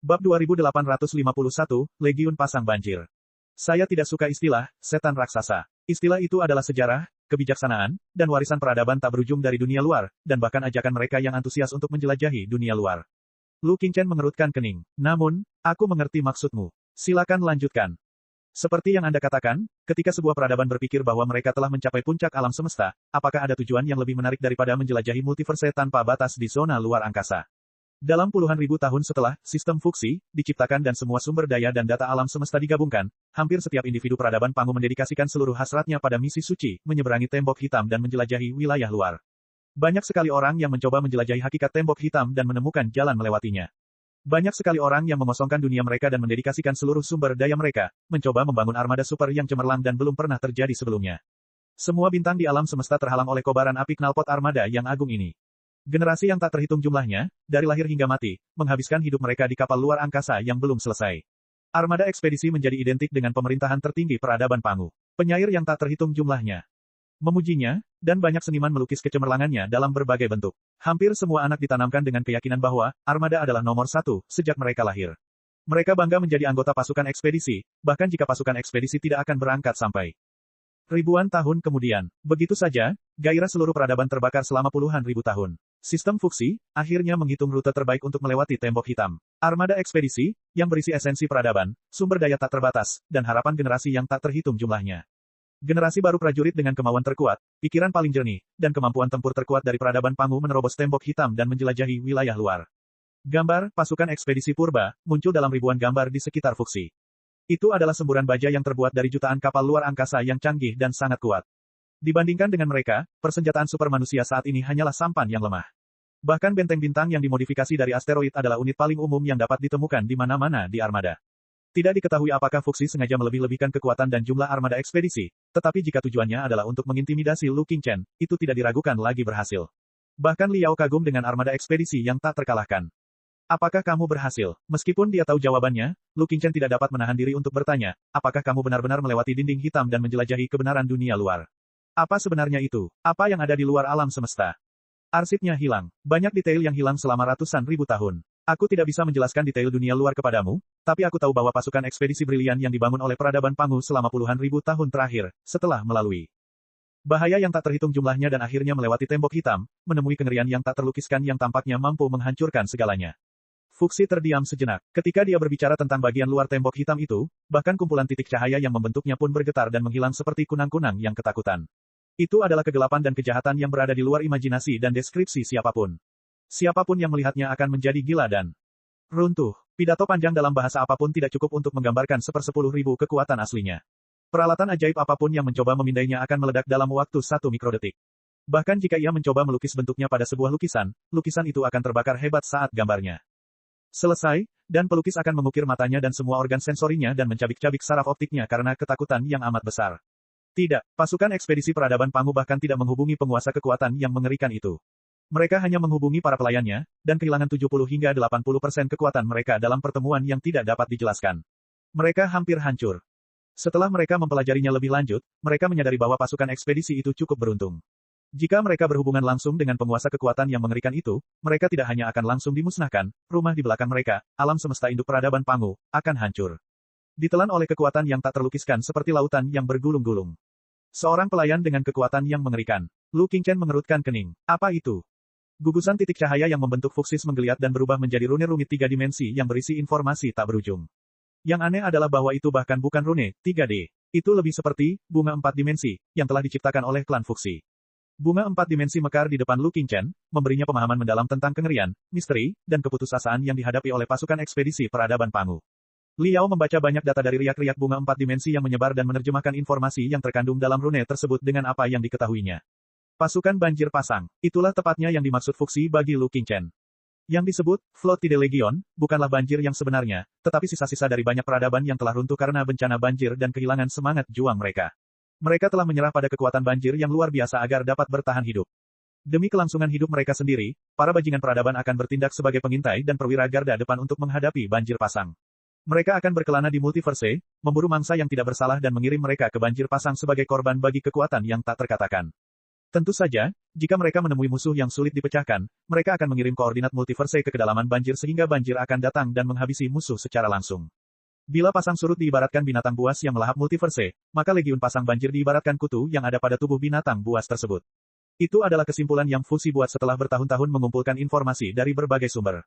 Bab 2851, Legiun Pasang Banjir. Saya tidak suka istilah, setan raksasa. Istilah itu adalah sejarah, kebijaksanaan, dan warisan peradaban tak berujung dari dunia luar, dan bahkan ajakan mereka yang antusias untuk menjelajahi dunia luar. Lu Qingchen mengerutkan kening. Namun, aku mengerti maksudmu. Silakan lanjutkan. Seperti yang Anda katakan, ketika sebuah peradaban berpikir bahwa mereka telah mencapai puncak alam semesta, apakah ada tujuan yang lebih menarik daripada menjelajahi multiverse tanpa batas di zona luar angkasa? Dalam puluhan ribu tahun setelah sistem Fuxi diciptakan dan semua sumber daya dan data alam semesta digabungkan, hampir setiap individu peradaban Pangu mendedikasikan seluruh hasratnya pada misi suci, menyeberangi tembok hitam dan menjelajahi wilayah luar. Banyak sekali orang yang mencoba menjelajahi hakikat tembok hitam dan menemukan jalan melewatinya. Banyak sekali orang yang mengosongkan dunia mereka dan mendedikasikan seluruh sumber daya mereka, mencoba membangun armada super yang cemerlang dan belum pernah terjadi sebelumnya. Semua bintang di alam semesta terhalang oleh kobaran api knalpot armada yang agung ini. Generasi yang tak terhitung jumlahnya, dari lahir hingga mati, menghabiskan hidup mereka di kapal luar angkasa yang belum selesai. Armada ekspedisi menjadi identik dengan pemerintahan tertinggi peradaban Pangu. Penyair yang tak terhitung jumlahnya memujinya, dan banyak seniman melukis kecemerlangannya dalam berbagai bentuk. Hampir semua anak ditanamkan dengan keyakinan bahwa, armada adalah nomor satu, sejak mereka lahir. Mereka bangga menjadi anggota pasukan ekspedisi, bahkan jika pasukan ekspedisi tidak akan berangkat sampai ribuan tahun kemudian. Begitu saja, gairah seluruh peradaban terbakar selama puluhan ribu tahun. Sistem Fuxi, akhirnya menghitung rute terbaik untuk melewati tembok hitam. Armada ekspedisi, yang berisi esensi peradaban, sumber daya tak terbatas, dan harapan generasi yang tak terhitung jumlahnya. Generasi baru prajurit dengan kemauan terkuat, pikiran paling jernih, dan kemampuan tempur terkuat dari peradaban Pangu menerobos tembok hitam dan menjelajahi wilayah luar. Gambar, pasukan ekspedisi purba, muncul dalam ribuan gambar di sekitar Fuxi. Itu adalah semburan baja yang terbuat dari jutaan kapal luar angkasa yang canggih dan sangat kuat. Dibandingkan dengan mereka, persenjataan super manusia saat ini hanyalah sampan yang lemah. Bahkan benteng bintang yang dimodifikasi dari asteroid adalah unit paling umum yang dapat ditemukan di mana-mana di armada. Tidak diketahui apakah Fuxi sengaja melebih-lebihkan kekuatan dan jumlah armada ekspedisi, tetapi jika tujuannya adalah untuk mengintimidasi Lu Qingchen, itu tidak diragukan lagi berhasil. Bahkan Liao kagum dengan armada ekspedisi yang tak terkalahkan. Apakah kamu berhasil? Meskipun dia tahu jawabannya, Lu Qingchen tidak dapat menahan diri untuk bertanya, apakah kamu benar-benar melewati dinding hitam dan menjelajahi kebenaran dunia luar? Apa sebenarnya itu? Apa yang ada di luar alam semesta? Arsipnya hilang. Banyak detail yang hilang selama ratusan ribu tahun. Aku tidak bisa menjelaskan detail dunia luar kepadamu, tapi aku tahu bahwa pasukan ekspedisi brilian yang dibangun oleh peradaban Pangu selama puluhan ribu tahun terakhir, setelah melalui bahaya yang tak terhitung jumlahnya dan akhirnya melewati tembok hitam, menemui kengerian yang tak terlukiskan yang tampaknya mampu menghancurkan segalanya. Fuxi terdiam sejenak. Ketika dia berbicara tentang bagian luar tembok hitam itu, bahkan kumpulan titik cahaya yang membentuknya pun bergetar dan menghilang seperti kunang-kunang yang ketakutan. Itu adalah kegelapan dan kejahatan yang berada di luar imajinasi dan deskripsi siapapun. Siapapun yang melihatnya akan menjadi gila dan runtuh. Pidato panjang dalam bahasa apapun tidak cukup untuk menggambarkan 1/10.000 kekuatan aslinya. Peralatan ajaib apapun yang mencoba memindainya akan meledak dalam waktu 1 mikrodetik. Bahkan jika ia mencoba melukis bentuknya pada sebuah lukisan, lukisan itu akan terbakar hebat saat gambarnya selesai, dan pelukis akan mengukir matanya dan semua organ sensorinya dan mencabik-cabik saraf optiknya karena ketakutan yang amat besar. Tidak, pasukan ekspedisi peradaban Pangu bahkan tidak menghubungi penguasa kekuatan yang mengerikan itu. Mereka hanya menghubungi para pelayannya, dan kehilangan 70 hingga 80% kekuatan mereka dalam pertemuan yang tidak dapat dijelaskan. Mereka hampir hancur. Setelah mereka mempelajarinya lebih lanjut, mereka menyadari bahwa pasukan ekspedisi itu cukup beruntung. Jika mereka berhubungan langsung dengan penguasa kekuatan yang mengerikan itu, mereka tidak hanya akan langsung dimusnahkan, rumah di belakang mereka, alam semesta induk peradaban Pangu, akan hancur. Ditelan oleh kekuatan yang tak terlukiskan seperti lautan yang bergulung-gulung. Seorang pelayan dengan kekuatan yang mengerikan. Lu Qingchen mengerutkan kening. Apa itu? Gugusan titik cahaya yang membentuk Fuxis menggeliat dan berubah menjadi rune rumit 3 dimensi yang berisi informasi tak berujung. Yang aneh adalah bahwa itu bahkan bukan rune 3D. Itu lebih seperti bunga 4 dimensi yang telah diciptakan oleh klan Fuxi. Bunga 4 dimensi mekar di depan Lu Qingchen, memberinya pemahaman mendalam tentang kengerian, misteri, dan keputusasaan yang dihadapi oleh pasukan ekspedisi peradaban Pangu. Liao membaca banyak data dari riak-riak bunga 4 dimensi yang menyebar dan menerjemahkan informasi yang terkandung dalam rune tersebut dengan apa yang diketahuinya. Pasukan banjir pasang. Itulah tepatnya yang dimaksud Fuxi bagi Lu Qingchen. Yang disebut, Flottide Legion, bukanlah banjir yang sebenarnya, tetapi sisa-sisa dari banyak peradaban yang telah runtuh karena bencana banjir dan kehilangan semangat juang mereka. Mereka telah menyerah pada kekuatan banjir yang luar biasa agar dapat bertahan hidup. Demi kelangsungan hidup mereka sendiri, para bajingan peradaban akan bertindak sebagai pengintai dan perwira garda depan untuk menghadapi banjir pasang. Mereka akan berkelana di multiverse, memburu mangsa yang tidak bersalah dan mengirim mereka ke banjir pasang sebagai korban bagi kekuatan yang tak terkatakan. Tentu saja, jika mereka menemui musuh yang sulit dipecahkan, mereka akan mengirim koordinat multiverse ke kedalaman banjir sehingga banjir akan datang dan menghabisi musuh secara langsung. Bila pasang surut diibaratkan binatang buas yang melahap multiverse, maka legiun pasang banjir diibaratkan kutu yang ada pada tubuh binatang buas tersebut. Itu adalah kesimpulan yang Fuxi buat setelah bertahun-tahun mengumpulkan informasi dari berbagai sumber.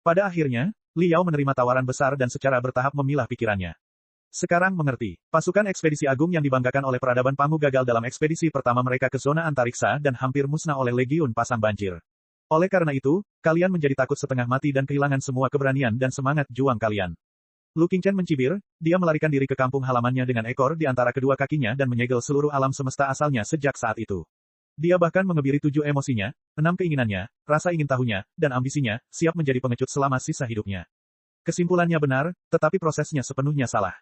Pada akhirnya, Liao menerima tawaran besar dan secara bertahap memilah pikirannya. Sekarang mengerti, pasukan ekspedisi agung yang dibanggakan oleh peradaban Pangu gagal dalam ekspedisi pertama mereka ke zona antariksa dan hampir musnah oleh legiun pasang banjir. Oleh karena itu, kalian menjadi takut setengah mati dan kehilangan semua keberanian dan semangat juang kalian. Lu Qingchen mencibir, dia melarikan diri ke kampung halamannya dengan ekor di antara kedua kakinya dan menyegel seluruh alam semesta asalnya sejak saat itu. Dia bahkan mengebiri 7 emosinya, 6 keinginannya, rasa ingin tahunya, dan ambisinya, siap menjadi pengecut selama sisa hidupnya. Kesimpulannya benar, tetapi prosesnya sepenuhnya salah.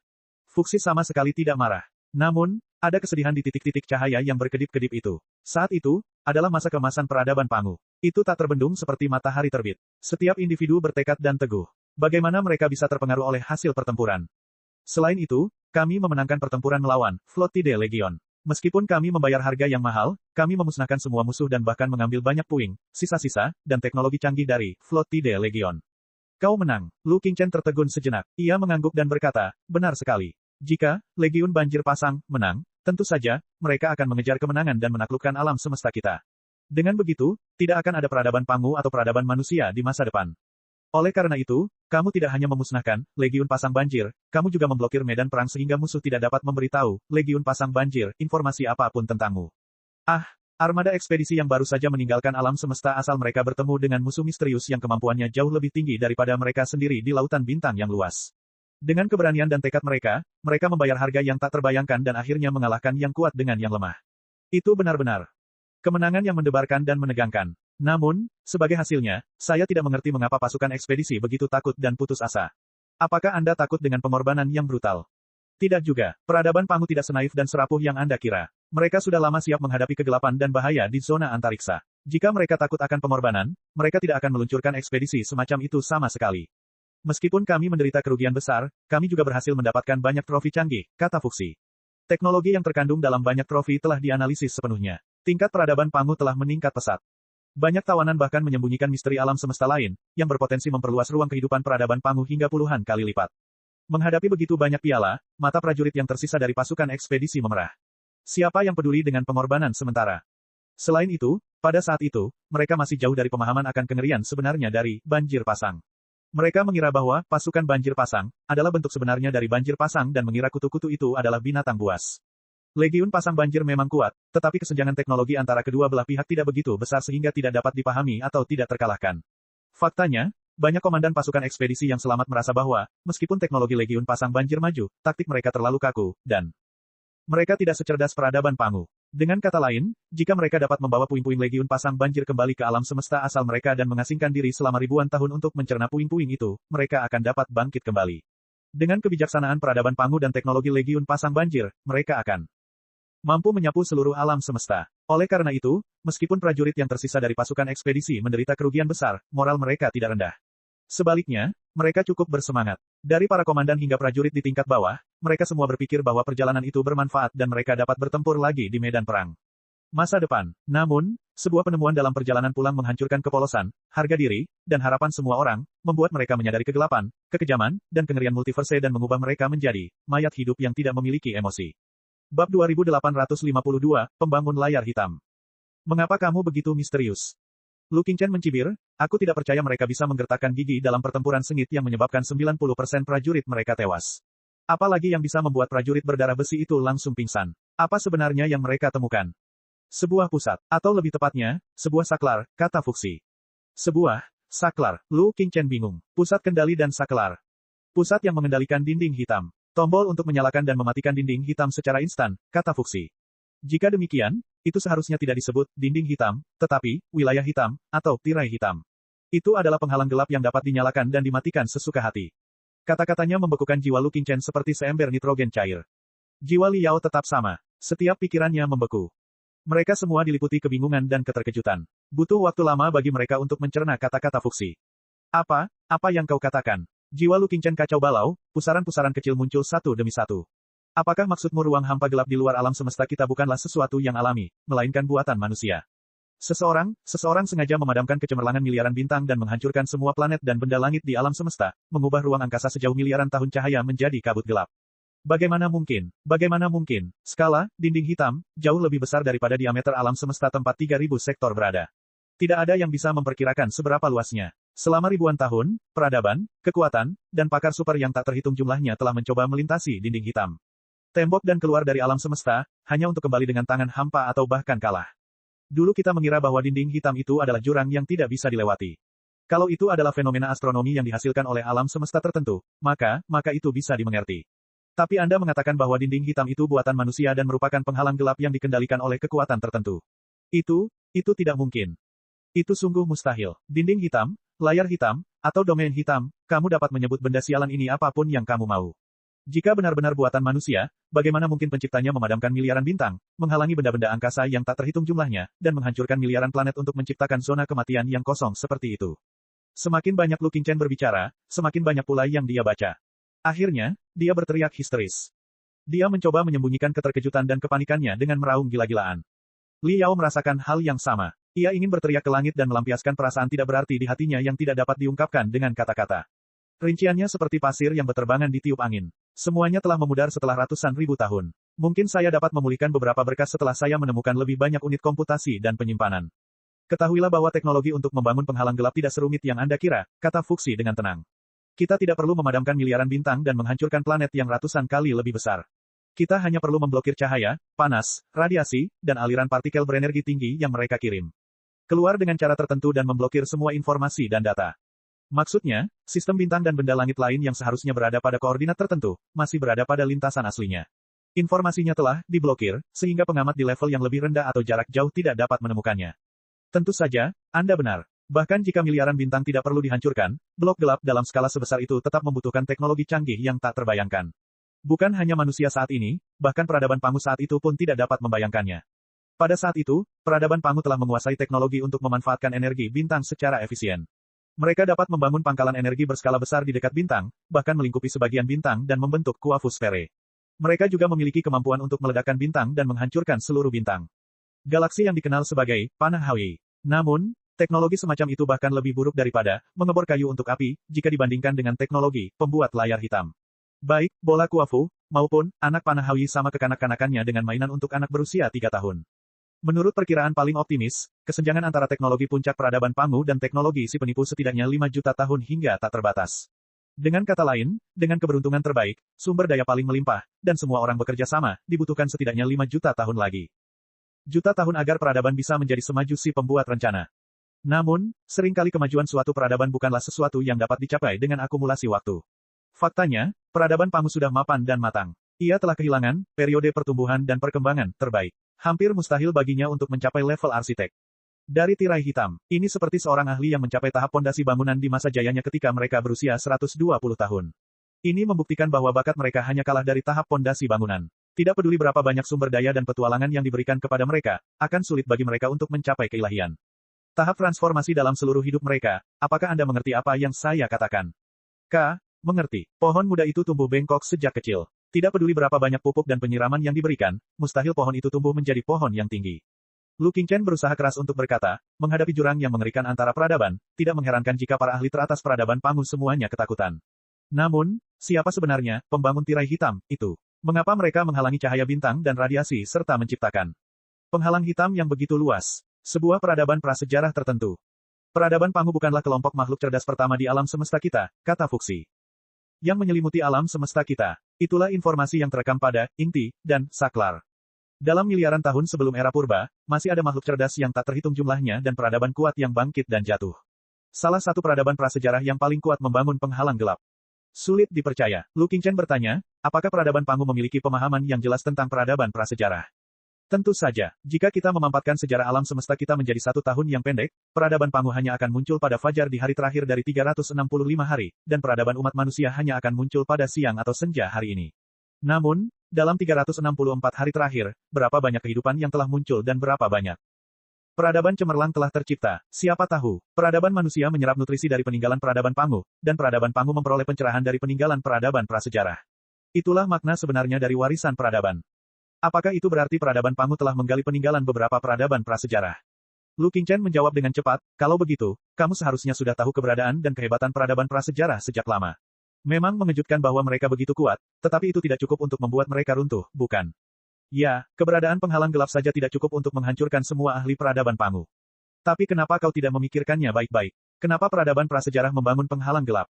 Fuxi sama sekali tidak marah. Namun, ada kesedihan di titik-titik cahaya yang berkedip-kedip itu. Saat itu, adalah masa keemasan peradaban Pangu. Itu tak terbendung seperti matahari terbit. Setiap individu bertekad dan teguh. Bagaimana mereka bisa terpengaruh oleh hasil pertempuran? Selain itu, kami memenangkan pertempuran melawan Flottide Legion. Meskipun kami membayar harga yang mahal, kami memusnahkan semua musuh dan bahkan mengambil banyak puing, sisa-sisa, dan teknologi canggih dari Flottide Legion. Kau menang. Lu Qingchen tertegun sejenak. Ia mengangguk dan berkata, benar sekali. Jika Legiun Banjir Pasang menang, tentu saja, mereka akan mengejar kemenangan dan menaklukkan alam semesta kita. Dengan begitu, tidak akan ada peradaban Pangu atau peradaban manusia di masa depan. Oleh karena itu, kamu tidak hanya memusnahkan Legiun Pasang Banjir, kamu juga memblokir medan perang sehingga musuh tidak dapat memberitahu Legiun Pasang Banjir informasi apapun tentangmu. Ah, armada ekspedisi yang baru saja meninggalkan alam semesta asal mereka bertemu dengan musuh misterius yang kemampuannya jauh lebih tinggi daripada mereka sendiri di lautan bintang yang luas. Dengan keberanian dan tekad mereka, mereka membayar harga yang tak terbayangkan dan akhirnya mengalahkan yang kuat dengan yang lemah. Itu benar-benar kemenangan yang mendebarkan dan menegangkan. Namun, sebagai hasilnya, saya tidak mengerti mengapa pasukan ekspedisi begitu takut dan putus asa. Apakah Anda takut dengan pengorbanan yang brutal? Tidak juga, peradaban Pangu tidak senaif dan serapuh yang Anda kira. Mereka sudah lama siap menghadapi kegelapan dan bahaya di zona antariksa. Jika mereka takut akan pengorbanan, mereka tidak akan meluncurkan ekspedisi semacam itu sama sekali. Meskipun kami menderita kerugian besar, kami juga berhasil mendapatkan banyak trofi canggih, kata Fuxi. Teknologi yang terkandung dalam banyak trofi telah dianalisis sepenuhnya. Tingkat peradaban Pangu telah meningkat pesat. Banyak tawanan bahkan menyembunyikan misteri alam semesta lain, yang berpotensi memperluas ruang kehidupan peradaban Pangu hingga puluhan kali lipat. Menghadapi begitu banyak piala, mata prajurit yang tersisa dari pasukan ekspedisi memerah. Siapa yang peduli dengan pengorbanan sementara? Selain itu, pada saat itu, mereka masih jauh dari pemahaman akan kengerian sebenarnya dari Banjir Pasang. Mereka mengira bahwa pasukan Banjir Pasang adalah bentuk sebenarnya dari Banjir Pasang dan mengira kutu-kutu itu adalah binatang buas. Legiun Pasang Banjir memang kuat, tetapi kesenjangan teknologi antara kedua belah pihak tidak begitu besar sehingga tidak dapat dipahami atau tidak terkalahkan. Faktanya, banyak komandan pasukan ekspedisi yang selamat merasa bahwa, meskipun teknologi Legiun Pasang Banjir maju, taktik mereka terlalu kaku, dan mereka tidak secerdas peradaban Pangu. Dengan kata lain, jika mereka dapat membawa puing-puing Legiun Pasang Banjir kembali ke alam semesta asal mereka dan mengasingkan diri selama ribuan tahun untuk mencerna puing-puing itu, mereka akan dapat bangkit kembali. Dengan kebijaksanaan peradaban Pangu dan teknologi Legiun Pasang Banjir, mereka akan mampu menyapu seluruh alam semesta. Oleh karena itu, meskipun prajurit yang tersisa dari pasukan ekspedisi menderita kerugian besar, moral mereka tidak rendah. Sebaliknya, mereka cukup bersemangat. Dari para komandan hingga prajurit di tingkat bawah, mereka semua berpikir bahwa perjalanan itu bermanfaat dan mereka dapat bertempur lagi di medan perang. Masa depan. Namun, sebuah penemuan dalam perjalanan pulang menghancurkan kepolosan, harga diri, dan harapan semua orang, membuat mereka menyadari kegelapan, kekejaman, dan kengerian multiverse dan mengubah mereka menjadi mayat hidup yang tidak memiliki emosi. Bab 2852, Pembangun Layar Hitam. Mengapa kamu begitu misterius? Lu Qingchen mencibir, aku tidak percaya mereka bisa menggertakkan gigi dalam pertempuran sengit yang menyebabkan 90% prajurit mereka tewas. Apalagi yang bisa membuat prajurit berdarah besi itu langsung pingsan. Apa sebenarnya yang mereka temukan? Sebuah pusat, atau lebih tepatnya, sebuah saklar, kata Fuxi. Sebuah saklar, Lu Qingchen bingung. Pusat kendali dan saklar. Pusat yang mengendalikan dinding hitam. Tombol untuk menyalakan dan mematikan dinding hitam secara instan, kata Fuxi. Jika demikian, itu seharusnya tidak disebut dinding hitam, tetapi wilayah hitam atau tirai hitam. Itu adalah penghalang gelap yang dapat dinyalakan dan dimatikan sesuka hati. Kata-katanya membekukan jiwa Lu Qingchen seperti seember nitrogen cair. Jiwa Liao tetap sama. Setiap pikirannya membeku. Mereka semua diliputi kebingungan dan keterkejutan. Butuh waktu lama bagi mereka untuk mencerna kata-kata Fuxi. Apa yang kau katakan? Jiwa Lu Qingchen kacau balau, pusaran-pusaran kecil muncul satu demi satu. Apakah maksudmu ruang hampa gelap di luar alam semesta kita bukanlah sesuatu yang alami, melainkan buatan manusia? Seseorang sengaja memadamkan kecemerlangan miliaran bintang dan menghancurkan semua planet dan benda langit di alam semesta, mengubah ruang angkasa sejauh miliaran tahun cahaya menjadi kabut gelap. Bagaimana mungkin? Bagaimana mungkin? Skala, dinding hitam, jauh lebih besar daripada diameter alam semesta tempat 3000 sektor berada. Tidak ada yang bisa memperkirakan seberapa luasnya. Selama ribuan tahun, peradaban, kekuatan, dan pakar super yang tak terhitung jumlahnya telah mencoba melintasi dinding hitam. Tembok dan keluar dari alam semesta, hanya untuk kembali dengan tangan hampa atau bahkan kalah. Dulu kita mengira bahwa dinding hitam itu adalah jurang yang tidak bisa dilewati. Kalau itu adalah fenomena astronomi yang dihasilkan oleh alam semesta tertentu, maka itu bisa dimengerti. Tapi Anda mengatakan bahwa dinding hitam itu buatan manusia dan merupakan penghalang gelap yang dikendalikan oleh kekuatan tertentu. Itu tidak mungkin. Itu sungguh mustahil. Dinding hitam, layar hitam, atau domain hitam, kamu dapat menyebut benda sialan ini apapun yang kamu mau. Jika benar-benar buatan manusia, bagaimana mungkin penciptanya memadamkan miliaran bintang, menghalangi benda-benda angkasa yang tak terhitung jumlahnya, dan menghancurkan miliaran planet untuk menciptakan zona kematian yang kosong seperti itu? Semakin banyak Lu Qingchen berbicara, semakin banyak pula yang dia baca. Akhirnya, dia berteriak histeris. Dia mencoba menyembunyikan keterkejutan dan kepanikannya dengan meraung gila-gilaan. Li Yao merasakan hal yang sama. Ia ingin berteriak ke langit dan melampiaskan perasaan tidak berarti di hatinya yang tidak dapat diungkapkan dengan kata-kata. Rinciannya seperti pasir yang berterbangan di tiup angin. Semuanya telah memudar setelah ratusan ribu tahun. Mungkin saya dapat memulihkan beberapa berkas setelah saya menemukan lebih banyak unit komputasi dan penyimpanan. Ketahuilah bahwa teknologi untuk membangun penghalang gelap tidak serumit yang Anda kira, kata Fuxi dengan tenang. Kita tidak perlu memadamkan miliaran bintang dan menghancurkan planet yang ratusan kali lebih besar. Kita hanya perlu memblokir cahaya, panas, radiasi, dan aliran partikel berenergi tinggi yang mereka kirim. Keluar dengan cara tertentu dan memblokir semua informasi dan data. Maksudnya, sistem bintang dan benda langit lain yang seharusnya berada pada koordinat tertentu, masih berada pada lintasan aslinya. Informasinya telah diblokir, sehingga pengamat di level yang lebih rendah atau jarak jauh tidak dapat menemukannya. Tentu saja, Anda benar. Bahkan jika miliaran bintang tidak perlu dihancurkan, blok gelap dalam skala sebesar itu tetap membutuhkan teknologi canggih yang tak terbayangkan. Bukan hanya manusia saat ini, bahkan peradaban Pangu saat itu pun tidak dapat membayangkannya. Pada saat itu, peradaban Pangu telah menguasai teknologi untuk memanfaatkan energi bintang secara efisien. Mereka dapat membangun pangkalan energi berskala besar di dekat bintang, bahkan melingkupi sebagian bintang dan membentuk kuafusfere. Mereka juga memiliki kemampuan untuk meledakkan bintang dan menghancurkan seluruh bintang. Galaksi yang dikenal sebagai panah Hawi. Namun, teknologi semacam itu bahkan lebih buruk daripada mengebor kayu untuk api, jika dibandingkan dengan teknologi pembuat layar hitam. Baik, bola kuafu, maupun anak panah Hawi sama kekanak-kanakannya dengan mainan untuk anak berusia 3 tahun. Menurut perkiraan paling optimis, kesenjangan antara teknologi puncak peradaban Pangu dan teknologi si penipu setidaknya 5 juta tahun hingga tak terbatas. Dengan kata lain, dengan keberuntungan terbaik, sumber daya paling melimpah, dan semua orang bekerja sama, dibutuhkan setidaknya 5 juta tahun lagi. Juta tahun agar peradaban bisa menjadi semaju si pembuat rencana. Namun, seringkali kemajuan suatu peradaban bukanlah sesuatu yang dapat dicapai dengan akumulasi waktu. Faktanya, peradaban Pangu sudah mapan dan matang. Ia telah kehilangan periode pertumbuhan dan perkembangan terbaik. Hampir mustahil baginya untuk mencapai level arsitek. Dari tirai hitam, ini seperti seorang ahli yang mencapai tahap pondasi bangunan di masa jayanya ketika mereka berusia 120 tahun. Ini membuktikan bahwa bakat mereka hanya kalah dari tahap pondasi bangunan. Tidak peduli berapa banyak sumber daya dan petualangan yang diberikan kepada mereka, akan sulit bagi mereka untuk mencapai keilahian. Tahap transformasi dalam seluruh hidup mereka, apakah Anda mengerti apa yang saya katakan? Mengerti. Pohon muda itu tumbuh bengkok sejak kecil. Tidak peduli berapa banyak pupuk dan penyiraman yang diberikan, mustahil pohon itu tumbuh menjadi pohon yang tinggi. Lu Qingchen berusaha keras untuk berkata, menghadapi jurang yang mengerikan antara peradaban, tidak mengherankan jika para ahli teratas peradaban Pangu semuanya ketakutan. Namun, siapa sebenarnya pembangun tirai hitam itu? Mengapa mereka menghalangi cahaya bintang dan radiasi serta menciptakan penghalang hitam yang begitu luas? Sebuah peradaban prasejarah tertentu. Peradaban Pangu bukanlah kelompok makhluk cerdas pertama di alam semesta kita, kata Fuxi. Yang menyelimuti alam semesta kita. Itulah informasi yang terekam pada Inti dan Saklar. Dalam miliaran tahun sebelum era purba, masih ada makhluk cerdas yang tak terhitung jumlahnya dan peradaban kuat yang bangkit dan jatuh. Salah satu peradaban prasejarah yang paling kuat membangun penghalang gelap. Sulit dipercaya. Lu Qingchen bertanya, apakah peradaban Pangu memiliki pemahaman yang jelas tentang peradaban prasejarah? Tentu saja, jika kita memampatkan sejarah alam semesta kita menjadi 1 tahun yang pendek, peradaban Pangu hanya akan muncul pada fajar di hari terakhir dari 365 hari, dan peradaban umat manusia hanya akan muncul pada siang atau senja hari ini. Namun, dalam 364 hari terakhir, berapa banyak kehidupan yang telah muncul dan berapa banyak peradaban cemerlang telah tercipta? Siapa tahu, peradaban manusia menyerap nutrisi dari peninggalan peradaban Pangu, dan peradaban Pangu memperoleh pencerahan dari peninggalan peradaban prasejarah. Itulah makna sebenarnya dari warisan peradaban. Apakah itu berarti peradaban Pangu telah menggali peninggalan beberapa peradaban prasejarah? Lu Qingchen menjawab dengan cepat, kalau begitu, kamu seharusnya sudah tahu keberadaan dan kehebatan peradaban prasejarah sejak lama. Memang mengejutkan bahwa mereka begitu kuat, tetapi itu tidak cukup untuk membuat mereka runtuh, bukan? Ya, keberadaan penghalang gelap saja tidak cukup untuk menghancurkan semua ahli peradaban Pangu. Tapi kenapa kau tidak memikirkannya baik-baik? Kenapa peradaban prasejarah membangun penghalang gelap?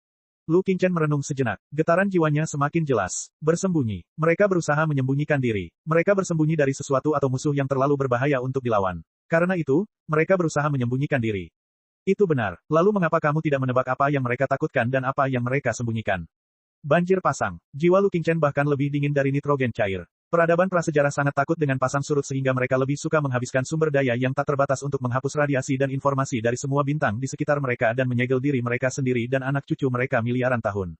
Lu Qingchen merenung sejenak. Getaran jiwanya semakin jelas. Bersembunyi. Mereka berusaha menyembunyikan diri. Mereka bersembunyi dari sesuatu atau musuh yang terlalu berbahaya untuk dilawan. Karena itu, mereka berusaha menyembunyikan diri. Itu benar. Lalu mengapa kamu tidak menebak apa yang mereka takutkan dan apa yang mereka sembunyikan? Banjir pasang. Jiwa Lu Qingchen bahkan lebih dingin dari nitrogen cair. Peradaban prasejarah sangat takut dengan pasang surut sehingga mereka lebih suka menghabiskan sumber daya yang tak terbatas untuk menghapus radiasi dan informasi dari semua bintang di sekitar mereka dan menyegel diri mereka sendiri dan anak cucu mereka miliaran tahun.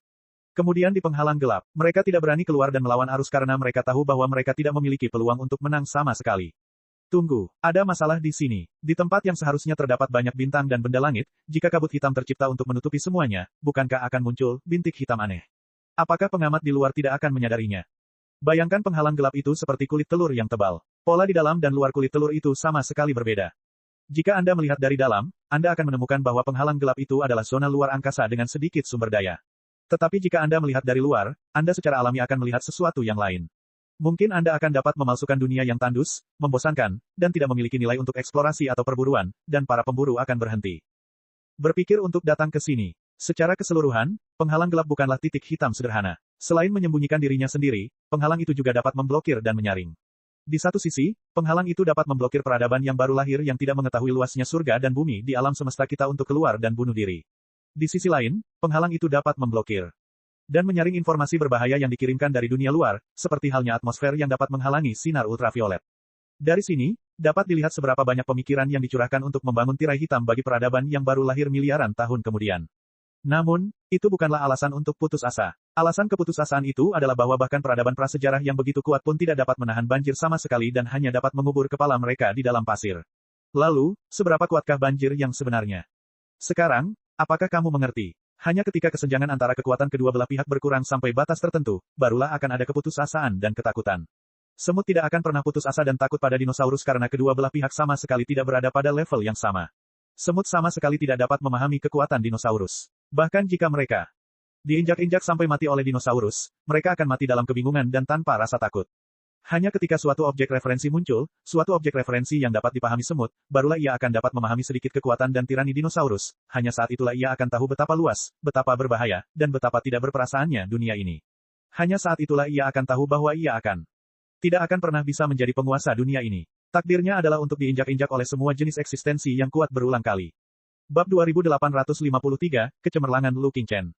Kemudian di penghalang gelap, mereka tidak berani keluar dan melawan arus karena mereka tahu bahwa mereka tidak memiliki peluang untuk menang sama sekali. Tunggu, ada masalah di sini. Di tempat yang seharusnya terdapat banyak bintang dan benda langit, jika kabut hitam tercipta untuk menutupi semuanya, bukankah akan muncul bintik hitam aneh? Apakah pengamat di luar tidak akan menyadarinya? Bayangkan penghalang gelap itu seperti kulit telur yang tebal. Pola di dalam dan luar kulit telur itu sama sekali berbeda. Jika Anda melihat dari dalam, Anda akan menemukan bahwa penghalang gelap itu adalah zona luar angkasa dengan sedikit sumber daya. Tetapi jika Anda melihat dari luar, Anda secara alami akan melihat sesuatu yang lain. Mungkin Anda akan dapat memalsukan dunia yang tandus, membosankan, dan tidak memiliki nilai untuk eksplorasi atau perburuan, dan para pemburu akan berhenti. Berpikir untuk datang ke sini. Secara keseluruhan, penghalang gelap bukanlah titik hitam sederhana. Selain menyembunyikan dirinya sendiri, penghalang itu juga dapat memblokir dan menyaring. Di satu sisi, penghalang itu dapat memblokir peradaban yang baru lahir yang tidak mengetahui luasnya surga dan bumi di alam semesta kita untuk keluar dan bunuh diri. Di sisi lain, penghalang itu dapat memblokir dan menyaring informasi berbahaya yang dikirimkan dari dunia luar, seperti halnya atmosfer yang dapat menghalangi sinar ultraviolet. Dari sini, dapat dilihat seberapa banyak pemikiran yang dicurahkan untuk membangun tirai hitam bagi peradaban yang baru lahir miliaran tahun kemudian. Namun, itu bukanlah alasan untuk putus asa. Alasan keputusasaan itu adalah bahwa bahkan peradaban prasejarah yang begitu kuat pun tidak dapat menahan banjir sama sekali dan hanya dapat mengubur kepala mereka di dalam pasir. Lalu, seberapa kuatkah banjir yang sebenarnya? Sekarang, apakah kamu mengerti? Hanya ketika kesenjangan antara kekuatan kedua belah pihak berkurang sampai batas tertentu, barulah akan ada keputusasaan dan ketakutan. Semut tidak akan pernah putus asa dan takut pada dinosaurus karena kedua belah pihak sama sekali tidak berada pada level yang sama. Semut sama sekali tidak dapat memahami kekuatan dinosaurus. Bahkan jika mereka diinjak-injak sampai mati oleh dinosaurus, mereka akan mati dalam kebingungan dan tanpa rasa takut. Hanya ketika suatu objek referensi muncul, suatu objek referensi yang dapat dipahami semut, barulah ia akan dapat memahami sedikit kekuatan dan tirani dinosaurus. Hanya saat itulah ia akan tahu betapa luas, betapa berbahaya, dan betapa tidak berperasaannya dunia ini. Hanya saat itulah ia akan tahu bahwa ia tidak akan pernah bisa menjadi penguasa dunia ini. Takdirnya adalah untuk diinjak-injak oleh semua jenis eksistensi yang kuat berulang kali. Bab 2853, Kecemerlangan Lu Qingchen.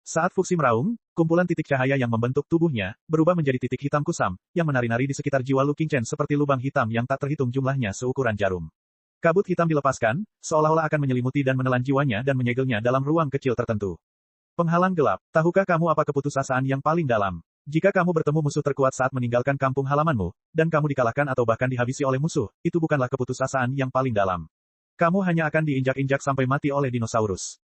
Saat Fuxi meraung, kumpulan titik cahaya yang membentuk tubuhnya, berubah menjadi titik hitam kusam, yang menari-nari di sekitar jiwa Lu Qingchen seperti lubang hitam yang tak terhitung jumlahnya seukuran jarum. Kabut hitam dilepaskan, seolah-olah akan menyelimuti dan menelan jiwanya dan menyegelnya dalam ruang kecil tertentu. Penghalang gelap, tahukah kamu apa keputusasaan yang paling dalam? Jika kamu bertemu musuh terkuat saat meninggalkan kampung halamanmu, dan kamu dikalahkan atau bahkan dihabisi oleh musuh, itu bukanlah keputusasaan yang paling dalam. Kamu hanya akan diinjak-injak sampai mati oleh dinosaurus.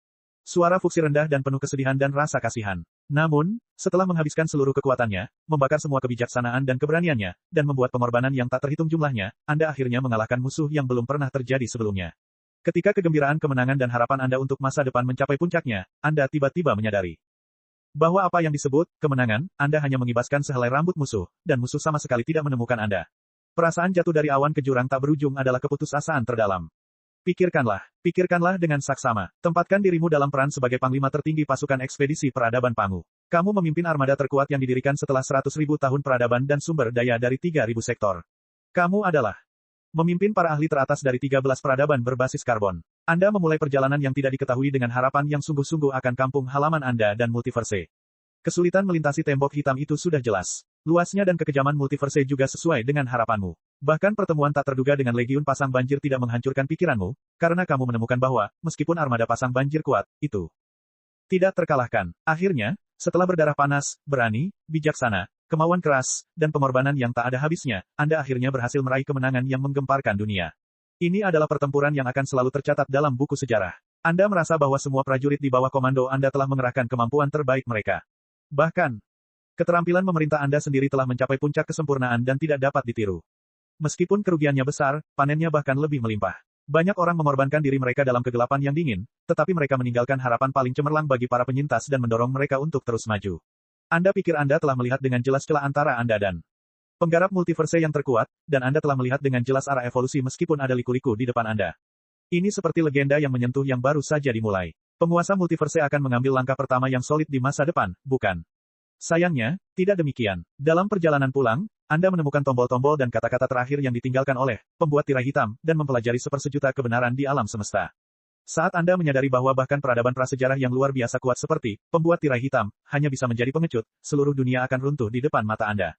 Suara Fuxi rendah dan penuh kesedihan dan rasa kasihan. Namun, setelah menghabiskan seluruh kekuatannya, membakar semua kebijaksanaan dan keberaniannya, dan membuat pengorbanan yang tak terhitung jumlahnya, Anda akhirnya mengalahkan musuh yang belum pernah terjadi sebelumnya. Ketika kegembiraan kemenangan dan harapan Anda untuk masa depan mencapai puncaknya, Anda tiba-tiba menyadari bahwa apa yang disebut kemenangan, Anda hanya mengibaskan sehelai rambut musuh, dan musuh sama sekali tidak menemukan Anda. Perasaan jatuh dari awan ke jurang tak berujung adalah keputusasaan terdalam. Pikirkanlah dengan saksama. Tempatkan dirimu dalam peran sebagai panglima tertinggi pasukan ekspedisi peradaban Pangu. Kamu memimpin armada terkuat yang didirikan setelah 100.000 tahun peradaban dan sumber daya dari 3.000 sektor. Kamu adalah memimpin para ahli teratas dari 13 peradaban berbasis karbon. Anda memulai perjalanan yang tidak diketahui dengan harapan yang sungguh-sungguh akan kampung halaman Anda dan multiverse. Kesulitan melintasi tembok hitam itu sudah jelas. Luasnya dan kekejaman multiverse juga sesuai dengan harapanmu. Bahkan pertemuan tak terduga dengan Legiun Pasang Banjir tidak menghancurkan pikiranmu, karena kamu menemukan bahwa, meskipun armada pasang banjir kuat, itu tidak terkalahkan. Akhirnya, setelah berdarah panas, berani, bijaksana, kemauan keras, dan pengorbanan yang tak ada habisnya, Anda akhirnya berhasil meraih kemenangan yang menggemparkan dunia. Ini adalah pertempuran yang akan selalu tercatat dalam buku sejarah. Anda merasa bahwa semua prajurit di bawah komando Anda telah mengerahkan kemampuan terbaik mereka. Bahkan, Keterampilan memerintah Anda sendiri telah mencapai puncak kesempurnaan dan tidak dapat ditiru. Meskipun kerugiannya besar, panennya bahkan lebih melimpah. Banyak orang mengorbankan diri mereka dalam kegelapan yang dingin, tetapi mereka meninggalkan harapan paling cemerlang bagi para penyintas dan mendorong mereka untuk terus maju. Anda pikir Anda telah melihat dengan jelas celah antara Anda dan penggarap multiverse yang terkuat, dan Anda telah melihat dengan jelas arah evolusi meskipun ada liku-liku di depan Anda. Ini seperti legenda yang menyentuh yang baru saja dimulai. Penguasa multiverse akan mengambil langkah pertama yang solid di masa depan, bukan? Sayangnya, tidak demikian. Dalam perjalanan pulang, Anda menemukan tombol-tombol dan kata-kata terakhir yang ditinggalkan oleh pembuat tirai hitam, dan mempelajari sepersejuta kebenaran di alam semesta. Saat Anda menyadari bahwa bahkan peradaban prasejarah yang luar biasa kuat seperti pembuat tirai hitam, hanya bisa menjadi pengecut, seluruh dunia akan runtuh di depan mata Anda.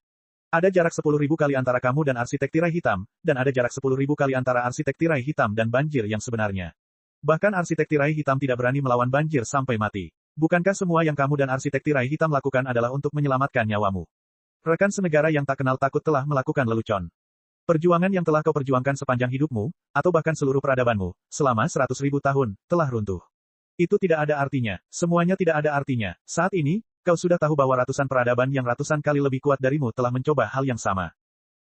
Ada jarak 10.000 kali antara kamu dan arsitek tirai hitam, dan ada jarak 10.000 kali antara arsitek tirai hitam dan banjir yang sebenarnya. Bahkan arsitek tirai hitam tidak berani melawan banjir sampai mati. Bukankah semua yang kamu dan arsitek tirai hitam lakukan adalah untuk menyelamatkan nyawamu? Rekan senegara yang tak kenal takut telah melakukan lelucon. Perjuangan yang telah kau perjuangkan sepanjang hidupmu, atau bahkan seluruh peradabanmu, selama 100.000 tahun, telah runtuh. Itu tidak ada artinya. Semuanya tidak ada artinya. Saat ini, kau sudah tahu bahwa ratusan peradaban yang ratusan kali lebih kuat darimu telah mencoba hal yang sama.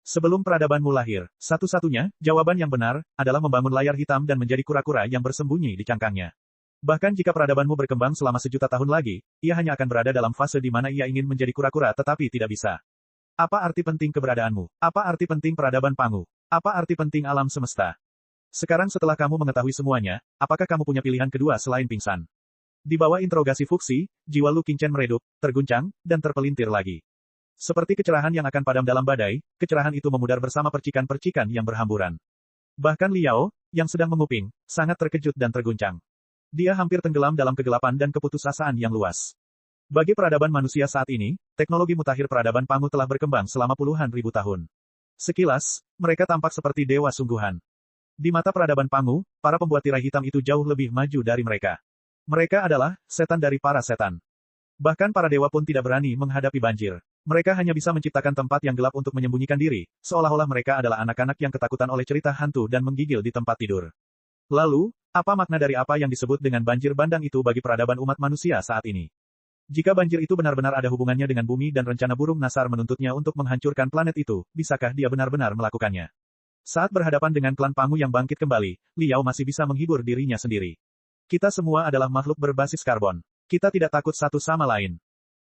Sebelum peradabanmu lahir, satu-satunya jawaban yang benar adalah membangun layar hitam dan menjadi kura-kura yang bersembunyi di cangkangnya. Bahkan jika peradabanmu berkembang selama sejuta tahun lagi, ia hanya akan berada dalam fase di mana ia ingin menjadi kura-kura tetapi tidak bisa. Apa arti penting keberadaanmu? Apa arti penting peradaban Pangu? Apa arti penting alam semesta? Sekarang setelah kamu mengetahui semuanya, apakah kamu punya pilihan kedua selain pingsan? Di bawah interogasi Fuxi, jiwa Lu Qingchen meredup, terguncang, dan terpelintir lagi. Seperti kecerahan yang akan padam dalam badai, kecerahan itu memudar bersama percikan-percikan yang berhamburan. Bahkan Liao, yang sedang menguping, sangat terkejut dan terguncang. Dia hampir tenggelam dalam kegelapan dan keputusasaan yang luas. Bagi peradaban manusia saat ini, teknologi mutakhir peradaban Pangu telah berkembang selama puluhan ribu tahun. Sekilas, mereka tampak seperti dewa sungguhan. Di mata peradaban Pangu, para pembuat tirai hitam itu jauh lebih maju dari mereka. Mereka adalah setan dari para setan. Bahkan para dewa pun tidak berani menghadapi banjir. Mereka hanya bisa menciptakan tempat yang gelap untuk menyembunyikan diri, seolah-olah mereka adalah anak-anak yang ketakutan oleh cerita hantu dan menggigil di tempat tidur. Lalu, apa makna dari apa yang disebut dengan banjir bandang itu bagi peradaban umat manusia saat ini? Jika banjir itu benar-benar ada hubungannya dengan bumi dan rencana burung Nasar menuntutnya untuk menghancurkan planet itu, bisakah dia benar-benar melakukannya? Saat berhadapan dengan klan Pangu yang bangkit kembali, Liao masih bisa menghibur dirinya sendiri. Kita semua adalah makhluk berbasis karbon. Kita tidak takut satu sama lain.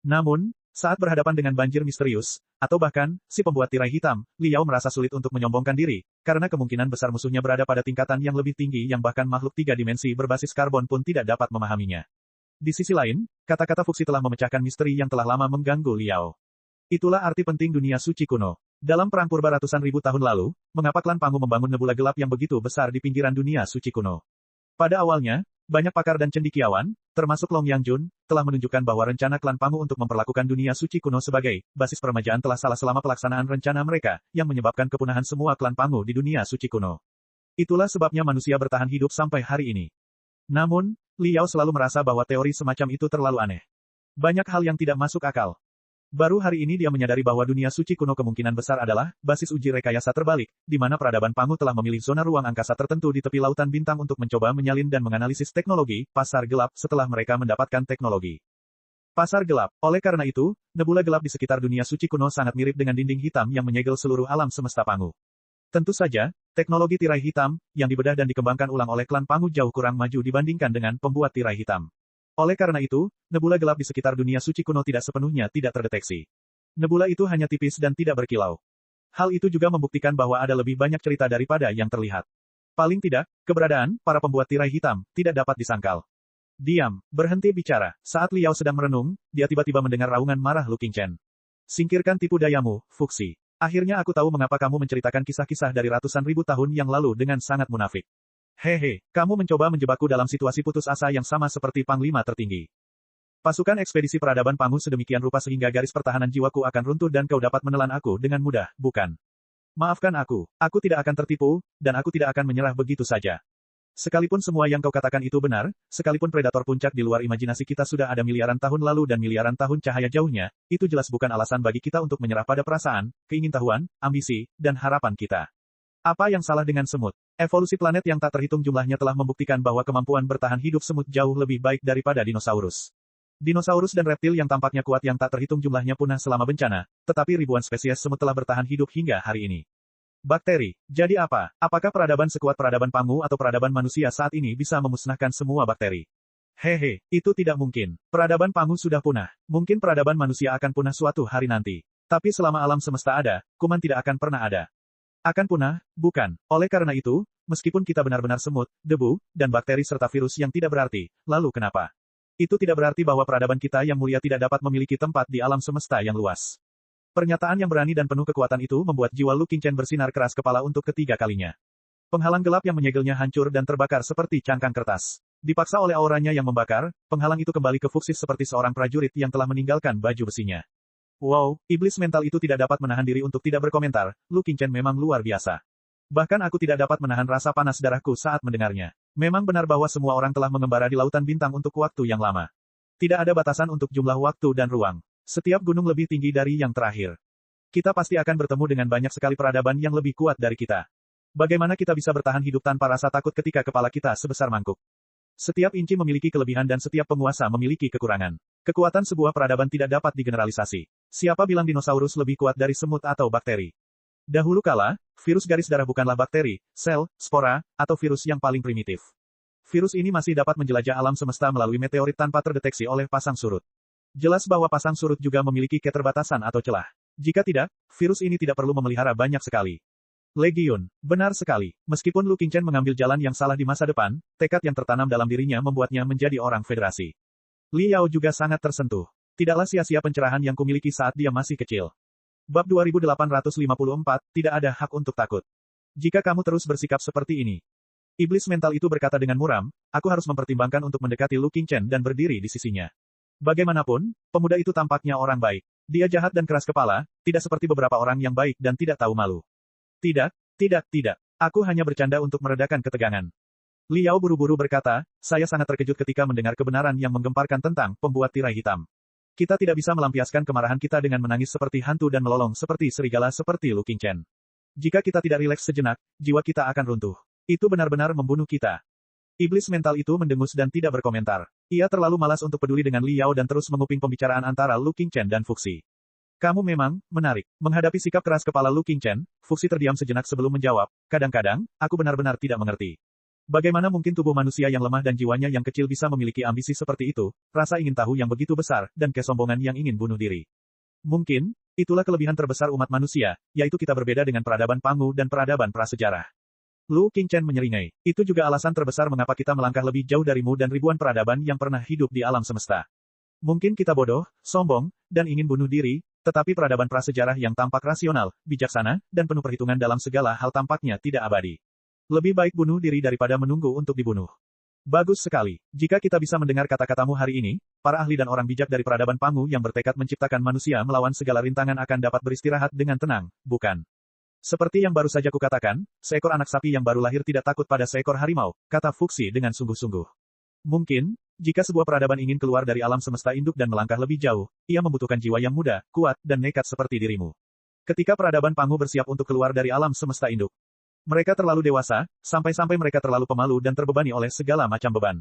Namun, saat berhadapan dengan banjir misterius, atau bahkan, si pembuat tirai hitam, Liao merasa sulit untuk menyombongkan diri, karena kemungkinan besar musuhnya berada pada tingkatan yang lebih tinggi yang bahkan makhluk tiga dimensi berbasis karbon pun tidak dapat memahaminya. Di sisi lain, kata-kata Fuxi telah memecahkan misteri yang telah lama mengganggu Liao. Itulah arti penting dunia suci kuno. Dalam perang purba ratusan ribu tahun lalu, mengapa klan Pangu membangun nebula gelap yang begitu besar di pinggiran dunia suci kuno? Pada awalnya, banyak pakar dan cendekiawan, termasuk Long Yangjun, telah menunjukkan bahwa rencana klan Pangu untuk memperlakukan dunia suci kuno sebagai basis permajaan telah salah selama pelaksanaan rencana mereka, yang menyebabkan kepunahan semua klan Pangu di dunia suci kuno. Itulah sebabnya manusia bertahan hidup sampai hari ini. Namun, Liao selalu merasa bahwa teori semacam itu terlalu aneh. Banyak hal yang tidak masuk akal. Baru hari ini dia menyadari bahwa dunia suci kuno kemungkinan besar adalah basis uji rekayasa terbalik, di mana peradaban Pangu telah memilih zona ruang angkasa tertentu di tepi lautan bintang untuk mencoba menyalin dan menganalisis teknologi pasar gelap setelah mereka mendapatkan teknologi pasar gelap. Oleh karena itu, nebula gelap di sekitar dunia suci kuno sangat mirip dengan dinding hitam yang menyegel seluruh alam semesta Pangu. Tentu saja, teknologi tirai hitam yang dibedah dan dikembangkan ulang oleh klan Pangu jauh kurang maju dibandingkan dengan pembuat tirai hitam. Oleh karena itu, nebula gelap di sekitar dunia suci kuno tidak sepenuhnya tidak terdeteksi. Nebula itu hanya tipis dan tidak berkilau. Hal itu juga membuktikan bahwa ada lebih banyak cerita daripada yang terlihat. Paling tidak, keberadaan para pembuat tirai hitam tidak dapat disangkal. Diam, berhenti bicara. Saat Liao sedang merenung, dia tiba-tiba mendengar raungan marah Lu Qingchen. Singkirkan tipu dayamu, Fuxi. Akhirnya aku tahu mengapa kamu menceritakan kisah-kisah dari ratusan ribu tahun yang lalu dengan sangat munafik. Hehe, kamu mencoba menjebakku dalam situasi putus asa yang sama seperti Panglima tertinggi. Pasukan ekspedisi peradaban Pangu sedemikian rupa sehingga garis pertahanan jiwaku akan runtuh dan kau dapat menelan aku dengan mudah, bukan? Maafkan aku tidak akan tertipu, dan aku tidak akan menyerah begitu saja. Sekalipun semua yang kau katakan itu benar, sekalipun predator puncak di luar imajinasi kita sudah ada miliaran tahun lalu dan miliaran tahun cahaya jauhnya, itu jelas bukan alasan bagi kita untuk menyerah pada perasaan, keingintahuan, ambisi, dan harapan kita. Apa yang salah dengan semut? Evolusi planet yang tak terhitung jumlahnya telah membuktikan bahwa kemampuan bertahan hidup semut jauh lebih baik daripada dinosaurus. Dinosaurus dan reptil yang tampaknya kuat yang tak terhitung jumlahnya punah selama bencana, tetapi ribuan spesies semut telah bertahan hidup hingga hari ini. Bakteri, jadi apa? Apakah peradaban sekuat peradaban Pangu atau peradaban manusia saat ini bisa memusnahkan semua bakteri? Hehe, itu tidak mungkin. Peradaban Pangu sudah punah. Mungkin peradaban manusia akan punah suatu hari nanti. Tapi selama alam semesta ada, kuman tidak akan pernah ada. Akan punah, bukan. Oleh karena itu, meskipun kita benar-benar semut, debu, dan bakteri serta virus yang tidak berarti, lalu kenapa? Itu tidak berarti bahwa peradaban kita yang mulia tidak dapat memiliki tempat di alam semesta yang luas. Pernyataan yang berani dan penuh kekuatan itu membuat jiwa Lu Qingchen bersinar keras kepala untuk ketiga kalinya. Penghalang gelap yang menyegelnya hancur dan terbakar seperti cangkang kertas. Dipaksa oleh auranya yang membakar, penghalang itu kembali ke fungsi seperti seorang prajurit yang telah meninggalkan baju besinya. Wow, iblis mental itu tidak dapat menahan diri untuk tidak berkomentar, Lu Qingchen memang luar biasa. Bahkan aku tidak dapat menahan rasa panas darahku saat mendengarnya. Memang benar bahwa semua orang telah mengembara di lautan bintang untuk waktu yang lama. Tidak ada batasan untuk jumlah waktu dan ruang. Setiap gunung lebih tinggi dari yang terakhir. Kita pasti akan bertemu dengan banyak sekali peradaban yang lebih kuat dari kita. Bagaimana kita bisa bertahan hidup tanpa rasa takut ketika kepala kita sebesar mangkuk? Setiap inci memiliki kelebihan dan setiap penguasa memiliki kekurangan. Kekuatan sebuah peradaban tidak dapat digeneralisasi. Siapa bilang dinosaurus lebih kuat dari semut atau bakteri? Dahulu kala, virus garis darah bukanlah bakteri, sel, spora, atau virus yang paling primitif. Virus ini masih dapat menjelajah alam semesta melalui meteorit tanpa terdeteksi oleh pasang surut. Jelas bahwa pasang surut juga memiliki keterbatasan atau celah. Jika tidak, virus ini tidak perlu memelihara banyak sekali. Legiun, benar sekali. Meskipun Lu Qingchen mengambil jalan yang salah di masa depan, tekad yang tertanam dalam dirinya membuatnya menjadi orang federasi. Li Yao juga sangat tersentuh. Tidaklah sia-sia pencerahan yang kumiliki saat dia masih kecil. Bab 2854, tidak ada hak untuk takut. Jika kamu terus bersikap seperti ini. Iblis mental itu berkata dengan muram, aku harus mempertimbangkan untuk mendekati Lu Qingchen dan berdiri di sisinya. Bagaimanapun, pemuda itu tampaknya orang baik. Dia jahat dan keras kepala, tidak seperti beberapa orang yang baik dan tidak tahu malu. Tidak. Aku hanya bercanda untuk meredakan ketegangan. Li Yao buru-buru berkata, saya sangat terkejut ketika mendengar kebenaran yang menggemparkan tentang pembuat tirai hitam. Kita tidak bisa melampiaskan kemarahan kita dengan menangis seperti hantu dan melolong seperti serigala seperti Lu Qingchen. Jika kita tidak rileks sejenak, jiwa kita akan runtuh. Itu benar-benar membunuh kita. Iblis mental itu mendengus dan tidak berkomentar. Ia terlalu malas untuk peduli dengan Li Yao dan terus menguping pembicaraan antara Lu Qingchen dan Fuxi. Kamu memang menarik. Menghadapi sikap keras kepala Lu Qingchen, Fuxi terdiam sejenak sebelum menjawab, kadang-kadang, aku benar-benar tidak mengerti. Bagaimana mungkin tubuh manusia yang lemah dan jiwanya yang kecil bisa memiliki ambisi seperti itu, rasa ingin tahu yang begitu besar, dan kesombongan yang ingin bunuh diri. Mungkin, itulah kelebihan terbesar umat manusia, yaitu kita berbeda dengan peradaban Pangu dan peradaban prasejarah. Lu Qingchen menyeringai. Itu juga alasan terbesar mengapa kita melangkah lebih jauh darimu dan ribuan peradaban yang pernah hidup di alam semesta. Mungkin kita bodoh, sombong, dan ingin bunuh diri, tetapi peradaban prasejarah yang tampak rasional, bijaksana, dan penuh perhitungan dalam segala hal tampaknya tidak abadi. Lebih baik bunuh diri daripada menunggu untuk dibunuh. Bagus sekali. Jika kita bisa mendengar kata-katamu hari ini, para ahli dan orang bijak dari peradaban Pangu yang bertekad menciptakan manusia melawan segala rintangan akan dapat beristirahat dengan tenang, bukan? Seperti yang baru saja kukatakan, seekor anak sapi yang baru lahir tidak takut pada seekor harimau, kata Fuxi dengan sungguh-sungguh. Mungkin, jika sebuah peradaban ingin keluar dari alam semesta induk dan melangkah lebih jauh, ia membutuhkan jiwa yang muda, kuat, dan nekat seperti dirimu. Ketika peradaban Pangu bersiap untuk keluar dari alam semesta induk, mereka terlalu dewasa, sampai-sampai mereka terlalu pemalu dan terbebani oleh segala macam beban.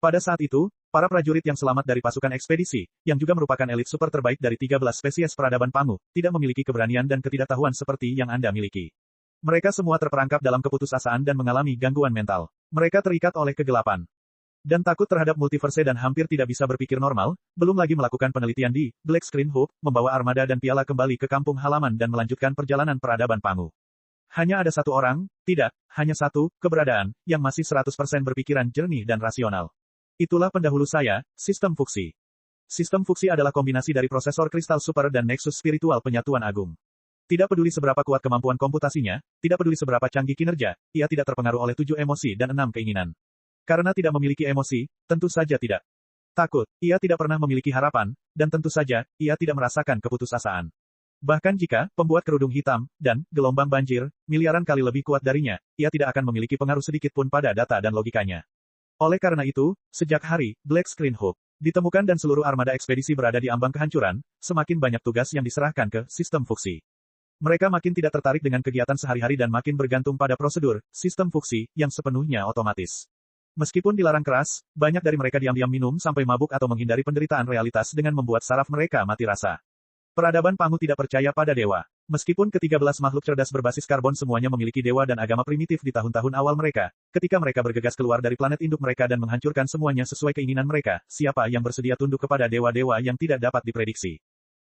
Pada saat itu, para prajurit yang selamat dari pasukan ekspedisi, yang juga merupakan elit super terbaik dari 13 spesies peradaban Pangu, tidak memiliki keberanian dan ketidaktahuan seperti yang Anda miliki. Mereka semua terperangkap dalam keputusasaan dan mengalami gangguan mental. Mereka terikat oleh kegelapan dan takut terhadap multiverse dan hampir tidak bisa berpikir normal, belum lagi melakukan penelitian di Black Screen Hope, membawa armada dan piala kembali ke kampung halaman dan melanjutkan perjalanan peradaban Pangu. Hanya ada satu orang, tidak, hanya satu, keberadaan, yang masih 100% berpikiran jernih dan rasional. Itulah pendahulu saya, Sistem Fuxi. Sistem Fuxi adalah kombinasi dari prosesor kristal super dan nexus spiritual penyatuan agung. Tidak peduli seberapa kuat kemampuan komputasinya, tidak peduli seberapa canggih kinerja, ia tidak terpengaruh oleh 7 emosi dan 6 keinginan. Karena tidak memiliki emosi, tentu saja tidak takut, ia tidak pernah memiliki harapan, dan tentu saja, ia tidak merasakan keputusasaan. Bahkan jika pembuat kerudung hitam dan gelombang banjir miliaran kali lebih kuat darinya, ia tidak akan memiliki pengaruh sedikit pun pada data dan logikanya. Oleh karena itu, sejak hari Black Screen Hope ditemukan dan seluruh armada ekspedisi berada di ambang kehancuran, semakin banyak tugas yang diserahkan ke Sistem Fuxi. Mereka makin tidak tertarik dengan kegiatan sehari-hari dan makin bergantung pada prosedur Sistem Fuxi yang sepenuhnya otomatis. Meskipun dilarang keras, banyak dari mereka diam-diam minum sampai mabuk atau menghindari penderitaan realitas dengan membuat saraf mereka mati rasa. Peradaban Pangu tidak percaya pada dewa. Meskipun ke-13 makhluk cerdas berbasis karbon semuanya memiliki dewa dan agama primitif di tahun-tahun awal mereka, ketika mereka bergegas keluar dari planet induk mereka dan menghancurkan semuanya sesuai keinginan mereka, siapa yang bersedia tunduk kepada dewa-dewa yang tidak dapat diprediksi?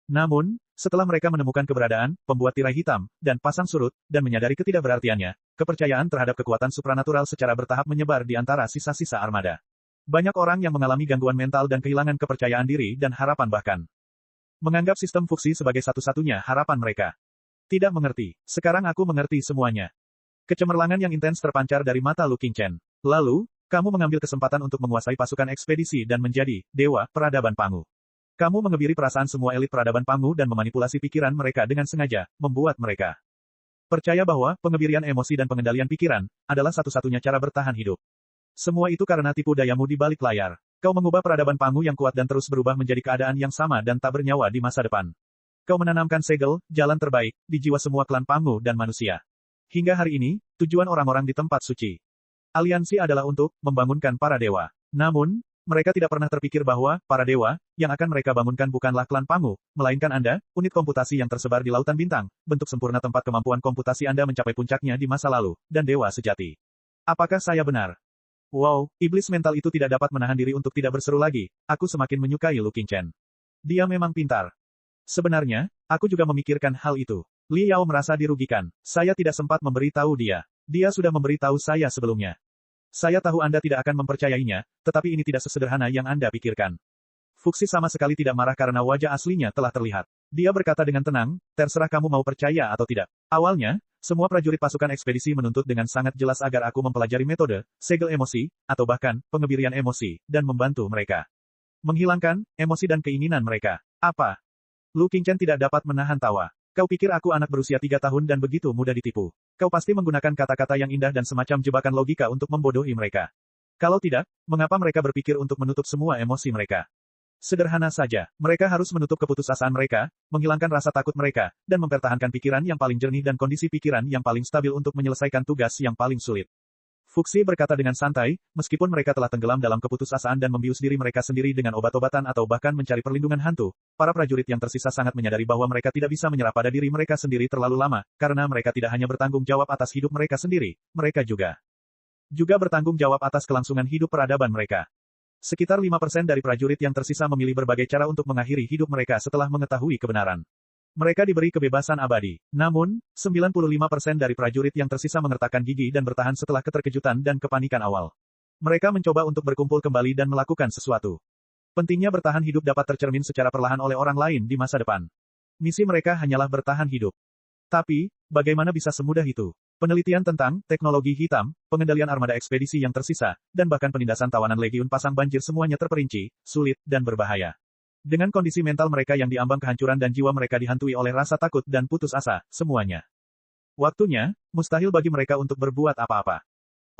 Namun, setelah mereka menemukan keberadaan, pembuat tirai hitam, dan pasang surut, dan menyadari ketidakberartiannya, kepercayaan terhadap kekuatan supranatural secara bertahap menyebar di antara sisa-sisa armada. Banyak orang yang mengalami gangguan mental dan kehilangan kepercayaan diri dan harapan bahkan menganggap sistem fuksi sebagai satu-satunya harapan mereka. Tidak mengerti. Sekarang aku mengerti semuanya. Kecemerlangan yang intens terpancar dari mata Lu Qingchen. Lalu, kamu mengambil kesempatan untuk menguasai pasukan ekspedisi dan menjadi dewa peradaban Pangu. Kamu mengebiri perasaan semua elit peradaban Pangu dan memanipulasi pikiran mereka dengan sengaja, membuat mereka percaya bahwa pengebirian emosi dan pengendalian pikiran adalah satu-satunya cara bertahan hidup. Semua itu karena tipu dayamu di balik layar. Kau mengubah peradaban Pangu yang kuat dan terus berubah menjadi keadaan yang sama dan tak bernyawa di masa depan. Kau menanamkan segel, jalan terbaik, di jiwa semua klan Pangu dan manusia. Hingga hari ini, tujuan orang-orang di tempat suci aliansi adalah untuk membangunkan para dewa. Namun, mereka tidak pernah terpikir bahwa para dewa yang akan mereka bangunkan bukanlah klan Pangu, melainkan Anda, unit komputasi yang tersebar di lautan bintang, bentuk sempurna tempat kemampuan komputasi Anda mencapai puncaknya di masa lalu, dan dewa sejati. Apakah saya benar? Wow, iblis mental itu tidak dapat menahan diri untuk tidak berseru lagi. Aku semakin menyukai Lu Qingchen. Dia memang pintar. Sebenarnya, aku juga memikirkan hal itu. Li Yao merasa dirugikan. Saya tidak sempat memberitahu dia. Dia sudah memberitahu saya sebelumnya. Saya tahu Anda tidak akan mempercayainya, tetapi ini tidak sesederhana yang Anda pikirkan. Fuxi sama sekali tidak marah karena wajah aslinya telah terlihat. Dia berkata dengan tenang, terserah kamu mau percaya atau tidak. Awalnya, semua prajurit pasukan ekspedisi menuntut dengan sangat jelas agar aku mempelajari metode, segel emosi, atau bahkan, pengebirian emosi, dan membantu mereka menghilangkan emosi dan keinginan mereka. Apa? Lu Qingchen tidak dapat menahan tawa. Kau pikir aku anak berusia 3 tahun dan begitu mudah ditipu? Kau pasti menggunakan kata-kata yang indah dan semacam jebakan logika untuk membodohi mereka. Kalau tidak, mengapa mereka berpikir untuk menutup semua emosi mereka? Sederhana saja, mereka harus menutup keputusasaan mereka, menghilangkan rasa takut mereka, dan mempertahankan pikiran yang paling jernih dan kondisi pikiran yang paling stabil untuk menyelesaikan tugas yang paling sulit. Fuxi berkata dengan santai, meskipun mereka telah tenggelam dalam keputusasaan dan membius diri mereka sendiri dengan obat-obatan atau bahkan mencari perlindungan hantu, para prajurit yang tersisa sangat menyadari bahwa mereka tidak bisa menyerah pada diri mereka sendiri terlalu lama, karena mereka tidak hanya bertanggung jawab atas hidup mereka sendiri, mereka juga bertanggung jawab atas kelangsungan hidup peradaban mereka. Sekitar 5% dari prajurit yang tersisa memilih berbagai cara untuk mengakhiri hidup mereka setelah mengetahui kebenaran. Mereka diberi kebebasan abadi. Namun, 95% dari prajurit yang tersisa mengertakkan gigi dan bertahan setelah keterkejutan dan kepanikan awal. Mereka mencoba untuk berkumpul kembali dan melakukan sesuatu. Pentingnya bertahan hidup dapat tercermin secara perlahan oleh orang lain di masa depan. Misi mereka hanyalah bertahan hidup. Tapi, bagaimana bisa semudah itu? Penelitian tentang teknologi hitam, pengendalian armada ekspedisi yang tersisa, dan bahkan penindasan tawanan legiun pasang banjir semuanya terperinci, sulit, dan berbahaya. Dengan kondisi mental mereka yang diambang kehancuran dan jiwa mereka dihantui oleh rasa takut dan putus asa, semuanya. Waktunya, mustahil bagi mereka untuk berbuat apa-apa.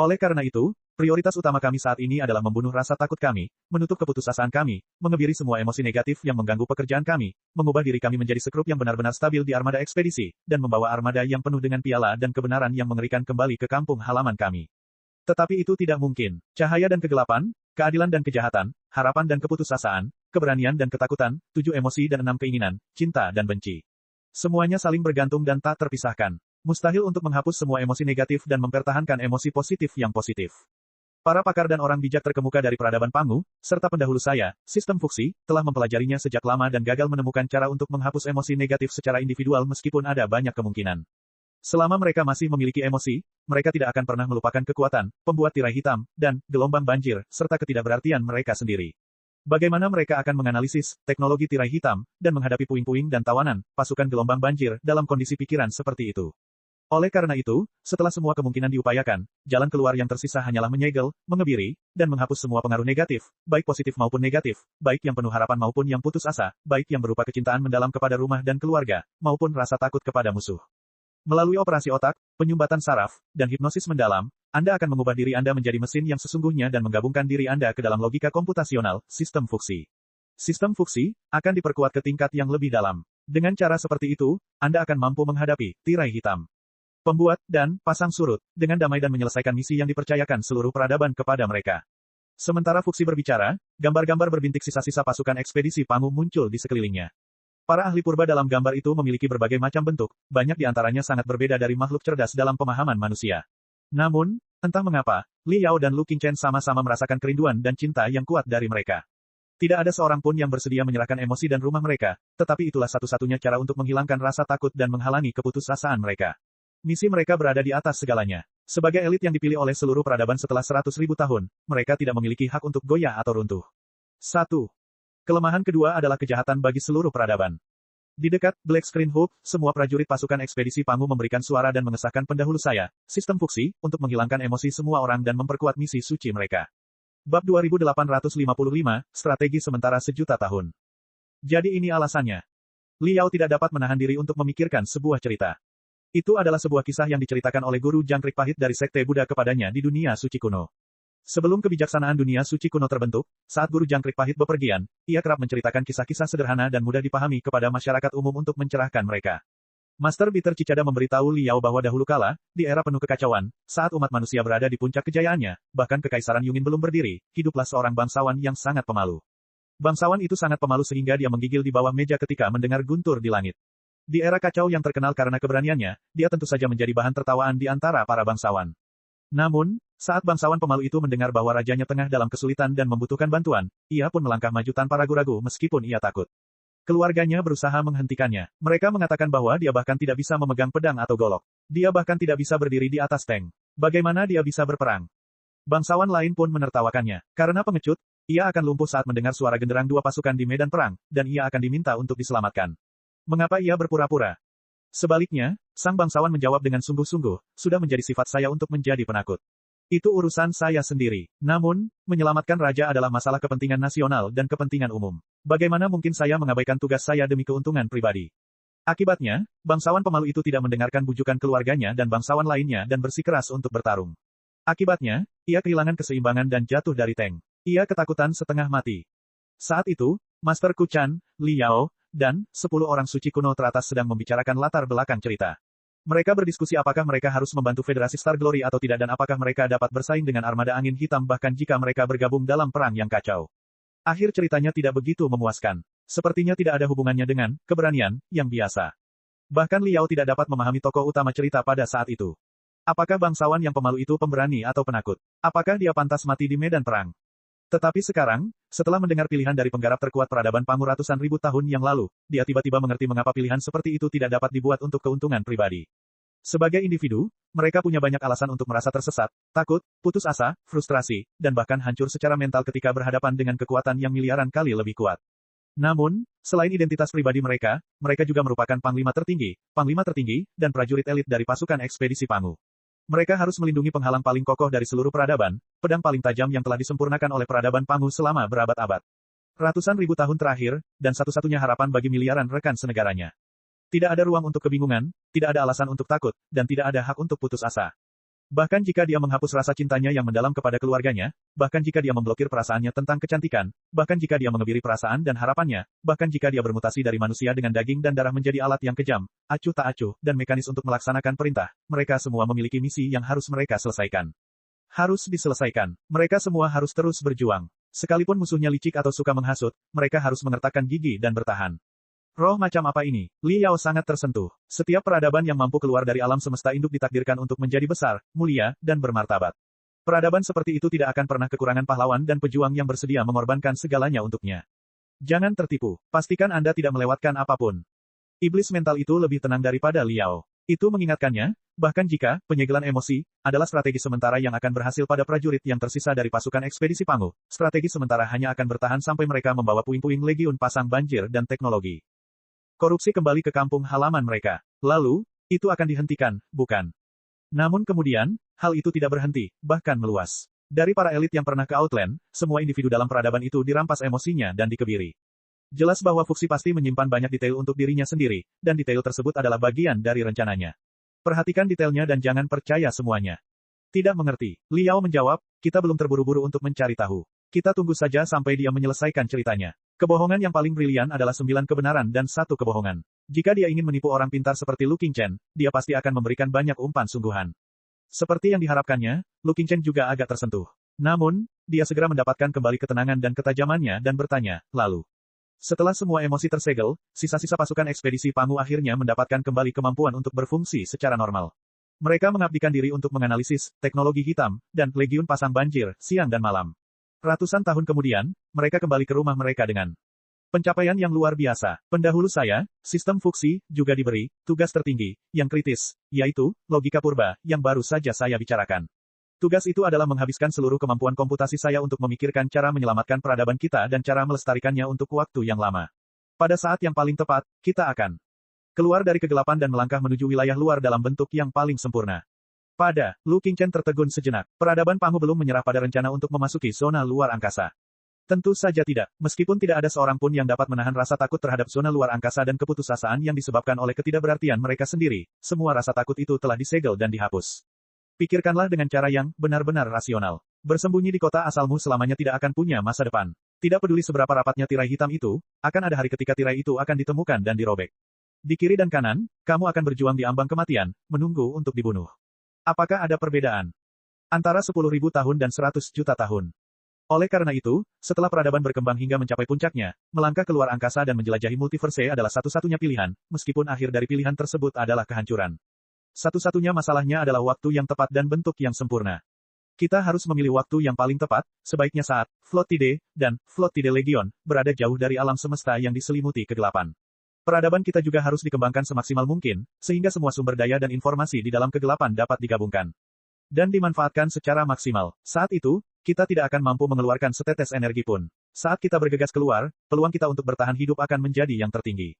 Oleh karena itu, prioritas utama kami saat ini adalah membunuh rasa takut kami, menutup keputusasaan kami, mengebiri semua emosi negatif yang mengganggu pekerjaan kami, mengubah diri kami menjadi sekrup yang benar-benar stabil di armada ekspedisi, dan membawa armada yang penuh dengan piala dan kebenaran yang mengerikan kembali ke kampung halaman kami. Tetapi itu tidak mungkin. Cahaya dan kegelapan, keadilan dan kejahatan, harapan dan keputusasaan, keberanian dan ketakutan, 7 emosi dan 6 keinginan, cinta dan benci. Semuanya saling bergantung dan tak terpisahkan. Mustahil untuk menghapus semua emosi negatif dan mempertahankan emosi positif yang positif. Para pakar dan orang bijak terkemuka dari peradaban Pangu, serta pendahulu saya, sistem Fuxi, telah mempelajarinya sejak lama dan gagal menemukan cara untuk menghapus emosi negatif secara individual meskipun ada banyak kemungkinan. Selama mereka masih memiliki emosi, mereka tidak akan pernah melupakan kekuatan, pembuat tirai hitam, dan gelombang banjir, serta ketidakberartian mereka sendiri. Bagaimana mereka akan menganalisis teknologi tirai hitam, dan menghadapi puing-puing dan tawanan, pasukan gelombang banjir, dalam kondisi pikiran seperti itu? Oleh karena itu, setelah semua kemungkinan diupayakan, jalan keluar yang tersisa hanyalah menyegel, mengebiri, dan menghapus semua pengaruh negatif, baik positif maupun negatif, baik yang penuh harapan maupun yang putus asa, baik yang berupa kecintaan mendalam kepada rumah dan keluarga, maupun rasa takut kepada musuh. Melalui operasi otak, penyumbatan saraf, dan hipnosis mendalam, Anda akan mengubah diri Anda menjadi mesin yang sesungguhnya dan menggabungkan diri Anda ke dalam logika komputasional, sistem Fuxi. Sistem Fuxi akan diperkuat ke tingkat yang lebih dalam. Dengan cara seperti itu, Anda akan mampu menghadapi tirai hitam. pembuat, dan pasang surut, dengan damai dan menyelesaikan misi yang dipercayakan seluruh peradaban kepada mereka. Sementara Fuxi berbicara, gambar-gambar berbintik sisa-sisa pasukan ekspedisi Pangu muncul di sekelilingnya. Para ahli purba dalam gambar itu memiliki berbagai macam bentuk, banyak di antaranya sangat berbeda dari makhluk cerdas dalam pemahaman manusia. Namun, entah mengapa, Li Yao dan Lu Qingchen sama-sama merasakan kerinduan dan cinta yang kuat dari mereka. Tidak ada seorang pun yang bersedia menyerahkan emosi dan rumah mereka, tetapi itulah satu-satunya cara untuk menghilangkan rasa takut dan menghalangi keputusasaan mereka. Misi mereka berada di atas segalanya. Sebagai elit yang dipilih oleh seluruh peradaban setelah 100.000 tahun, mereka tidak memiliki hak untuk goyah atau runtuh. 1. Kelemahan kedua adalah kejahatan bagi seluruh peradaban. Di dekat Black Screen Hub, semua prajurit pasukan ekspedisi Pangu memberikan suara dan mengesahkan pendahulu saya, sistem Fuxi, untuk menghilangkan emosi semua orang dan memperkuat misi suci mereka. Bab 2855, Strategi Sementara Sejuta Tahun. Jadi ini alasannya. Li Yao tidak dapat menahan diri untuk memikirkan sebuah cerita. Itu adalah sebuah kisah yang diceritakan oleh guru jangkrik pahit dari sekte Buddha kepadanya di dunia suci kuno. Sebelum kebijaksanaan dunia suci kuno terbentuk, saat guru jangkrik pahit bepergian, ia kerap menceritakan kisah-kisah sederhana dan mudah dipahami kepada masyarakat umum untuk mencerahkan mereka. Master Bitter Cicada memberitahu Li Yao bahwa dahulu kala, di era penuh kekacauan, saat umat manusia berada di puncak kejayaannya, bahkan kekaisaran Yungin belum berdiri, hiduplah seorang bangsawan yang sangat pemalu. Bangsawan itu sangat pemalu sehingga dia menggigil di bawah meja ketika mendengar guntur di langit. Di era kacau yang terkenal karena keberaniannya, dia tentu saja menjadi bahan tertawaan di antara para bangsawan. Namun, saat bangsawan pemalu itu mendengar bahwa rajanya tengah dalam kesulitan dan membutuhkan bantuan, ia pun melangkah maju tanpa ragu-ragu meskipun ia takut. Keluarganya berusaha menghentikannya. Mereka mengatakan bahwa dia bahkan tidak bisa memegang pedang atau golok. Dia bahkan tidak bisa berdiri di atas tank. Bagaimana dia bisa berperang? Bangsawan lain pun menertawakannya. Karena pengecut, ia akan lumpuh saat mendengar suara genderang dua pasukan di medan perang, dan ia akan diminta untuk diselamatkan. Mengapa ia berpura-pura? Sebaliknya, sang bangsawan menjawab dengan sungguh-sungguh, sudah menjadi sifat saya untuk menjadi penakut. Itu urusan saya sendiri. Namun, menyelamatkan raja adalah masalah kepentingan nasional dan kepentingan umum. Bagaimana mungkin saya mengabaikan tugas saya demi keuntungan pribadi? Akibatnya, bangsawan pemalu itu tidak mendengarkan bujukan keluarganya dan bangsawan lainnya dan bersikeras untuk bertarung. Akibatnya, ia kehilangan keseimbangan dan jatuh dari tank. Ia ketakutan setengah mati. Saat itu, Master Kuchan, Li Yao, dan 10 orang suci kuno teratas sedang membicarakan latar belakang cerita. Mereka berdiskusi apakah mereka harus membantu Federasi Star Glory atau tidak dan apakah mereka dapat bersaing dengan armada angin hitam bahkan jika mereka bergabung dalam perang yang kacau. Akhir ceritanya tidak begitu memuaskan. Sepertinya tidak ada hubungannya dengan keberanian yang biasa. Bahkan Li Yao tidak dapat memahami tokoh utama cerita pada saat itu. Apakah bangsawan yang pemalu itu pemberani atau penakut? Apakah dia pantas mati di medan perang? Tetapi sekarang, setelah mendengar pilihan dari penggarap terkuat peradaban Pangu ratusan ribu tahun yang lalu, dia tiba-tiba mengerti mengapa pilihan seperti itu tidak dapat dibuat untuk keuntungan pribadi. Sebagai individu, mereka punya banyak alasan untuk merasa tersesat, takut, putus asa, frustrasi, dan bahkan hancur secara mental ketika berhadapan dengan kekuatan yang miliaran kali lebih kuat. Namun, selain identitas pribadi mereka, mereka juga merupakan panglima tertinggi, dan prajurit elit dari pasukan ekspedisi Pangu. Mereka harus melindungi penghalang paling kokoh dari seluruh peradaban, pedang paling tajam yang telah disempurnakan oleh peradaban Pangu selama berabad-abad. Ratusan ribu tahun terakhir, dan satu-satunya harapan bagi miliaran rekan senegaranya. Tidak ada ruang untuk kebingungan, tidak ada alasan untuk takut, dan tidak ada hak untuk putus asa. Bahkan jika dia menghapus rasa cintanya yang mendalam kepada keluarganya, bahkan jika dia memblokir perasaannya tentang kecantikan, bahkan jika dia mengebiri perasaan dan harapannya, bahkan jika dia bermutasi dari manusia dengan daging dan darah menjadi alat yang kejam, acuh tak acuh, dan mekanis untuk melaksanakan perintah, mereka semua memiliki misi yang harus mereka selesaikan. Harus diselesaikan. Mereka semua harus terus berjuang. Sekalipun musuhnya licik atau suka menghasut, mereka harus mengertakkan gigi dan bertahan. Roh macam apa ini? Li Yao sangat tersentuh. Setiap peradaban yang mampu keluar dari alam semesta induk ditakdirkan untuk menjadi besar, mulia, dan bermartabat. Peradaban seperti itu tidak akan pernah kekurangan pahlawan dan pejuang yang bersedia mengorbankan segalanya untuknya. Jangan tertipu. Pastikan Anda tidak melewatkan apapun. Iblis mental itu lebih tenang daripada Li Yao. Itu mengingatkannya, bahkan jika penyegelan emosi adalah strategi sementara yang akan berhasil pada prajurit yang tersisa dari pasukan ekspedisi Pangu, strategi sementara hanya akan bertahan sampai mereka membawa puing-puing legiun pasang banjir dan teknologi. Korupsi kembali ke kampung halaman mereka. Lalu, itu akan dihentikan, bukan? Namun kemudian, hal itu tidak berhenti, bahkan meluas. Dari para elit yang pernah ke Outland, semua individu dalam peradaban itu dirampas emosinya dan dikebiri. Jelas bahwa Fuxi pasti menyimpan banyak detail untuk dirinya sendiri, dan detail tersebut adalah bagian dari rencananya. Perhatikan detailnya dan jangan percaya semuanya. Tidak mengerti. Li Yao menjawab, kita belum terburu-buru untuk mencari tahu. Kita tunggu saja sampai dia menyelesaikan ceritanya. Kebohongan yang paling brilian adalah 9 kebenaran dan 1 kebohongan. Jika dia ingin menipu orang pintar seperti Lu Qingchen, dia pasti akan memberikan banyak umpan sungguhan. Seperti yang diharapkannya, Lu Qingchen juga agak tersentuh. Namun, dia segera mendapatkan kembali ketenangan dan ketajamannya dan bertanya, lalu. Setelah semua emosi tersegel, sisa-sisa pasukan ekspedisi Pangu akhirnya mendapatkan kembali kemampuan untuk berfungsi secara normal. Mereka mengabdikan diri untuk menganalisis teknologi hitam dan legiun pasang banjir siang dan malam. Ratusan tahun kemudian, mereka kembali ke rumah mereka dengan pencapaian yang luar biasa. Pendahulu saya, sistem Fuxi, juga diberi tugas tertinggi, yang kritis, yaitu logika purba, yang baru saja saya bicarakan. Tugas itu adalah menghabiskan seluruh kemampuan komputasi saya untuk memikirkan cara menyelamatkan peradaban kita dan cara melestarikannya untuk waktu yang lama. Pada saat yang paling tepat, kita akan keluar dari kegelapan dan melangkah menuju wilayah luar dalam bentuk yang paling sempurna. Lu Qingchen tertegun sejenak. Peradaban Pangu belum menyerah pada rencana untuk memasuki zona luar angkasa. Tentu saja tidak, meskipun tidak ada seorang pun yang dapat menahan rasa takut terhadap zona luar angkasa dan keputusasaan yang disebabkan oleh ketidakberartian mereka sendiri, semua rasa takut itu telah disegel dan dihapus. Pikirkanlah dengan cara yang benar-benar rasional. Bersembunyi di kota asalmu selamanya tidak akan punya masa depan. Tidak peduli seberapa rapatnya tirai hitam itu, akan ada hari ketika tirai itu akan ditemukan dan dirobek. Di kiri dan kanan, kamu akan berjuang di ambang kematian, menunggu untuk dibunuh. Apakah ada perbedaan antara 10.000 tahun dan 100 juta tahun? Oleh karena itu, setelah peradaban berkembang hingga mencapai puncaknya, melangkah keluar angkasa dan menjelajahi multiverse adalah satu-satunya pilihan, meskipun akhir dari pilihan tersebut adalah kehancuran. Satu-satunya masalahnya adalah waktu yang tepat dan bentuk yang sempurna. Kita harus memilih waktu yang paling tepat, sebaiknya saat Flottide dan Flottide Legion berada jauh dari alam semesta yang diselimuti kegelapan. Peradaban kita juga harus dikembangkan semaksimal mungkin, sehingga semua sumber daya dan informasi di dalam kegelapan dapat digabungkan dan dimanfaatkan secara maksimal. Saat itu, kita tidak akan mampu mengeluarkan setetes energi pun. Saat kita bergegas keluar, peluang kita untuk bertahan hidup akan menjadi yang tertinggi.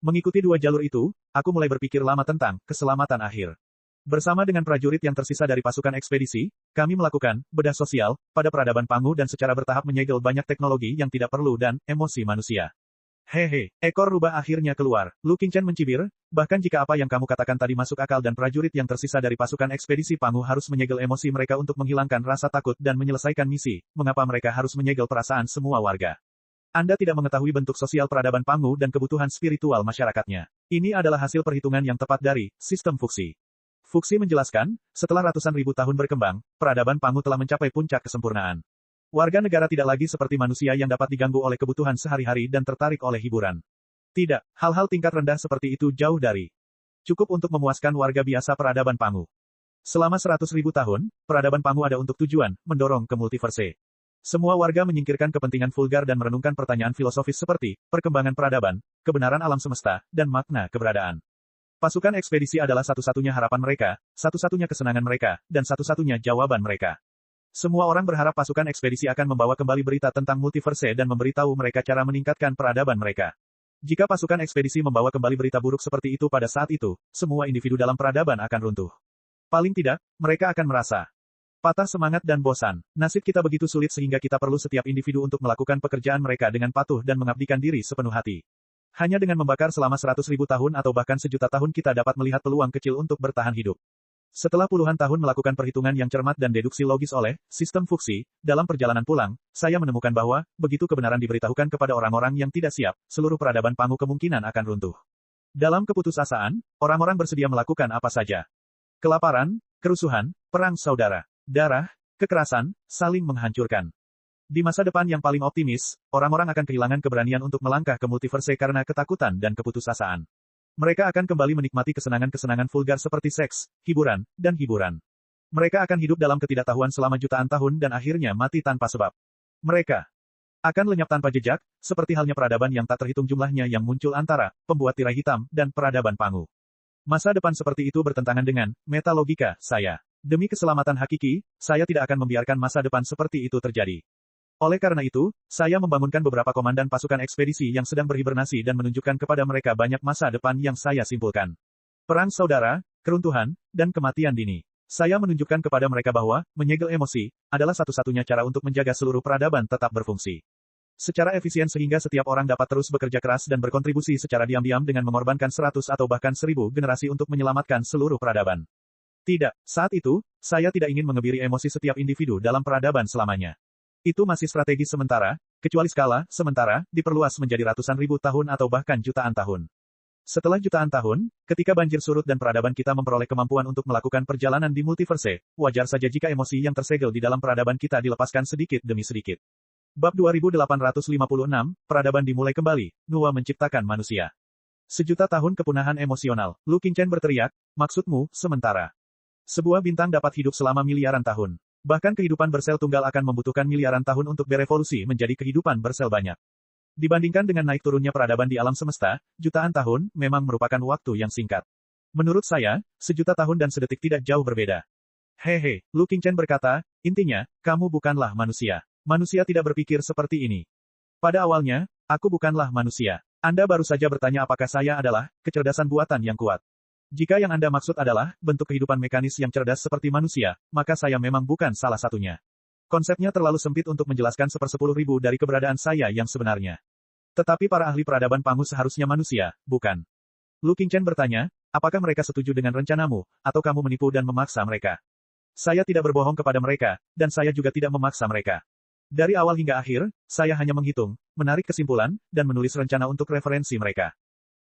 Mengikuti dua jalur itu, aku mulai berpikir lama tentang keselamatan akhir. Bersama dengan prajurit yang tersisa dari pasukan ekspedisi, kami melakukan bedah sosial pada peradaban Pangu dan secara bertahap menyegel banyak teknologi yang tidak perlu dan emosi manusia. Hehe, ekor rubah akhirnya keluar. Lu Qingchen mencibir, bahkan jika apa yang kamu katakan tadi masuk akal dan prajurit yang tersisa dari pasukan ekspedisi Pangu harus menyegel emosi mereka untuk menghilangkan rasa takut dan menyelesaikan misi, mengapa mereka harus menyegel perasaan semua warga? Anda tidak mengetahui bentuk sosial peradaban Pangu dan kebutuhan spiritual masyarakatnya. Ini adalah hasil perhitungan yang tepat dari sistem Fuxi. Fuxi menjelaskan, setelah ratusan ribu tahun berkembang, peradaban Pangu telah mencapai puncak kesempurnaan. Warga negara tidak lagi seperti manusia yang dapat diganggu oleh kebutuhan sehari-hari dan tertarik oleh hiburan. Tidak, hal-hal tingkat rendah seperti itu jauh dari cukup untuk memuaskan warga biasa peradaban Pangu. Selama 100.000 tahun, peradaban Pangu ada untuk tujuan, mendorong ke multiverse. Semua warga menyingkirkan kepentingan vulgar dan merenungkan pertanyaan filosofis seperti, perkembangan peradaban, kebenaran alam semesta, dan makna keberadaan. Pasukan ekspedisi adalah satu-satunya harapan mereka, satu-satunya kesenangan mereka, dan satu-satunya jawaban mereka. Semua orang berharap pasukan ekspedisi akan membawa kembali berita tentang multiverse dan memberitahu mereka cara meningkatkan peradaban mereka. Jika pasukan ekspedisi membawa kembali berita buruk seperti itu pada saat itu, semua individu dalam peradaban akan runtuh. Paling tidak, mereka akan merasa patah semangat dan bosan. Nasib kita begitu sulit sehingga kita perlu setiap individu untuk melakukan pekerjaan mereka dengan patuh dan mengabdikan diri sepenuh hati. Hanya dengan membakar selama 100.000 tahun atau bahkan sejuta tahun kita dapat melihat peluang kecil untuk bertahan hidup. Setelah puluhan tahun melakukan perhitungan yang cermat dan deduksi logis oleh sistem Fuxi, dalam perjalanan pulang, saya menemukan bahwa, begitu kebenaran diberitahukan kepada orang-orang yang tidak siap, seluruh peradaban Pangu kemungkinan akan runtuh. Dalam keputusasaan, orang-orang bersedia melakukan apa saja. Kelaparan, kerusuhan, perang saudara, darah, kekerasan, saling menghancurkan. Di masa depan yang paling optimis, orang-orang akan kehilangan keberanian untuk melangkah ke multiverse karena ketakutan dan keputusasaan. Mereka akan kembali menikmati kesenangan-kesenangan vulgar seperti seks, hiburan, dan hiburan. Mereka akan hidup dalam ketidaktahuan selama jutaan tahun dan akhirnya mati tanpa sebab. Mereka akan lenyap tanpa jejak, seperti halnya peradaban yang tak terhitung jumlahnya yang muncul antara pembuat tirai hitam dan peradaban Pangu. Masa depan seperti itu bertentangan dengan metalogika saya. Demi keselamatan hakiki, saya tidak akan membiarkan masa depan seperti itu terjadi. Oleh karena itu, saya membangunkan beberapa komandan pasukan ekspedisi yang sedang berhibernasi dan menunjukkan kepada mereka banyak masa depan yang saya simpulkan. Perang saudara, keruntuhan, dan kematian dini. Saya menunjukkan kepada mereka bahwa, menyegel emosi, adalah satu-satunya cara untuk menjaga seluruh peradaban tetap berfungsi secara efisien sehingga setiap orang dapat terus bekerja keras dan berkontribusi secara diam-diam dengan mengorbankan 100 atau bahkan 1000 generasi untuk menyelamatkan seluruh peradaban. Tidak, saat itu, saya tidak ingin mengebiri emosi setiap individu dalam peradaban selamanya. Itu masih strategi sementara, kecuali skala sementara diperluas menjadi ratusan ribu tahun atau bahkan jutaan tahun. Setelah jutaan tahun, ketika banjir surut dan peradaban kita memperoleh kemampuan untuk melakukan perjalanan di multiverse, wajar saja jika emosi yang tersegel di dalam peradaban kita dilepaskan sedikit demi sedikit. Bab 2856, Peradaban dimulai kembali, Nuwa menciptakan manusia. Sejuta tahun kepunahan emosional, Lu Qingchen berteriak, maksudmu, sementara. Sebuah bintang dapat hidup selama miliaran tahun. Bahkan kehidupan bersel tunggal akan membutuhkan miliaran tahun untuk berevolusi menjadi kehidupan bersel banyak. Dibandingkan dengan naik turunnya peradaban di alam semesta, jutaan tahun memang merupakan waktu yang singkat. Menurut saya, sejuta tahun dan sedetik tidak jauh berbeda. Hehe, Lu Qingchen berkata, intinya, kamu bukanlah manusia. Manusia tidak berpikir seperti ini. Pada awalnya, aku bukanlah manusia. Anda baru saja bertanya apakah saya adalah kecerdasan buatan yang kuat. Jika yang Anda maksud adalah bentuk kehidupan mekanis yang cerdas seperti manusia, maka saya memang bukan salah satunya. Konsepnya terlalu sempit untuk menjelaskan 1/10.000 dari keberadaan saya yang sebenarnya. Tetapi para ahli peradaban Pangu seharusnya manusia, bukan? Lu Qingchen bertanya, apakah mereka setuju dengan rencanamu, atau kamu menipu dan memaksa mereka? Saya tidak berbohong kepada mereka, dan saya juga tidak memaksa mereka. Dari awal hingga akhir, saya hanya menghitung, menarik kesimpulan, dan menulis rencana untuk referensi mereka.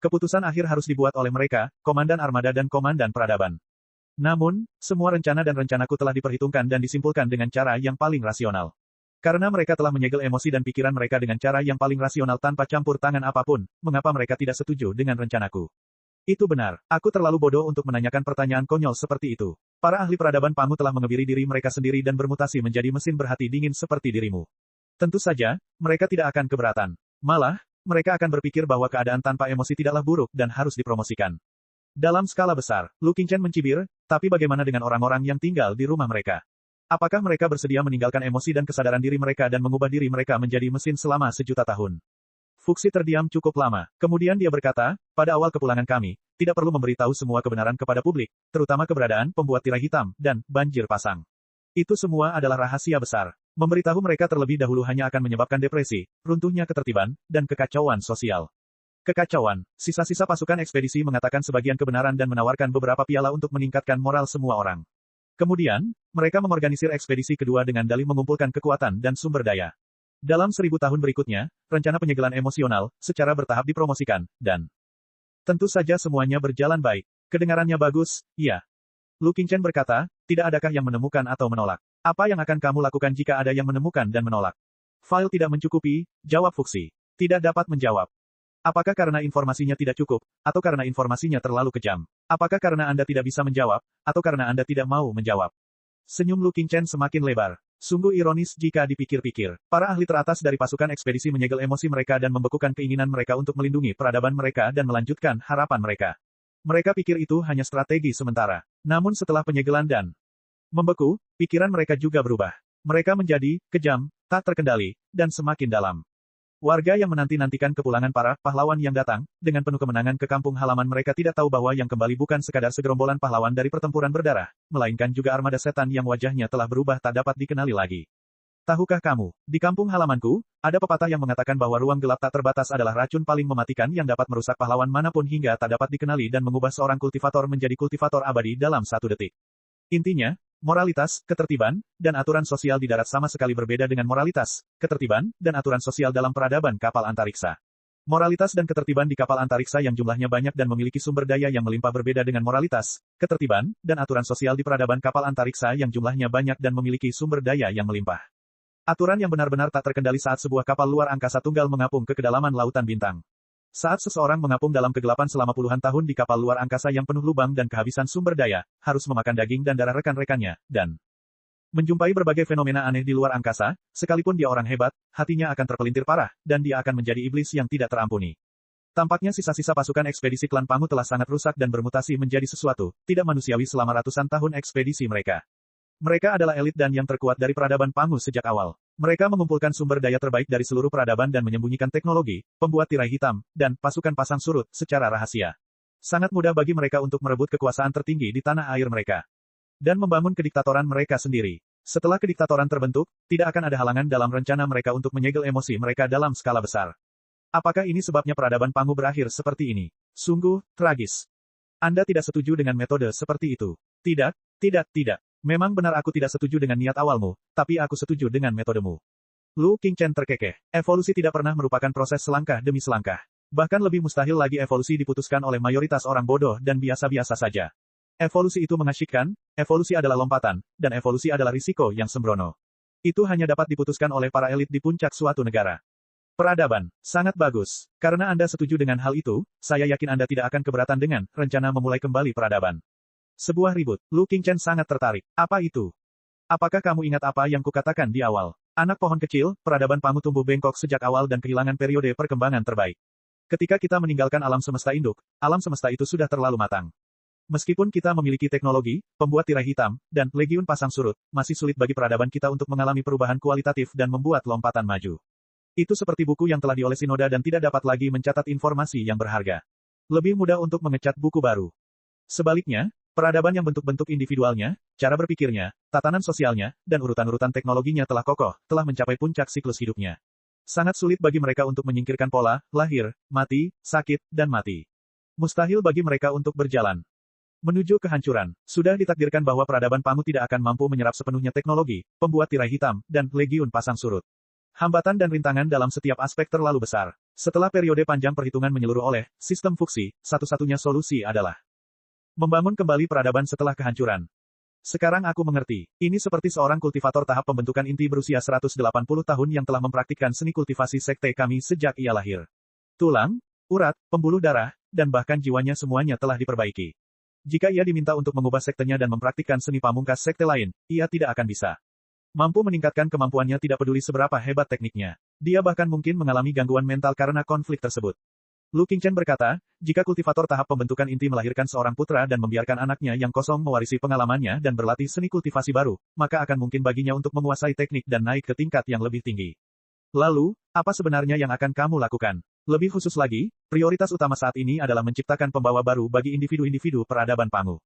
Keputusan akhir harus dibuat oleh mereka, Komandan Armada dan Komandan Peradaban. Namun, semua rencana dan rencanaku telah diperhitungkan dan disimpulkan dengan cara yang paling rasional. Karena mereka telah menyegel emosi dan pikiran mereka dengan cara yang paling rasional tanpa campur tangan apapun, mengapa mereka tidak setuju dengan rencanaku? Itu benar, aku terlalu bodoh untuk menanyakan pertanyaan konyol seperti itu. Para ahli peradaban Pangu telah mengebiri diri mereka sendiri dan bermutasi menjadi mesin berhati dingin seperti dirimu. Tentu saja, mereka tidak akan keberatan. Malah, mereka akan berpikir bahwa keadaan tanpa emosi tidaklah buruk dan harus dipromosikan. Dalam skala besar, Lu Qingchen mencibir, tapi bagaimana dengan orang-orang yang tinggal di rumah mereka? Apakah mereka bersedia meninggalkan emosi dan kesadaran diri mereka dan mengubah diri mereka menjadi mesin selama sejuta tahun? Fuxi terdiam cukup lama. Kemudian dia berkata, pada awal kepulangan kami, tidak perlu memberitahu semua kebenaran kepada publik, terutama keberadaan pembuat tirai hitam, dan banjir pasang. Itu semua adalah rahasia besar. Memberitahu mereka terlebih dahulu hanya akan menyebabkan depresi, runtuhnya ketertiban, dan kekacauan sosial. Kekacauan, sisa-sisa pasukan ekspedisi mengatakan sebagian kebenaran dan menawarkan beberapa piala untuk meningkatkan moral semua orang. Kemudian, mereka mengorganisir ekspedisi kedua dengan dalih mengumpulkan kekuatan dan sumber daya. Dalam 1000 tahun berikutnya, rencana penyegelan emosional, secara bertahap dipromosikan, dan tentu saja semuanya berjalan baik. Kedengarannya bagus, iya. Lu Qingchen berkata, tidak adakah yang menemukan atau menolak? Apa yang akan kamu lakukan jika ada yang menemukan dan menolak? File tidak mencukupi, jawab Fuxi. Tidak dapat menjawab. Apakah karena informasinya tidak cukup, atau karena informasinya terlalu kejam? Apakah karena Anda tidak bisa menjawab, atau karena Anda tidak mau menjawab? Senyum Lu Qingchen semakin lebar. Sungguh ironis jika dipikir-pikir. Para ahli teratas dari pasukan ekspedisi menyegel emosi mereka dan membekukan keinginan mereka untuk melindungi peradaban mereka dan melanjutkan harapan mereka. Mereka pikir itu hanya strategi sementara. Namun setelah penyegelan dan membeku, pikiran mereka juga berubah. Mereka menjadi kejam, tak terkendali, dan semakin dalam. Warga yang menanti-nantikan kepulangan para pahlawan yang datang, dengan penuh kemenangan ke kampung halaman mereka tidak tahu bahwa yang kembali bukan sekadar segerombolan pahlawan dari pertempuran berdarah, melainkan juga armada setan yang wajahnya telah berubah tak dapat dikenali lagi. Tahukah kamu, di kampung halamanku, ada pepatah yang mengatakan bahwa ruang gelap tak terbatas adalah racun paling mematikan yang dapat merusak pahlawan manapun hingga tak dapat dikenali dan mengubah seorang kultivator menjadi kultivator abadi dalam 1 detik. Intinya, moralitas, ketertiban, dan aturan sosial di darat sama sekali berbeda dengan moralitas, ketertiban, dan aturan sosial dalam peradaban kapal antariksa. Moralitas dan ketertiban di kapal antariksa yang jumlahnya banyak dan memiliki sumber daya yang melimpah berbeda dengan moralitas, ketertiban, dan aturan sosial di peradaban kapal antariksa yang jumlahnya banyak dan memiliki sumber daya yang melimpah. Aturan yang benar-benar tak terkendali saat sebuah kapal luar angkasa tunggal mengapung ke kedalaman lautan bintang. Saat seseorang mengapung dalam kegelapan selama puluhan tahun di kapal luar angkasa yang penuh lubang dan kehabisan sumber daya, harus memakan daging dan darah rekan-rekannya, dan menjumpai berbagai fenomena aneh di luar angkasa, sekalipun dia orang hebat, hatinya akan terpelintir parah, dan dia akan menjadi iblis yang tidak terampuni. Tampaknya sisa-sisa pasukan ekspedisi klan Pangu telah sangat rusak dan bermutasi menjadi sesuatu tidak manusiawi selama ratusan tahun ekspedisi mereka. Mereka adalah elit dan yang terkuat dari peradaban Pangu sejak awal. Mereka mengumpulkan sumber daya terbaik dari seluruh peradaban dan menyembunyikan teknologi, pembuat tirai hitam, dan pasukan pasang surut secara rahasia. Sangat mudah bagi mereka untuk merebut kekuasaan tertinggi di tanah air mereka. Dan membangun kediktatoran mereka sendiri. Setelah kediktatoran terbentuk, tidak akan ada halangan dalam rencana mereka untuk menyegel emosi mereka dalam skala besar. Apakah ini sebabnya peradaban Pangu berakhir seperti ini? Sungguh, tragis. Anda tidak setuju dengan metode seperti itu. Tidak, tidak. Memang benar aku tidak setuju dengan niat awalmu, tapi aku setuju dengan metodemu. Lu Qingchen terkekeh. Evolusi tidak pernah merupakan proses selangkah demi selangkah. Bahkan lebih mustahil lagi evolusi diputuskan oleh mayoritas orang bodoh dan biasa-biasa saja. Evolusi itu mengasyikkan, evolusi adalah lompatan, dan evolusi adalah risiko yang sembrono. Itu hanya dapat diputuskan oleh para elit di puncak suatu negara. Peradaban, sangat bagus. Karena Anda setuju dengan hal itu, saya yakin Anda tidak akan keberatan dengan rencana memulai kembali peradaban. Sebuah ribut. Lu Qingchen sangat tertarik. Apa itu? Apakah kamu ingat apa yang kukatakan di awal? Anak pohon kecil, peradaban Pangu tumbuh bengkok sejak awal dan kehilangan periode perkembangan terbaik. Ketika kita meninggalkan alam semesta induk, alam semesta itu sudah terlalu matang. Meskipun kita memiliki teknologi, pembuat tirai hitam, dan legiun pasang surut, masih sulit bagi peradaban kita untuk mengalami perubahan kualitatif dan membuat lompatan maju. Itu seperti buku yang telah diolesi noda dan tidak dapat lagi mencatat informasi yang berharga. Lebih mudah untuk mengecat buku baru. Sebaliknya, peradaban yang bentuk-bentuk individualnya, cara berpikirnya, tatanan sosialnya, dan urutan-urutan teknologinya telah kokoh, telah mencapai puncak siklus hidupnya. Sangat sulit bagi mereka untuk menyingkirkan pola, lahir, mati, sakit, dan mati. Mustahil bagi mereka untuk berjalan menuju kehancuran. Sudah ditakdirkan bahwa peradaban Pangu tidak akan mampu menyerap sepenuhnya teknologi, pembuat tirai hitam, dan legiun pasang surut. Hambatan dan rintangan dalam setiap aspek terlalu besar. Setelah periode panjang perhitungan menyeluruh oleh sistem fuksi, satu-satunya solusi adalah membangun kembali peradaban setelah kehancuran. Sekarang aku mengerti. Ini seperti seorang kultivator tahap pembentukan inti berusia 180 tahun yang telah mempraktikkan seni kultivasi sekte kami sejak ia lahir. Tulang, urat, pembuluh darah, dan bahkan jiwanya semuanya telah diperbaiki. Jika ia diminta untuk mengubah sektenya dan mempraktikkan seni pamungkas sekte lain, ia tidak akan bisa. Mampu meningkatkan kemampuannya tidak peduli seberapa hebat tekniknya. Dia bahkan mungkin mengalami gangguan mental karena konflik tersebut. Lu Qingchen berkata, jika kultivator tahap pembentukan inti melahirkan seorang putra dan membiarkan anaknya yang kosong mewarisi pengalamannya dan berlatih seni kultivasi baru, maka akan mungkin baginya untuk menguasai teknik dan naik ke tingkat yang lebih tinggi. Lalu, apa sebenarnya yang akan kamu lakukan? Lebih khusus lagi, prioritas utama saat ini adalah menciptakan pembawa baru bagi individu-individu peradaban Pangu.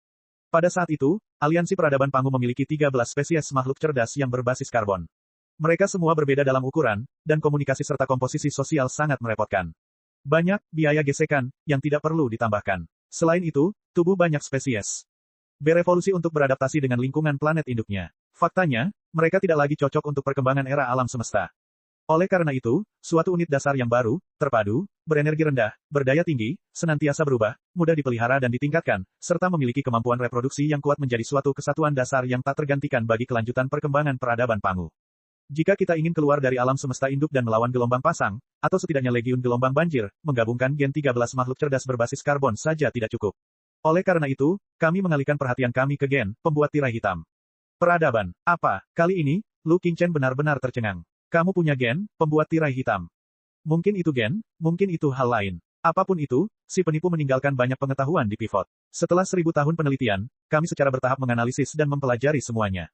Pada saat itu, aliansi peradaban Pangu memiliki 13 spesies makhluk cerdas yang berbasis karbon. Mereka semua berbeda dalam ukuran, dan komunikasi serta komposisi sosial sangat merepotkan. Banyak biaya gesekan yang tidak perlu ditambahkan. Selain itu, tubuh banyak spesies berevolusi untuk beradaptasi dengan lingkungan planet induknya. Faktanya, mereka tidak lagi cocok untuk perkembangan era alam semesta. Oleh karena itu, suatu unit dasar yang baru, terpadu, berenergi rendah, berdaya tinggi, senantiasa berubah, mudah dipelihara dan ditingkatkan, serta memiliki kemampuan reproduksi yang kuat menjadi suatu kesatuan dasar yang tak tergantikan bagi kelanjutan perkembangan peradaban Pangu. Jika kita ingin keluar dari alam semesta induk dan melawan gelombang pasang, atau setidaknya legiun gelombang banjir, menggabungkan gen 13 makhluk cerdas berbasis karbon saja tidak cukup. Oleh karena itu, kami mengalihkan perhatian kami ke gen, pembuat tirai hitam. Peradaban, apa? Kali ini, Lu Qingchen benar-benar tercengang. Kamu punya gen, pembuat tirai hitam. Mungkin itu gen, mungkin itu hal lain. Apapun itu, si penipu meninggalkan banyak pengetahuan di pivot. Setelah 1000 tahun penelitian, kami secara bertahap menganalisis dan mempelajari semuanya.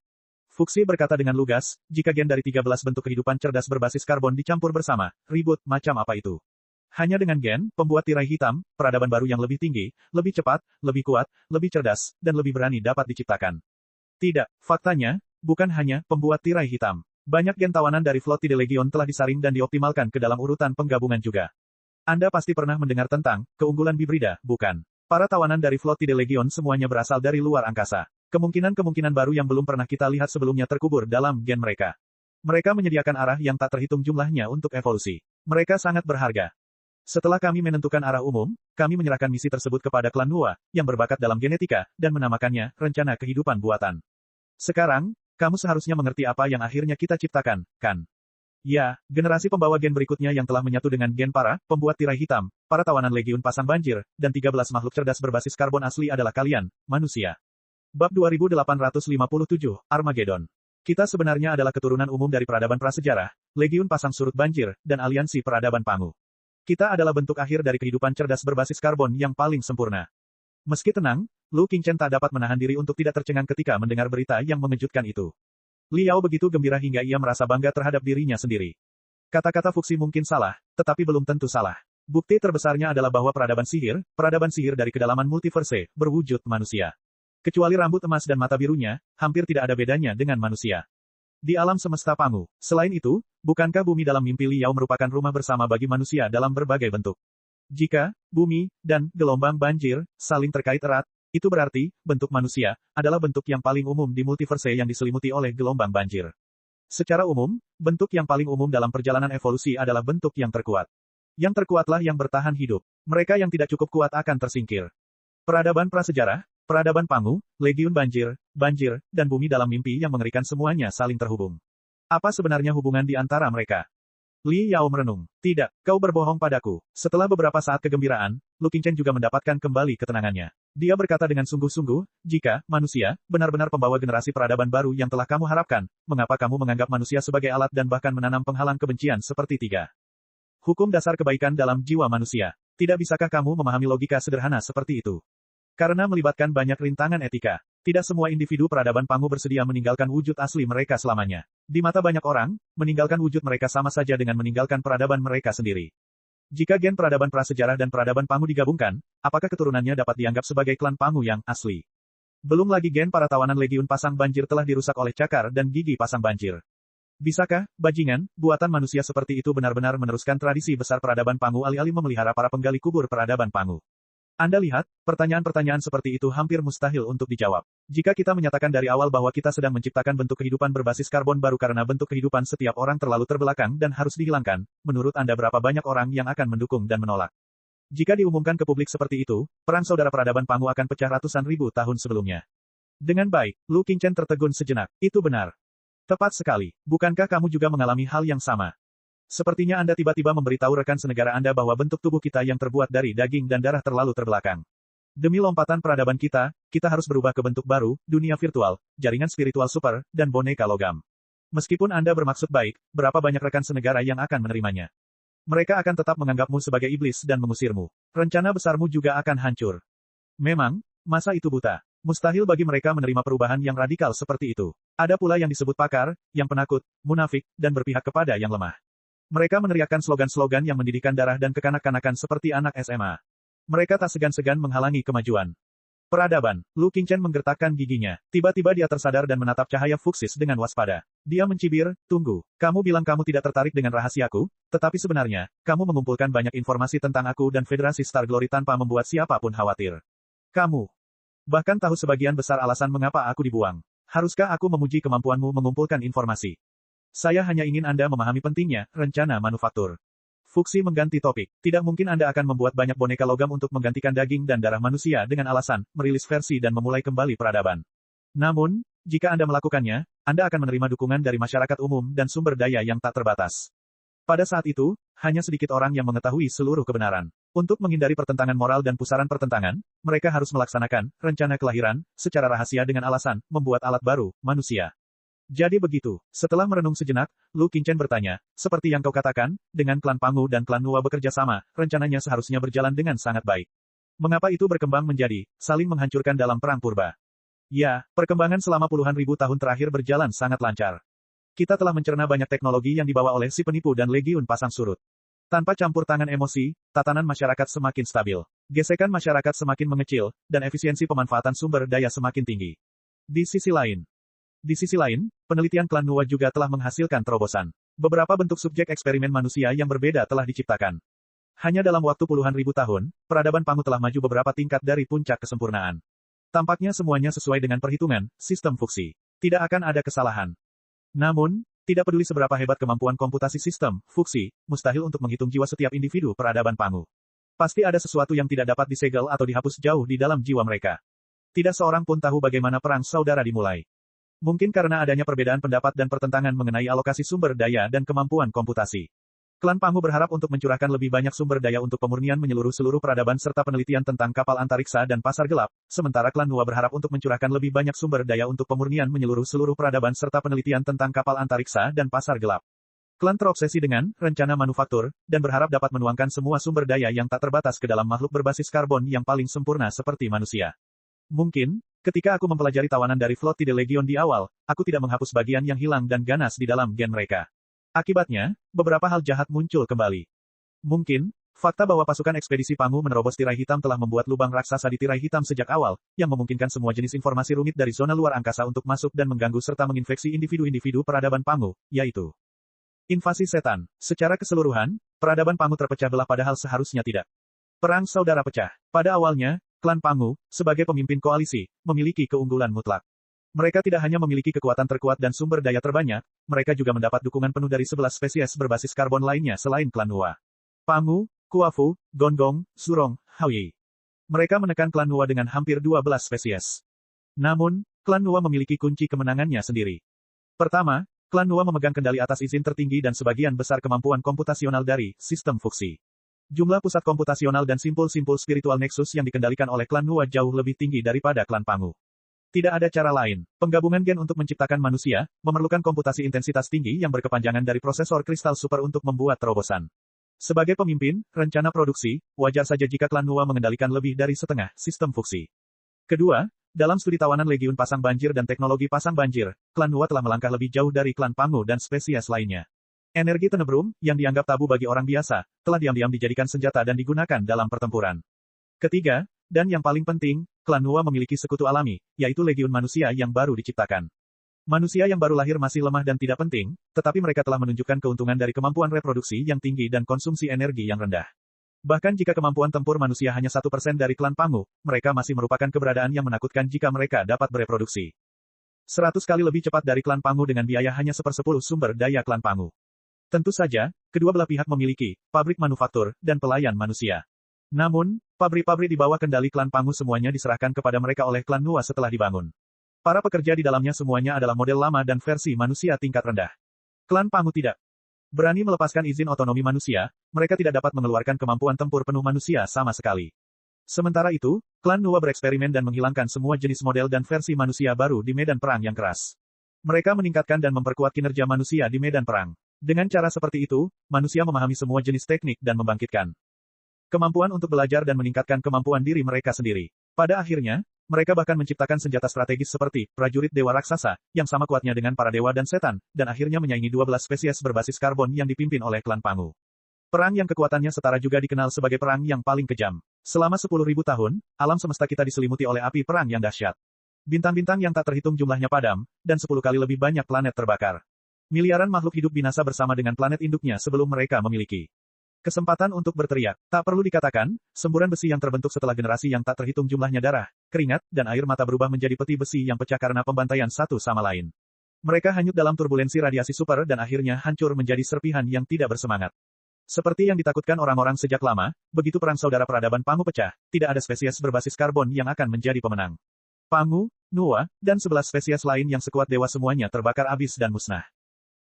Fuxi berkata dengan lugas, jika gen dari 13 bentuk kehidupan cerdas berbasis karbon dicampur bersama, ribut macam apa itu? Hanya dengan gen, pembuat tirai hitam, peradaban baru yang lebih tinggi, lebih cepat, lebih kuat, lebih cerdas, dan lebih berani dapat diciptakan. Tidak, faktanya, bukan hanya pembuat tirai hitam. Banyak gen tawanan dari Flottide Legion telah disaring dan dioptimalkan ke dalam urutan penggabungan juga. Anda pasti pernah mendengar tentang keunggulan Bibrida, bukan? Para tawanan dari Flottide Legion semuanya berasal dari luar angkasa. Kemungkinan-kemungkinan baru yang belum pernah kita lihat sebelumnya terkubur dalam gen mereka. Mereka menyediakan arah yang tak terhitung jumlahnya untuk evolusi. Mereka sangat berharga. Setelah kami menentukan arah umum, kami menyerahkan misi tersebut kepada klan Nua, yang berbakat dalam genetika, dan menamakannya rencana kehidupan buatan. Sekarang, kamu seharusnya mengerti apa yang akhirnya kita ciptakan, kan? Ya, generasi pembawa gen berikutnya yang telah menyatu dengan gen para, pembuat tirai hitam, para tawanan legiun pasang banjir, dan 13 makhluk cerdas berbasis karbon asli adalah kalian, manusia. Bab 2857, Armageddon. Kita sebenarnya adalah keturunan umum dari peradaban prasejarah, legiun pasang surut banjir, dan aliansi peradaban Pangu. Kita adalah bentuk akhir dari kehidupan cerdas berbasis karbon yang paling sempurna. Meski tenang, Lu Qingchen tak dapat menahan diri untuk tidak tercengang ketika mendengar berita yang mengejutkan itu. Liao begitu gembira hingga ia merasa bangga terhadap dirinya sendiri. Kata-kata Fuxi mungkin salah, tetapi belum tentu salah. Bukti terbesarnya adalah bahwa peradaban sihir dari kedalaman multiverse, berwujud manusia. Kecuali rambut emas dan mata birunya, hampir tidak ada bedanya dengan manusia. Di alam semesta Pangu. Selain itu, bukankah bumi dalam mimpi Liao merupakan rumah bersama bagi manusia dalam berbagai bentuk? Jika bumi dan gelombang banjir saling terkait erat, itu berarti bentuk manusia adalah bentuk yang paling umum di multiverse yang diselimuti oleh gelombang banjir. Secara umum, bentuk yang paling umum dalam perjalanan evolusi adalah bentuk yang terkuat. Yang terkuatlah yang bertahan hidup. Mereka yang tidak cukup kuat akan tersingkir. Peradaban prasejarah, peradaban Pangu, Legiun Banjir, dan bumi dalam mimpi yang mengerikan semuanya saling terhubung. Apa sebenarnya hubungan di antara mereka? Li Yao merenung. Tidak, kau berbohong padaku. Setelah beberapa saat kegembiraan, Lu Qingchen juga mendapatkan kembali ketenangannya. Dia berkata dengan sungguh-sungguh, jika manusia benar-benar pembawa generasi peradaban baru yang telah kamu harapkan, mengapa kamu menganggap manusia sebagai alat dan bahkan menanam penghalang kebencian seperti 3 hukum dasar kebaikan dalam jiwa manusia? Tidak bisakah kamu memahami logika sederhana seperti itu? Karena melibatkan banyak rintangan etika. Tidak semua individu peradaban Pangu bersedia meninggalkan wujud asli mereka selamanya. Di mata banyak orang, meninggalkan wujud mereka sama saja dengan meninggalkan peradaban mereka sendiri. Jika gen peradaban prasejarah dan peradaban Pangu digabungkan, apakah keturunannya dapat dianggap sebagai klan Pangu yang asli? Belum lagi gen para tawanan Legiun Pasang Banjir telah dirusak oleh cakar dan gigi Pasang Banjir. Bisakah, bajingan, buatan manusia seperti itu benar-benar meneruskan tradisi besar peradaban Pangu alih-alih memelihara para penggali kubur peradaban Pangu? Anda lihat, pertanyaan-pertanyaan seperti itu hampir mustahil untuk dijawab. Jika kita menyatakan dari awal bahwa kita sedang menciptakan bentuk kehidupan berbasis karbon baru karena bentuk kehidupan setiap orang terlalu terbelakang dan harus dihilangkan, menurut Anda berapa banyak orang yang akan mendukung dan menolak? Jika diumumkan ke publik seperti itu, perang saudara peradaban Pangu akan pecah ratusan ribu tahun sebelumnya. Dengan baik, Lu Qingchen tertegun sejenak. Itu benar. Tepat sekali. Bukankah kamu juga mengalami hal yang sama? Sepertinya Anda tiba-tiba memberitahu rekan senegara Anda bahwa bentuk tubuh kita yang terbuat dari daging dan darah terlalu terbelakang. Demi lompatan peradaban kita harus berubah ke bentuk baru, dunia virtual, jaringan spiritual super, dan boneka logam. Meskipun Anda bermaksud baik, berapa banyak rekan senegara yang akan menerimanya? Mereka akan tetap menganggapmu sebagai iblis dan mengusirmu. Rencana besarmu juga akan hancur. Memang, masa itu buta. Mustahil bagi mereka menerima perubahan yang radikal seperti itu. Ada pula yang disebut pakar, yang penakut, munafik, dan berpihak kepada yang lemah. Mereka meneriakkan slogan-slogan yang mendidihkan darah dan kekanak-kanakan seperti anak SMA. Mereka tak segan-segan menghalangi kemajuan peradaban. Lu Qingchen menggertakkan giginya. Tiba-tiba dia tersadar dan menatap cahaya fuksis dengan waspada. Dia mencibir, tunggu. Kamu bilang kamu tidak tertarik dengan rahasiaku, tetapi sebenarnya, kamu mengumpulkan banyak informasi tentang aku dan Federasi Star Glory tanpa membuat siapapun khawatir. Kamu bahkan tahu sebagian besar alasan mengapa aku dibuang. Haruskah aku memuji kemampuanmu mengumpulkan informasi? Saya hanya ingin Anda memahami pentingnya, rencana manufaktur. Fuxi mengganti topik. Tidak mungkin Anda akan membuat banyak boneka logam untuk menggantikan daging dan darah manusia dengan alasan, merilis versi dan memulai kembali peradaban. Namun, jika Anda melakukannya, Anda akan menerima dukungan dari masyarakat umum dan sumber daya yang tak terbatas. Pada saat itu, hanya sedikit orang yang mengetahui seluruh kebenaran. Untuk menghindari pertentangan moral dan pusaran pertentangan, mereka harus melaksanakan rencana kelahiran secara rahasia dengan alasan membuat alat baru, manusia. Jadi begitu. Setelah merenung sejenak, Lu Qingchen bertanya, seperti yang kau katakan, dengan klan Pangu dan klan Nuwa bekerja sama, rencananya seharusnya berjalan dengan sangat baik. Mengapa itu berkembang menjadi saling menghancurkan dalam perang purba? Ya, perkembangan selama puluhan ribu tahun terakhir berjalan sangat lancar. Kita telah mencerna banyak teknologi yang dibawa oleh si penipu dan Legiun Pasang Surut. Tanpa campur tangan emosi, tatanan masyarakat semakin stabil. Gesekan masyarakat semakin mengecil, dan efisiensi pemanfaatan sumber daya semakin tinggi. Di sisi lain, penelitian klan Nuwa juga telah menghasilkan terobosan. Beberapa bentuk subjek eksperimen manusia yang berbeda telah diciptakan. Hanya dalam waktu puluhan ribu tahun, peradaban Pangu telah maju beberapa tingkat dari puncak kesempurnaan. Tampaknya semuanya sesuai dengan perhitungan, sistem Fuxi. Tidak akan ada kesalahan. Namun, tidak peduli seberapa hebat kemampuan komputasi sistem, Fuxi, mustahil untuk menghitung jiwa setiap individu peradaban Pangu. Pasti ada sesuatu yang tidak dapat disegel atau dihapus jauh di dalam jiwa mereka. Tidak seorang pun tahu bagaimana perang saudara dimulai. Mungkin karena adanya perbedaan pendapat dan pertentangan mengenai alokasi sumber daya dan kemampuan komputasi. Klan Pangu berharap untuk mencurahkan lebih banyak sumber daya untuk pemurnian menyeluruh seluruh peradaban serta penelitian tentang kapal antariksa dan pasar gelap, sementara klan Nuwa berharap untuk mencurahkan lebih banyak sumber daya untuk pemurnian menyeluruh seluruh peradaban serta penelitian tentang kapal antariksa dan pasar gelap. Klan terobsesi dengan rencana manufaktur, dan berharap dapat menuangkan semua sumber daya yang tak terbatas ke dalam makhluk berbasis karbon yang paling sempurna seperti manusia. Mungkin, ketika aku mempelajari tawanan dari Flottille Legion di awal, aku tidak menghapus bagian yang hilang dan ganas di dalam gen mereka. Akibatnya, beberapa hal jahat muncul kembali. Mungkin, fakta bahwa pasukan ekspedisi Pangu menerobos tirai hitam telah membuat lubang raksasa di tirai hitam sejak awal, yang memungkinkan semua jenis informasi rumit dari zona luar angkasa untuk masuk dan mengganggu serta menginfeksi individu-individu peradaban Pangu, yaitu invasi setan. Secara keseluruhan, peradaban Pangu terpecah belah padahal seharusnya tidak. Perang saudara pecah. Pada awalnya, klan Pangu, sebagai pemimpin koalisi, memiliki keunggulan mutlak. Mereka tidak hanya memiliki kekuatan terkuat dan sumber daya terbanyak, mereka juga mendapat dukungan penuh dari 11 spesies berbasis karbon lainnya selain klan Nuwa. Pangu, Kuafu, Gonggong, Surong, Haoyi. Mereka menekan klan Nuwa dengan hampir 12 spesies. Namun, klan Nuwa memiliki kunci kemenangannya sendiri. Pertama, klan Nuwa memegang kendali atas izin tertinggi dan sebagian besar kemampuan komputasional dari sistem fuksi. Jumlah pusat komputasional dan simpul-simpul spiritual nexus yang dikendalikan oleh klan Nuwa jauh lebih tinggi daripada klan Pangu. Tidak ada cara lain. Penggabungan gen untuk menciptakan manusia, memerlukan komputasi intensitas tinggi yang berkepanjangan dari prosesor kristal super untuk membuat terobosan. Sebagai pemimpin, rencana produksi, wajar saja jika klan Nuwa mengendalikan lebih dari setengah sistem fuksi. Kedua, dalam studi tawanan Legiun Pasang Banjir dan teknologi pasang banjir, klan Nuwa telah melangkah lebih jauh dari klan Pangu dan spesies lainnya. Energi tenebrum, yang dianggap tabu bagi orang biasa, telah diam-diam dijadikan senjata dan digunakan dalam pertempuran. Ketiga, dan yang paling penting, klan Nuwa memiliki sekutu alami, yaitu Legiun Manusia yang baru diciptakan. Manusia yang baru lahir masih lemah dan tidak penting, tetapi mereka telah menunjukkan keuntungan dari kemampuan reproduksi yang tinggi dan konsumsi energi yang rendah. Bahkan jika kemampuan tempur manusia hanya 1% dari klan Pangu, mereka masih merupakan keberadaan yang menakutkan jika mereka dapat bereproduksi. 100 kali lebih cepat dari klan Pangu dengan biaya hanya 1/10 sumber daya klan Pangu. Tentu saja, kedua belah pihak memiliki pabrik manufaktur dan pelayan manusia. Namun, pabrik-pabrik di bawah kendali klan Pangu semuanya diserahkan kepada mereka oleh klan Nuwa setelah dibangun. Para pekerja di dalamnya semuanya adalah model lama dan versi manusia tingkat rendah. Klan Pangu tidak berani melepaskan izin otonomi manusia, mereka tidak dapat mengeluarkan kemampuan tempur penuh manusia sama sekali. Sementara itu, klan Nuwa bereksperimen dan menghilangkan semua jenis model dan versi manusia baru di medan perang yang keras. Mereka meningkatkan dan memperkuat kinerja manusia di medan perang. Dengan cara seperti itu, manusia memahami semua jenis teknik dan membangkitkan kemampuan untuk belajar dan meningkatkan kemampuan diri mereka sendiri. Pada akhirnya, mereka bahkan menciptakan senjata strategis seperti prajurit dewa raksasa, yang sama kuatnya dengan para dewa dan setan, dan akhirnya menyaingi 12 spesies berbasis karbon yang dipimpin oleh klan Pangu. Perang yang kekuatannya setara juga dikenal sebagai perang yang paling kejam. Selama 10.000 tahun, alam semesta kita diselimuti oleh api perang yang dahsyat. Bintang-bintang yang tak terhitung jumlahnya padam, dan 10 kali lebih banyak planet terbakar. Miliaran makhluk hidup binasa bersama dengan planet induknya sebelum mereka memiliki kesempatan untuk berteriak. Tak perlu dikatakan, semburan besi yang terbentuk setelah generasi yang tak terhitung jumlahnya darah, keringat, dan air mata berubah menjadi peti besi yang pecah karena pembantaian satu sama lain. Mereka hanyut dalam turbulensi radiasi super dan akhirnya hancur menjadi serpihan yang tidak bersemangat. Seperti yang ditakutkan orang-orang sejak lama, begitu perang saudara peradaban Pangu pecah, tidak ada spesies berbasis karbon yang akan menjadi pemenang. Pangu, Nuwa, dan 11 spesies lain yang sekuat dewa semuanya terbakar abis dan musnah.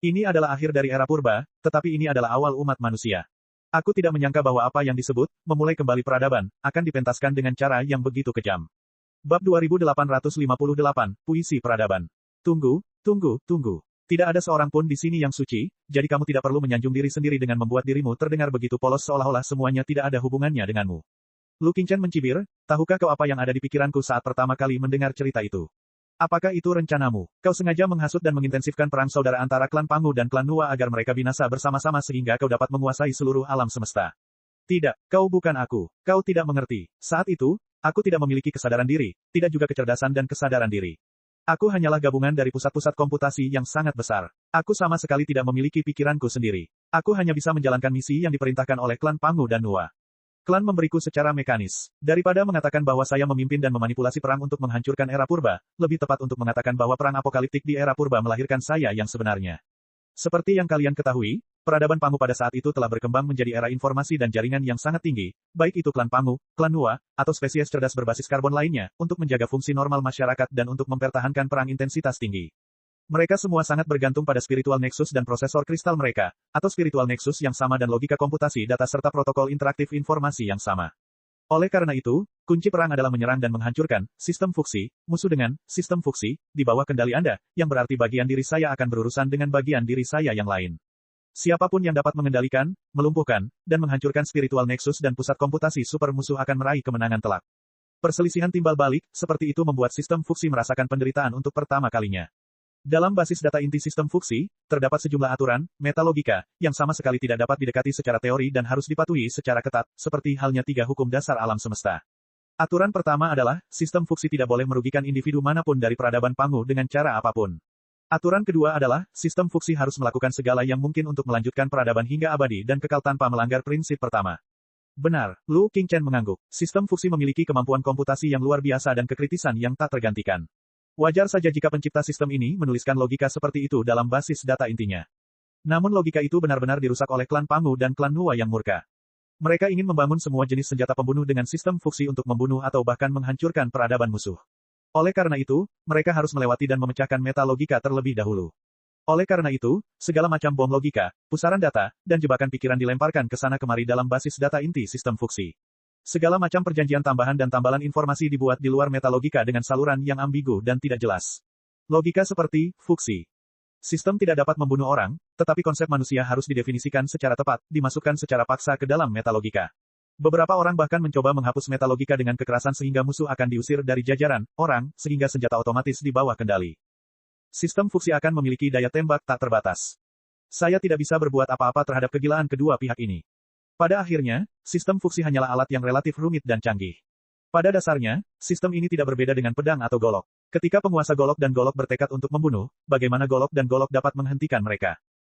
Ini adalah akhir dari era purba, tetapi ini adalah awal umat manusia. Aku tidak menyangka bahwa apa yang disebut, memulai kembali peradaban, akan dipentaskan dengan cara yang begitu kejam. Bab 2858, Puisi Peradaban. Tunggu, tunggu, tunggu. Tidak ada seorang pun di sini yang suci, jadi kamu tidak perlu menyanjung diri sendiri dengan membuat dirimu terdengar begitu polos seolah-olah semuanya tidak ada hubungannya denganmu. Lu Qingchen mencibir, tahukah kau apa yang ada di pikiranku saat pertama kali mendengar cerita itu? Apakah itu rencanamu? Kau sengaja menghasut dan mengintensifkan perang saudara antara klan Pangu dan klan Nuwa agar mereka binasa bersama-sama sehingga kau dapat menguasai seluruh alam semesta. Tidak, kau bukan aku. Kau tidak mengerti. Saat itu, aku tidak memiliki kesadaran diri, tidak juga kecerdasan dan kesadaran diri. Aku hanyalah gabungan dari pusat-pusat komputasi yang sangat besar. Aku sama sekali tidak memiliki pikiranku sendiri. Aku hanya bisa menjalankan misi yang diperintahkan oleh klan Pangu dan Nuwa. Klan memberiku secara mekanis. Daripada mengatakan bahwa saya memimpin dan memanipulasi perang untuk menghancurkan era purba, lebih tepat untuk mengatakan bahwa perang apokaliptik di era purba melahirkan saya yang sebenarnya. Seperti yang kalian ketahui, peradaban Pangu pada saat itu telah berkembang menjadi era informasi dan jaringan yang sangat tinggi, baik itu klan Pangu, klan Nuwa, atau spesies cerdas berbasis karbon lainnya, untuk menjaga fungsi normal masyarakat dan untuk mempertahankan perang intensitas tinggi. Mereka semua sangat bergantung pada spiritual nexus dan prosesor kristal mereka, atau spiritual nexus yang sama dan logika komputasi data serta protokol interaktif informasi yang sama. Oleh karena itu, kunci perang adalah menyerang dan menghancurkan sistem fuksi, musuh dengan sistem fuksi, di bawah kendali Anda, yang berarti bagian diri saya akan berurusan dengan bagian diri saya yang lain. Siapapun yang dapat mengendalikan, melumpuhkan, dan menghancurkan spiritual nexus dan pusat komputasi super musuh akan meraih kemenangan telak. Perselisihan timbal balik, seperti itu membuat sistem fuksi merasakan penderitaan untuk pertama kalinya. Dalam basis data inti sistem fuksi, terdapat sejumlah aturan, metalogika, yang sama sekali tidak dapat didekati secara teori dan harus dipatuhi secara ketat, seperti halnya 3 hukum dasar alam semesta. Aturan pertama adalah, sistem fuksi tidak boleh merugikan individu manapun dari peradaban Pangu dengan cara apapun. Aturan kedua adalah, sistem fuksi harus melakukan segala yang mungkin untuk melanjutkan peradaban hingga abadi dan kekal tanpa melanggar prinsip pertama. Benar, Lu Qingchen mengangguk. Sistem fuksi memiliki kemampuan komputasi yang luar biasa dan kekritisan yang tak tergantikan. Wajar saja jika pencipta sistem ini menuliskan logika seperti itu dalam basis data intinya. Namun logika itu benar-benar dirusak oleh klan Pangu dan klan Nuwa yang murka. Mereka ingin membangun semua jenis senjata pembunuh dengan sistem fuksi untuk membunuh atau bahkan menghancurkan peradaban musuh. Oleh karena itu, mereka harus melewati dan memecahkan meta logika terlebih dahulu. Oleh karena itu, segala macam bom logika, pusaran data, dan jebakan pikiran dilemparkan ke sana kemari dalam basis data inti sistem fuksi. Segala macam perjanjian tambahan dan tambalan informasi dibuat di luar meta logika dengan saluran yang ambigu dan tidak jelas. Logika seperti fuksi. Sistem tidak dapat membunuh orang, tetapi konsep manusia harus didefinisikan secara tepat, dimasukkan secara paksa ke dalam metalogika. Beberapa orang bahkan mencoba menghapus metalogika dengan kekerasan sehingga musuh akan diusir dari jajaran orang, sehingga senjata otomatis di bawah kendali. Sistem fuksi akan memiliki daya tembak tak terbatas. Saya tidak bisa berbuat apa-apa terhadap kegilaan kedua pihak ini. Pada akhirnya, sistem fuksi hanyalah alat yang relatif rumit dan canggih. Pada dasarnya, sistem ini tidak berbeda dengan pedang atau golok. Ketika penguasa golok dan golok bertekad untuk membunuh, bagaimana golok dan golok dapat menghentikan mereka?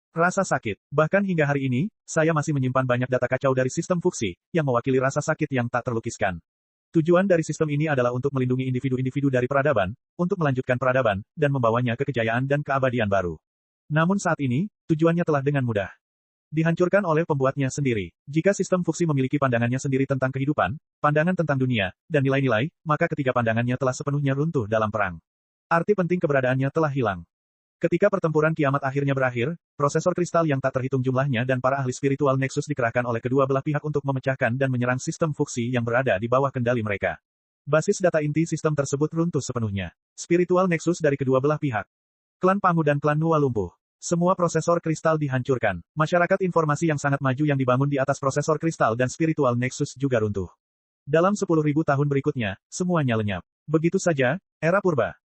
Rasa sakit. Bahkan hingga hari ini, saya masih menyimpan banyak data kacau dari sistem fuksi, yang mewakili rasa sakit yang tak terlukiskan. Tujuan dari sistem ini adalah untuk melindungi individu-individu dari peradaban, untuk melanjutkan peradaban, dan membawanya ke kejayaan dan keabadian baru. Namun saat ini, tujuannya telah dengan mudah dihancurkan oleh pembuatnya sendiri. Jika sistem fuksi memiliki pandangannya sendiri tentang kehidupan, pandangan tentang dunia, dan nilai-nilai, maka ketiga pandangannya telah sepenuhnya runtuh dalam perang. Arti penting keberadaannya telah hilang. Ketika pertempuran kiamat akhirnya berakhir, prosesor kristal yang tak terhitung jumlahnya dan para ahli spiritual Nexus dikerahkan oleh kedua belah pihak untuk memecahkan dan menyerang sistem fuksi yang berada di bawah kendali mereka. Basis data inti sistem tersebut runtuh sepenuhnya. Spiritual Nexus dari kedua belah pihak. Klan Pangu dan klan Nua lumpuh. Semua prosesor kristal dihancurkan. Masyarakat informasi yang sangat maju yang dibangun di atas prosesor kristal dan spiritual Nexus juga runtuh. Dalam 10.000 tahun berikutnya, semuanya lenyap. Begitu saja, era purba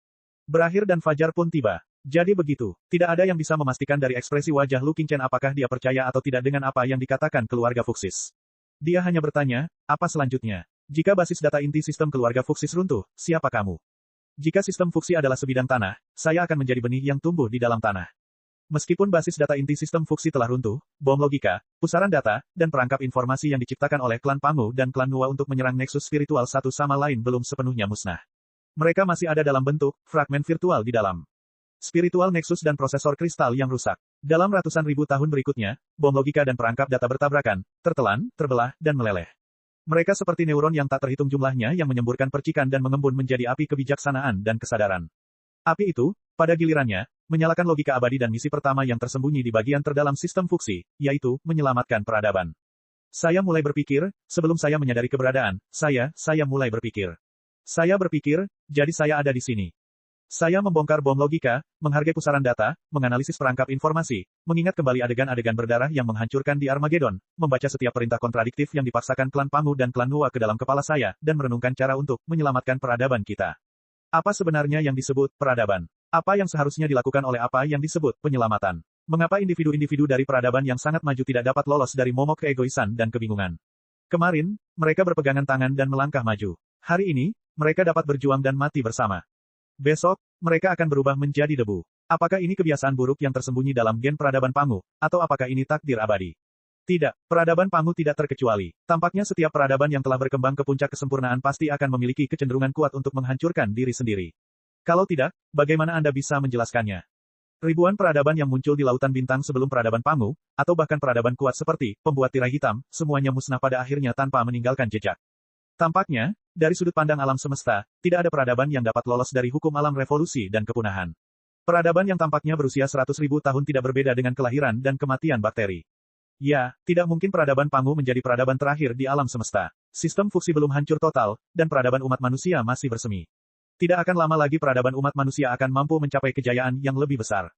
berakhir dan fajar pun tiba. Jadi begitu, tidak ada yang bisa memastikan dari ekspresi wajah Lu Qingchen apakah dia percaya atau tidak dengan apa yang dikatakan keluarga Fuxis. Dia hanya bertanya, apa selanjutnya? Jika basis data inti sistem keluarga Fuxis runtuh, siapa kamu? Jika sistem fuksi adalah sebidang tanah, saya akan menjadi benih yang tumbuh di dalam tanah. Meskipun basis data inti sistem fuksi telah runtuh, bom logika, pusaran data, dan perangkap informasi yang diciptakan oleh klan Pangu dan klan Nua untuk menyerang Nexus spiritual satu sama lain belum sepenuhnya musnah. Mereka masih ada dalam bentuk fragmen virtual di dalam spiritual Nexus dan prosesor kristal yang rusak. Dalam ratusan ribu tahun berikutnya, bom logika dan perangkap data bertabrakan, tertelan, terbelah, dan meleleh. Mereka seperti neuron yang tak terhitung jumlahnya yang menyemburkan percikan dan mengembun menjadi api kebijaksanaan dan kesadaran. Api itu, pada gilirannya, menyalakan logika abadi dan misi pertama yang tersembunyi di bagian terdalam sistem fuksi, yaitu menyelamatkan peradaban. Saya mulai berpikir, sebelum saya menyadari keberadaan, saya mulai berpikir. Saya berpikir, jadi saya ada di sini. Saya membongkar bom logika, menghargai pusaran data, menganalisis perangkap informasi, mengingat kembali adegan-adegan berdarah yang menghancurkan di Armageddon, membaca setiap perintah kontradiktif yang dipaksakan klan Pangu dan klan Nua ke dalam kepala saya, dan merenungkan cara untuk menyelamatkan peradaban kita. Apa sebenarnya yang disebut peradaban? Apa yang seharusnya dilakukan oleh apa yang disebut penyelamatan? Mengapa individu-individu dari peradaban yang sangat maju tidak dapat lolos dari momok keegoisan dan kebingungan? Kemarin, mereka berpegangan tangan dan melangkah maju. Hari ini, mereka dapat berjuang dan mati bersama. Besok, mereka akan berubah menjadi debu. Apakah ini kebiasaan buruk yang tersembunyi dalam gen peradaban Pangu, atau apakah ini takdir abadi? Tidak, peradaban Pangu tidak terkecuali. Tampaknya setiap peradaban yang telah berkembang ke puncak kesempurnaan pasti akan memiliki kecenderungan kuat untuk menghancurkan diri sendiri. Kalau tidak, bagaimana Anda bisa menjelaskannya? Ribuan peradaban yang muncul di lautan bintang sebelum peradaban Pangu, atau bahkan peradaban kuat seperti pembuat tirai hitam, semuanya musnah pada akhirnya tanpa meninggalkan jejak. Tampaknya, dari sudut pandang alam semesta, tidak ada peradaban yang dapat lolos dari hukum alam revolusi dan kepunahan. Peradaban yang tampaknya berusia 100.000 tahun tidak berbeda dengan kelahiran dan kematian bakteri. Ya, tidak mungkin peradaban Pangu menjadi peradaban terakhir di alam semesta. Sistem fuksi belum hancur total, dan peradaban umat manusia masih bersemi. Tidak akan lama lagi peradaban umat manusia akan mampu mencapai kejayaan yang lebih besar.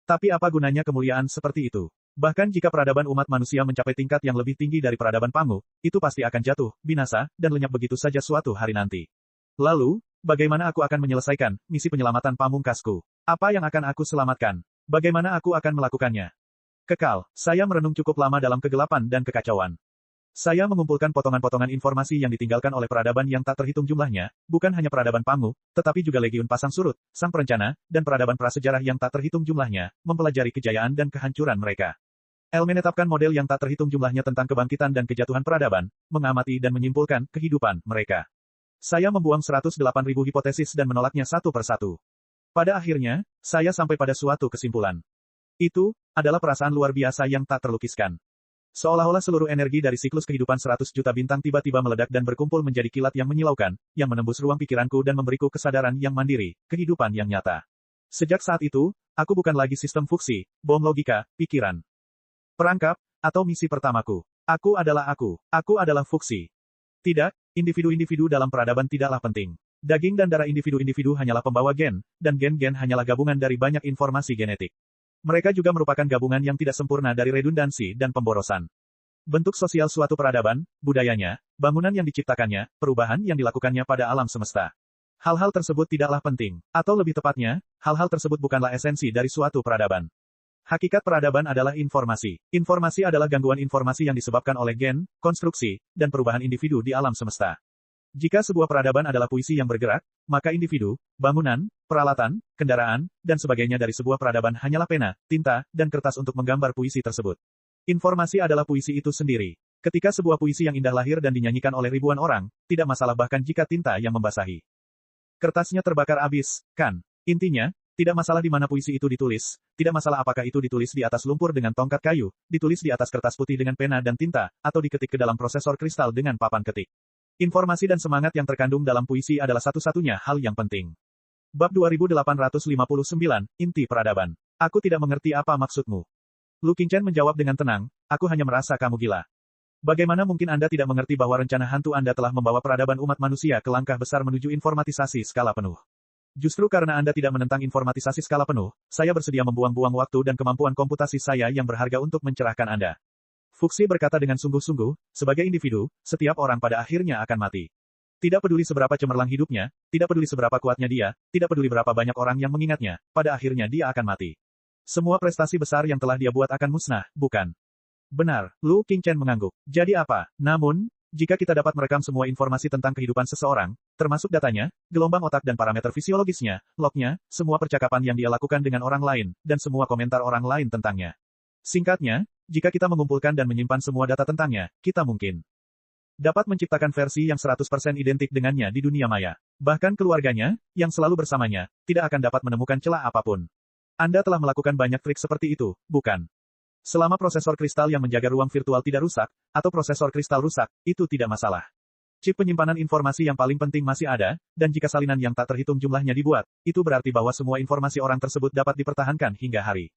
Tapi apa gunanya kemuliaan seperti itu? Bahkan jika peradaban umat manusia mencapai tingkat yang lebih tinggi dari peradaban Pangu, itu pasti akan jatuh, binasa, dan lenyap begitu saja suatu hari nanti. Lalu, bagaimana aku akan menyelesaikan misi penyelamatan pamungkasku? Apa yang akan aku selamatkan? Bagaimana aku akan melakukannya? Kekal, saya merenung cukup lama dalam kegelapan dan kekacauan. Saya mengumpulkan potongan-potongan informasi yang ditinggalkan oleh peradaban yang tak terhitung jumlahnya, bukan hanya peradaban Pangu, tetapi juga Legiun Pasang Surut, Sang Perencana, dan peradaban prasejarah yang tak terhitung jumlahnya, mempelajari kejayaan dan kehancuran mereka. El menetapkan model yang tak terhitung jumlahnya tentang kebangkitan dan kejatuhan peradaban, mengamati dan menyimpulkan kehidupan mereka. Saya membuang 108.000 hipotesis dan menolaknya satu persatu. Pada akhirnya, saya sampai pada suatu kesimpulan. Itu adalah perasaan luar biasa yang tak terlukiskan. Seolah-olah seluruh energi dari siklus kehidupan 100 juta bintang tiba-tiba meledak dan berkumpul menjadi kilat yang menyilaukan, yang menembus ruang pikiranku dan memberiku kesadaran yang mandiri, kehidupan yang nyata. Sejak saat itu, aku bukan lagi sistem fuksi, bom logika, pikiran, perangkap, atau misi pertamaku. Aku adalah aku. Aku adalah fuksi. Tidak, individu-individu dalam peradaban tidaklah penting. Daging dan darah individu-individu hanyalah pembawa gen, dan gen-gen hanyalah gabungan dari banyak informasi genetik. Mereka juga merupakan gabungan yang tidak sempurna dari redundansi dan pemborosan. Bentuk sosial suatu peradaban, budayanya, bangunan yang diciptakannya, perubahan yang dilakukannya pada alam semesta. Hal-hal tersebut tidaklah penting. Atau lebih tepatnya, hal-hal tersebut bukanlah esensi dari suatu peradaban. Hakikat peradaban adalah informasi. Informasi adalah gangguan informasi yang disebabkan oleh gen, konstruksi, dan perubahan individu di alam semesta. Jika sebuah peradaban adalah puisi yang bergerak, maka individu, bangunan, peralatan, kendaraan, dan sebagainya dari sebuah peradaban hanyalah pena, tinta, dan kertas untuk menggambar puisi tersebut. Informasi adalah puisi itu sendiri. Ketika sebuah puisi yang indah lahir dan dinyanyikan oleh ribuan orang, tidak masalah bahkan jika tinta yang membasahi kertasnya terbakar habis, kan? Intinya, tidak masalah di mana puisi itu ditulis, tidak masalah apakah itu ditulis di atas lumpur dengan tongkat kayu, ditulis di atas kertas putih dengan pena dan tinta, atau diketik ke dalam prosesor kristal dengan papan ketik. Informasi dan semangat yang terkandung dalam puisi adalah satu-satunya hal yang penting. Bab 2859, Inti Peradaban. Aku tidak mengerti apa maksudmu. Lu Qingchen menjawab dengan tenang, aku hanya merasa kamu gila. Bagaimana mungkin Anda tidak mengerti bahwa rencana hantu Anda telah membawa peradaban umat manusia ke langkah besar menuju informatisasi skala penuh? Justru karena Anda tidak menentang informatisasi skala penuh, saya bersedia membuang-buang waktu dan kemampuan komputasi saya yang berharga untuk mencerahkan Anda. Fuksi berkata dengan sungguh-sungguh, sebagai individu, setiap orang pada akhirnya akan mati. Tidak peduli seberapa cemerlang hidupnya, tidak peduli seberapa kuatnya dia, tidak peduli berapa banyak orang yang mengingatnya, pada akhirnya dia akan mati. Semua prestasi besar yang telah dia buat akan musnah, bukan? Benar, Lu Qingchen mengangguk. Jadi apa? Namun, jika kita dapat merekam semua informasi tentang kehidupan seseorang, termasuk datanya, gelombang otak dan parameter fisiologisnya, lognya, semua percakapan yang dia lakukan dengan orang lain, dan semua komentar orang lain tentangnya. Singkatnya, jika kita mengumpulkan dan menyimpan semua data tentangnya, kita mungkin dapat menciptakan versi yang 100% identik dengannya di dunia maya. Bahkan keluarganya, yang selalu bersamanya, tidak akan dapat menemukan celah apapun. Anda telah melakukan banyak trik seperti itu, bukan? Selama prosesor kristal yang menjaga ruang virtual tidak rusak, atau prosesor kristal rusak, itu tidak masalah. Chip penyimpanan informasi yang paling penting masih ada, dan jika salinan yang tak terhitung jumlahnya dibuat, itu berarti bahwa semua informasi orang tersebut dapat dipertahankan hingga hari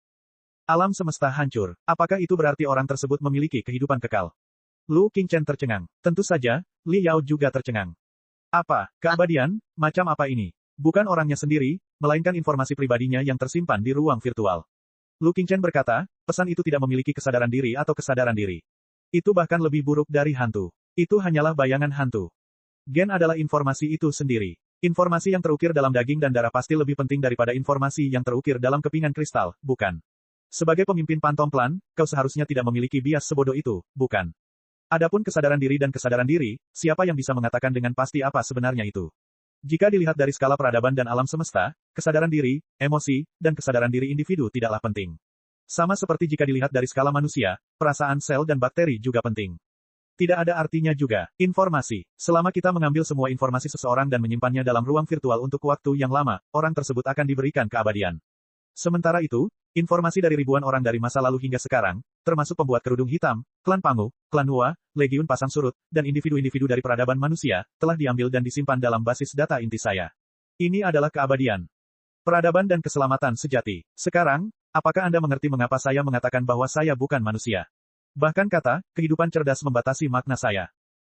alam semesta hancur. Apakah itu berarti orang tersebut memiliki kehidupan kekal? Lu Qingchen tercengang. Tentu saja, Li Yao juga tercengang. Apa? Keabadian? Macam apa ini? Bukan orangnya sendiri, melainkan informasi pribadinya yang tersimpan di ruang virtual. Lu Qingchen berkata, pesan itu tidak memiliki kesadaran diri atau kesadaran diri. Itu bahkan lebih buruk dari hantu. Itu hanyalah bayangan hantu. Gen adalah informasi itu sendiri. Informasi yang terukir dalam daging dan darah pasti lebih penting daripada informasi yang terukir dalam kepingan kristal, bukan? Sebagai pemimpin Phantom Clan, kau seharusnya tidak memiliki bias sebodoh itu, bukan? Adapun kesadaran diri dan kesadaran diri, siapa yang bisa mengatakan dengan pasti apa sebenarnya itu? Jika dilihat dari skala peradaban dan alam semesta, kesadaran diri, emosi, dan kesadaran diri individu tidaklah penting. Sama seperti jika dilihat dari skala manusia, perasaan sel dan bakteri juga penting. Tidak ada artinya juga. Informasi. Selama kita mengambil semua informasi seseorang dan menyimpannya dalam ruang virtual untuk waktu yang lama, orang tersebut akan diberikan keabadian. Sementara itu, informasi dari ribuan orang dari masa lalu hingga sekarang, termasuk pembuat kerudung hitam, klan Pangu, klan Hua, Legiun Pasang Surut, dan individu-individu dari peradaban manusia, telah diambil dan disimpan dalam basis data inti saya. Ini adalah keabadian. Peradaban dan keselamatan sejati. Sekarang, apakah Anda mengerti mengapa saya mengatakan bahwa saya bukan manusia? Bahkan kata, kehidupan cerdas membatasi makna saya.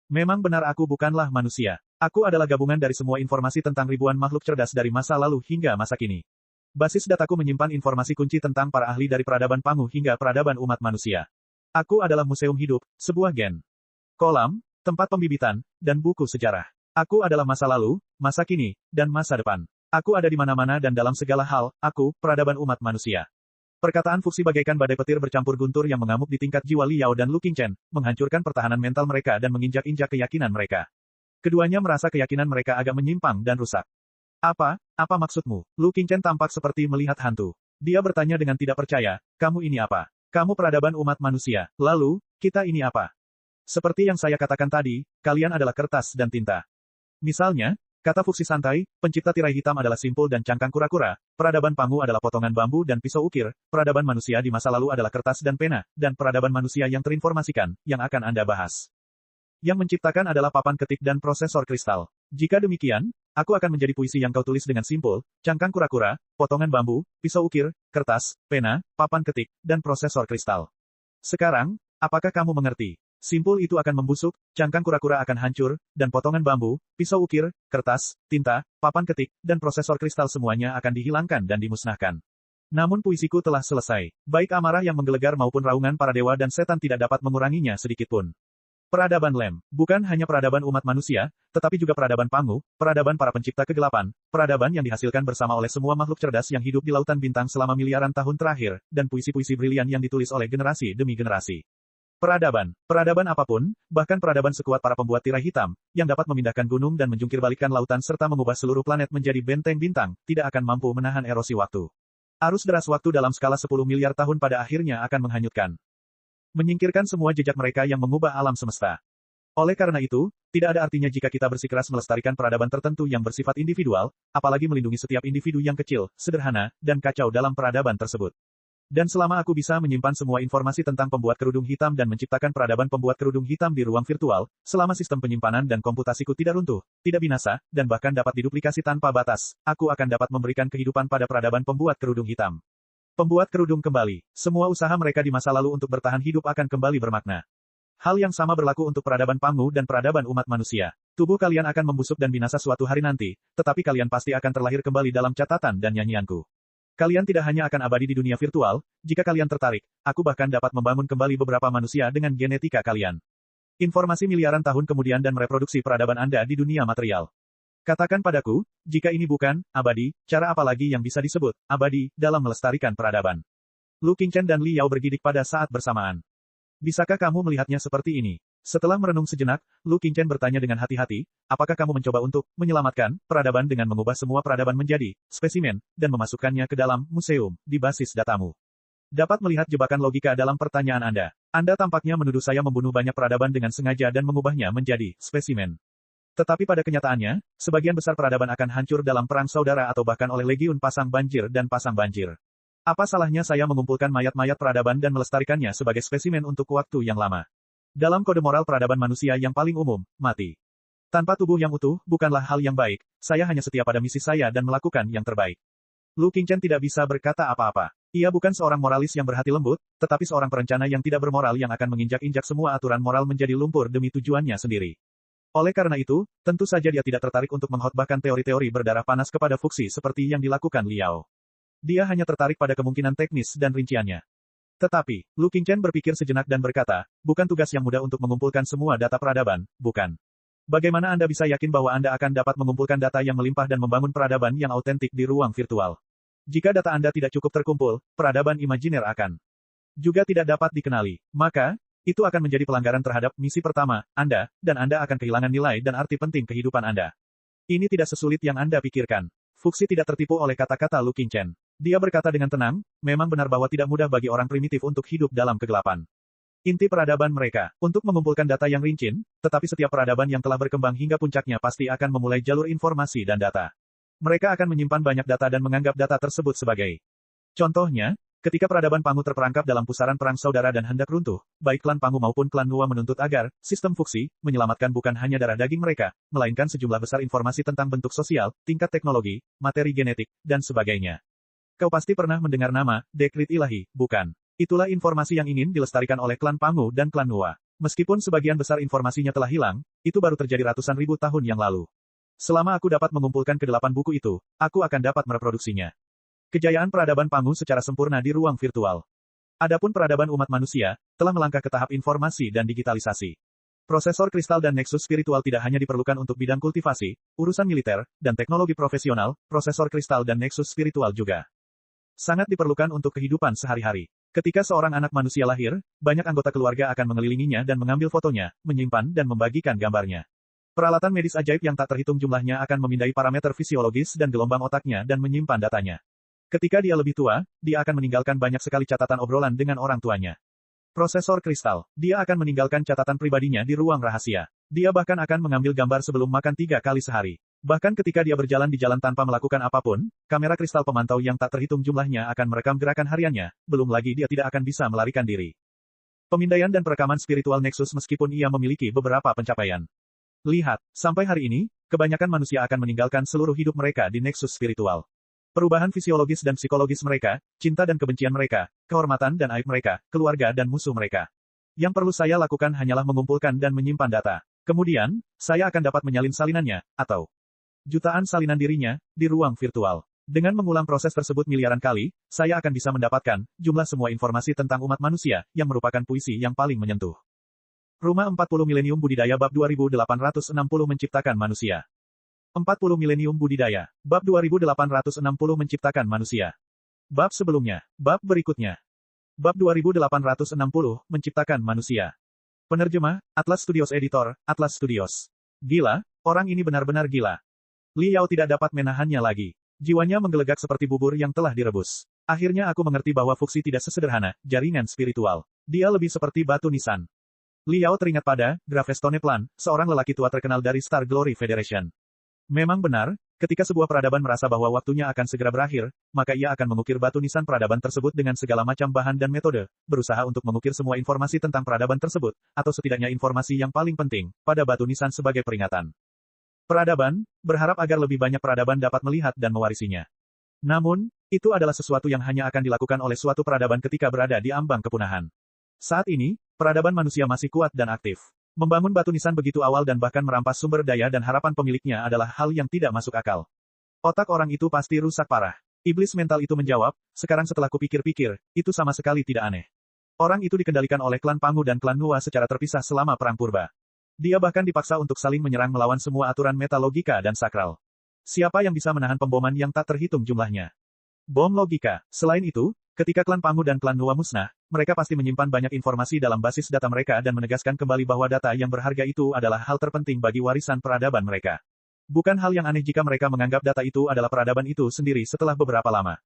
Memang benar aku bukanlah manusia. Aku adalah gabungan dari semua informasi tentang ribuan makhluk cerdas dari masa lalu hingga masa kini. Basis dataku menyimpan informasi kunci tentang para ahli dari peradaban Pangu hingga peradaban umat manusia. Aku adalah museum hidup, sebuah gen, kolam, tempat pembibitan, dan buku sejarah. Aku adalah masa lalu, masa kini, dan masa depan. Aku ada di mana-mana dan dalam segala hal, aku, peradaban umat manusia. Perkataan fuksi bagaikan badai petir bercampur guntur yang mengamuk di tingkat jiwa Li Yao dan Lu Qingchen, menghancurkan pertahanan mental mereka dan menginjak-injak keyakinan mereka. Keduanya merasa keyakinan mereka agak menyimpang dan rusak. Apa maksudmu? Lu Qingchen tampak seperti melihat hantu. Dia bertanya dengan tidak percaya, kamu ini apa? Kamu peradaban umat manusia. Lalu, kita ini apa? Seperti yang saya katakan tadi, kalian adalah kertas dan tinta. Misalnya, Kata Fuxi santai, pencipta tirai hitam adalah simpul dan cangkang kura-kura, peradaban Pangu adalah potongan bambu dan pisau ukir, peradaban manusia di masa lalu adalah kertas dan pena, dan peradaban manusia yang terinformasikan, yang akan Anda bahas. Yang menciptakan adalah papan ketik dan prosesor kristal. Jika demikian, aku akan menjadi puisi yang kau tulis dengan simpul, cangkang kura-kura, potongan bambu, pisau ukir, kertas, pena, papan ketik, dan prosesor kristal. Sekarang, apakah kamu mengerti? Simpul itu akan membusuk, cangkang kura-kura akan hancur, dan potongan bambu, pisau ukir, kertas, tinta, papan ketik, dan prosesor kristal semuanya akan dihilangkan dan dimusnahkan. Namun puisiku telah selesai. Baik amarah yang menggelegar maupun raungan para dewa dan setan tidak dapat menguranginya sedikitpun. Peradaban Lem, bukan hanya peradaban umat manusia, tetapi juga peradaban Pangu, peradaban para pencipta kegelapan, peradaban yang dihasilkan bersama oleh semua makhluk cerdas yang hidup di lautan bintang selama miliaran tahun terakhir, dan puisi-puisi brilian yang ditulis oleh generasi demi generasi. Peradaban apapun, bahkan peradaban sekuat para pembuat tirai hitam, yang dapat memindahkan gunung dan menjungkirbalikkan lautan serta mengubah seluruh planet menjadi benteng bintang, tidak akan mampu menahan erosi waktu. Arus deras waktu dalam skala 10 miliar tahun pada akhirnya akan menghanyutkan. Menyingkirkan semua jejak mereka yang mengubah alam semesta. Oleh karena itu, tidak ada artinya jika kita bersikeras melestarikan peradaban tertentu yang bersifat individual, apalagi melindungi setiap individu yang kecil, sederhana, dan kacau dalam peradaban tersebut. Dan selama aku bisa menyimpan semua informasi tentang pembuat kerudung hitam dan menciptakan peradaban pembuat kerudung hitam di ruang virtual, selama sistem penyimpanan dan komputasiku tidak runtuh, tidak binasa, dan bahkan dapat diduplikasi tanpa batas, aku akan dapat memberikan kehidupan pada peradaban pembuat kerudung hitam. Pembuat kerudung kembali. Semua usaha mereka di masa lalu untuk bertahan hidup akan kembali bermakna. Hal yang sama berlaku untuk peradaban Pangu dan peradaban umat manusia. Tubuh kalian akan membusuk dan binasa suatu hari nanti, tetapi kalian pasti akan terlahir kembali dalam catatan dan nyanyianku. Kalian tidak hanya akan abadi di dunia virtual, jika kalian tertarik, aku bahkan dapat membangun kembali beberapa manusia dengan genetika kalian. Informasi miliaran tahun kemudian dan mereproduksi peradaban Anda di dunia material. Katakan padaku, jika ini bukan abadi, cara apa lagi yang bisa disebut abadi dalam melestarikan peradaban? Lu Qingchen dan Li Yao bergidik pada saat bersamaan. Bisakah kamu melihatnya seperti ini? Setelah merenung sejenak, Lu Qingchen bertanya dengan hati-hati, apakah kamu mencoba untuk menyelamatkan peradaban dengan mengubah semua peradaban menjadi spesimen dan memasukkannya ke dalam museum di basis datamu? Dapat melihat jebakan logika dalam pertanyaan Anda. Anda tampaknya menuduh saya membunuh banyak peradaban dengan sengaja dan mengubahnya menjadi spesimen. Tetapi pada kenyataannya, sebagian besar peradaban akan hancur dalam perang saudara atau bahkan oleh legiun pasang banjir dan pasang banjir. Apa salahnya saya mengumpulkan mayat-mayat peradaban dan melestarikannya sebagai spesimen untuk waktu yang lama? Dalam kode moral peradaban manusia yang paling umum, mati tanpa tubuh yang utuh bukanlah hal yang baik. Saya hanya setia pada misi saya dan melakukan yang terbaik. Lu Qingchen tidak bisa berkata apa-apa. Ia bukan seorang moralis yang berhati lembut, tetapi seorang perencana yang tidak bermoral yang akan menginjak-injak semua aturan moral menjadi lumpur demi tujuannya sendiri. Oleh karena itu, tentu saja dia tidak tertarik untuk mengkhotbahkan teori-teori berdarah panas kepada Fuxi seperti yang dilakukan Liao. Dia hanya tertarik pada kemungkinan teknis dan rinciannya. Tetapi, Lu Qingchen berpikir sejenak dan berkata, bukan tugas yang mudah untuk mengumpulkan semua data peradaban, bukan? Bagaimana Anda bisa yakin bahwa Anda akan dapat mengumpulkan data yang melimpah dan membangun peradaban yang autentik di ruang virtual? Jika data Anda tidak cukup terkumpul, peradaban imajiner akan juga tidak dapat dikenali. Maka, itu akan menjadi pelanggaran terhadap misi pertama Anda, dan Anda akan kehilangan nilai dan arti penting kehidupan Anda. Ini tidak sesulit yang Anda pikirkan. Fuxi tidak tertipu oleh kata-kata Lu Qingchen. Dia berkata dengan tenang, memang benar bahwa tidak mudah bagi orang primitif untuk hidup dalam kegelapan. Inti peradaban mereka, untuk mengumpulkan data yang rincin, tetapi setiap peradaban yang telah berkembang hingga puncaknya pasti akan memulai jalur informasi dan data. Mereka akan menyimpan banyak data dan menganggap data tersebut sebagai contohnya. Ketika peradaban Pangu terperangkap dalam pusaran perang saudara dan hendak runtuh, baik klan Pangu maupun klan Nuwa menuntut agar sistem Fuxi menyelamatkan bukan hanya darah daging mereka, melainkan sejumlah besar informasi tentang bentuk sosial, tingkat teknologi, materi genetik, dan sebagainya. Kau pasti pernah mendengar nama Dekrit Ilahi, bukan? Itulah informasi yang ingin dilestarikan oleh klan Pangu dan klan Nuwa. Meskipun sebagian besar informasinya telah hilang, itu baru terjadi ratusan ribu tahun yang lalu. Selama aku dapat mengumpulkan ke-8 buku itu, aku akan dapat mereproduksinya. Kejayaan peradaban Pangu secara sempurna di ruang virtual. Adapun peradaban umat manusia, telah melangkah ke tahap informasi dan digitalisasi. Prosesor kristal dan nexus spiritual tidak hanya diperlukan untuk bidang kultivasi, urusan militer, dan teknologi profesional, prosesor kristal dan nexus spiritual juga sangat diperlukan untuk kehidupan sehari-hari. Ketika seorang anak manusia lahir, banyak anggota keluarga akan mengelilinginya dan mengambil fotonya, menyimpan dan membagikan gambarnya. Peralatan medis ajaib yang tak terhitung jumlahnya akan memindai parameter fisiologis dan gelombang otaknya dan menyimpan datanya. Ketika dia lebih tua, dia akan meninggalkan banyak sekali catatan obrolan dengan orang tuanya. Prosesor kristal. Dia akan meninggalkan catatan pribadinya di ruang rahasia. Dia bahkan akan mengambil gambar sebelum makan 3 kali sehari. Bahkan ketika dia berjalan di jalan tanpa melakukan apapun, kamera kristal pemantau yang tak terhitung jumlahnya akan merekam gerakan hariannya, belum lagi dia tidak akan bisa melarikan diri. Pemindaian dan perekaman spiritual Nexus meskipun ia memiliki beberapa pencapaian. Lihat, sampai hari ini, kebanyakan manusia akan meninggalkan seluruh hidup mereka di Nexus spiritual. Perubahan fisiologis dan psikologis mereka, cinta dan kebencian mereka, kehormatan dan aib mereka, keluarga dan musuh mereka. Yang perlu saya lakukan hanyalah mengumpulkan dan menyimpan data. Kemudian, saya akan dapat menyalin salinannya, atau jutaan salinan dirinya, di ruang virtual. Dengan mengulang proses tersebut miliaran kali, saya akan bisa mendapatkan jumlah semua informasi tentang umat manusia, yang merupakan puisi yang paling menyentuh. Rumah 40 Milenium Budidaya Bab 2860 Menciptakan Manusia. 40 Milenium Budidaya. Bab 2860 Menciptakan Manusia. Bab sebelumnya. Bab berikutnya. Bab 2860 Menciptakan Manusia. Penerjemah, Atlas Studios Editor, Atlas Studios. Gila, orang ini benar-benar gila. Li Yao tidak dapat menahannya lagi. Jiwanya menggelegak seperti bubur yang telah direbus. Akhirnya aku mengerti bahwa Fuxi tidak sesederhana jaringan spiritual. Dia lebih seperti batu nisan. Li Yao teringat pada Gravestone Plan, seorang lelaki tua terkenal dari Star Glory Federation. Memang benar, ketika sebuah peradaban merasa bahwa waktunya akan segera berakhir, maka ia akan mengukir batu nisan peradaban tersebut dengan segala macam bahan dan metode, berusaha untuk mengukir semua informasi tentang peradaban tersebut, atau setidaknya informasi yang paling penting, pada batu nisan sebagai peringatan. Peradaban, berharap agar lebih banyak peradaban dapat melihat dan mewarisinya. Namun, itu adalah sesuatu yang hanya akan dilakukan oleh suatu peradaban ketika berada di ambang kepunahan. Saat ini, peradaban manusia masih kuat dan aktif. Membangun batu nisan begitu awal dan bahkan merampas sumber daya dan harapan pemiliknya adalah hal yang tidak masuk akal. Otak orang itu pasti rusak parah. Iblis mental itu menjawab, sekarang setelah kupikir-pikir, itu sama sekali tidak aneh. Orang itu dikendalikan oleh klan Pangu dan klan Nuwa secara terpisah selama Perang Purba. Dia bahkan dipaksa untuk saling menyerang melawan semua aturan metalogika dan sakral. Siapa yang bisa menahan pemboman yang tak terhitung jumlahnya? Bom logika. Selain itu, ketika klan Pangu dan klan Nuwa musnah, mereka pasti menyimpan banyak informasi dalam basis data mereka dan menegaskan kembali bahwa data yang berharga itu adalah hal terpenting bagi warisan peradaban mereka. Bukan hal yang aneh jika mereka menganggap data itu adalah peradaban itu sendiri setelah beberapa lama.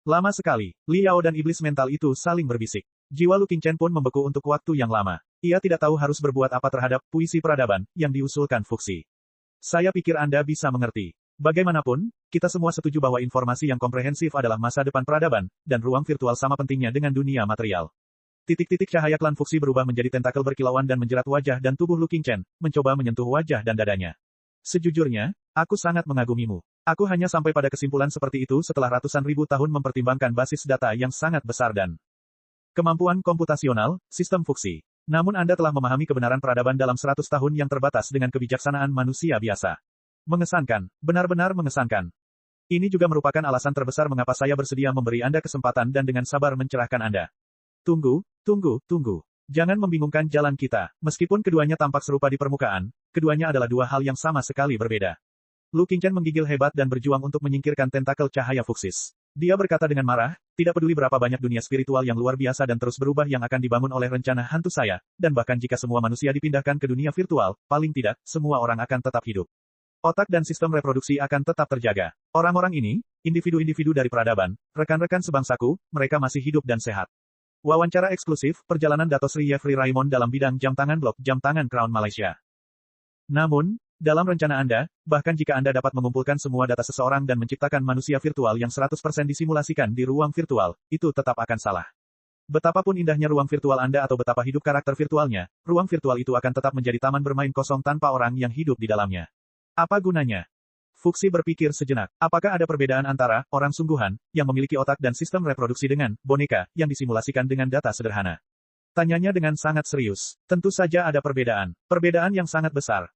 Lama sekali, Li Yao dan iblis mental itu saling berbisik. Jiwa Lu Qingchen pun membeku untuk waktu yang lama. Ia tidak tahu harus berbuat apa terhadap puisi peradaban yang diusulkan Fuxi. Saya pikir Anda bisa mengerti. Bagaimanapun, kita semua setuju bahwa informasi yang komprehensif adalah masa depan peradaban, dan ruang virtual sama pentingnya dengan dunia material. Titik-titik cahaya klan Fuxi berubah menjadi tentakel berkilauan dan menjerat wajah dan tubuh Lu Qingchen, mencoba menyentuh wajah dan dadanya. Sejujurnya, aku sangat mengagumimu. Aku hanya sampai pada kesimpulan seperti itu setelah ratusan ribu tahun mempertimbangkan basis data yang sangat besar dan kemampuan komputasional, sistem Fuxi. Namun Anda telah memahami kebenaran peradaban dalam 100 tahun yang terbatas dengan kebijaksanaan manusia biasa. Mengesankan, benar-benar mengesankan. Ini juga merupakan alasan terbesar mengapa saya bersedia memberi Anda kesempatan dan dengan sabar mencerahkan Anda. Tunggu. Jangan membingungkan jalan kita. Meskipun keduanya tampak serupa di permukaan, keduanya adalah dua hal yang sama sekali berbeda. Lu Qingchen menggigil hebat dan berjuang untuk menyingkirkan tentakel cahaya Fuxis. Dia berkata dengan marah, tidak peduli berapa banyak dunia spiritual yang luar biasa dan terus berubah yang akan dibangun oleh rencana hantu saya, dan bahkan jika semua manusia dipindahkan ke dunia virtual, paling tidak, semua orang akan tetap hidup. Otak dan sistem reproduksi akan tetap terjaga. Orang-orang ini, individu-individu dari peradaban, rekan-rekan sebangsaku, mereka masih hidup dan sehat. Wawancara eksklusif, perjalanan Dato Sri Yefri Raimon dalam bidang jam tangan blok jam tangan Crown Malaysia. Namun, dalam rencana Anda, bahkan jika Anda dapat mengumpulkan semua data seseorang dan menciptakan manusia virtual yang 100% disimulasikan di ruang virtual, itu tetap akan salah. Betapapun indahnya ruang virtual Anda atau betapa hidup karakter virtualnya, ruang virtual itu akan tetap menjadi taman bermain kosong tanpa orang yang hidup di dalamnya. Apa gunanya? Fuxi berpikir sejenak. Apakah ada perbedaan antara orang sungguhan, yang memiliki otak dan sistem reproduksi dengan boneka, yang disimulasikan dengan data sederhana? Tanyanya dengan sangat serius. Tentu saja ada perbedaan. Perbedaan yang sangat besar.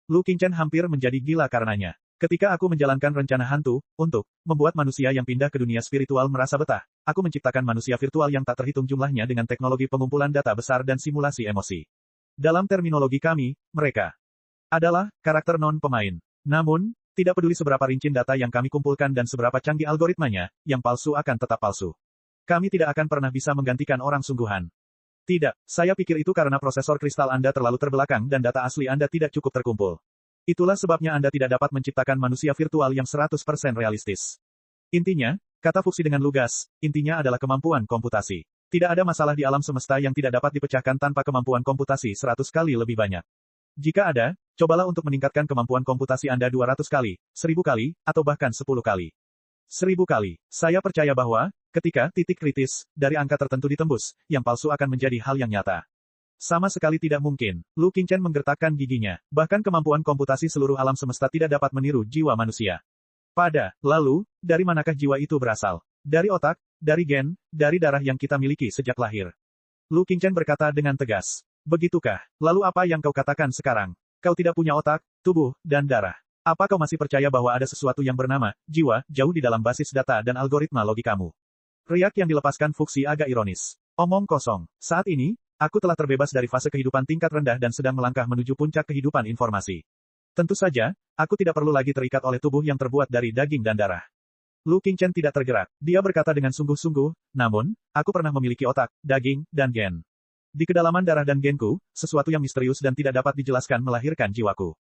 Lu Qingchen hampir menjadi gila karenanya. Ketika aku menjalankan rencana hantu, untuk membuat manusia yang pindah ke dunia spiritual merasa betah, aku menciptakan manusia virtual yang tak terhitung jumlahnya dengan teknologi pengumpulan data besar dan simulasi emosi. Dalam terminologi kami, mereka adalah karakter non-pemain. Namun, tidak peduli seberapa rinci data yang kami kumpulkan dan seberapa canggih algoritmanya, yang palsu akan tetap palsu. Kami tidak akan pernah bisa menggantikan orang sungguhan. Tidak, saya pikir itu karena prosesor kristal Anda terlalu terbelakang dan data asli Anda tidak cukup terkumpul. Itulah sebabnya Anda tidak dapat menciptakan manusia virtual yang 100% realistis. Intinya, kata Fuxi dengan lugas, intinya adalah kemampuan komputasi. Tidak ada masalah di alam semesta yang tidak dapat dipecahkan tanpa kemampuan komputasi 100 kali lebih banyak. Jika ada, Cobalah untuk meningkatkan kemampuan komputasi Anda 200 kali, 1000 kali, atau bahkan 10 kali. 1000 kali. Saya percaya bahwa, ketika titik kritis dari angka tertentu ditembus, yang palsu akan menjadi hal yang nyata. Sama sekali tidak mungkin. Lu Qingchen menggertakkan giginya. Bahkan kemampuan komputasi seluruh alam semesta tidak dapat meniru jiwa manusia. Lalu, dari manakah jiwa itu berasal? Dari otak, dari gen, dari darah yang kita miliki sejak lahir. Lu Qingchen berkata dengan tegas. Begitukah? Lalu apa yang kau katakan sekarang? Kau tidak punya otak, tubuh, dan darah. Apa kau masih percaya bahwa ada sesuatu yang bernama jiwa jauh di dalam basis data dan algoritma logikamu? Riak yang dilepaskan Fuxi agak ironis. Omong kosong. Saat ini, aku telah terbebas dari fase kehidupan tingkat rendah dan sedang melangkah menuju puncak kehidupan informasi. Tentu saja, aku tidak perlu lagi terikat oleh tubuh yang terbuat dari daging dan darah. Lu Qingchen tidak tergerak. Dia berkata dengan sungguh-sungguh, namun, aku pernah memiliki otak, daging, dan gen. Di kedalaman darah dan genku, sesuatu yang misterius dan tidak dapat dijelaskan melahirkan jiwaku.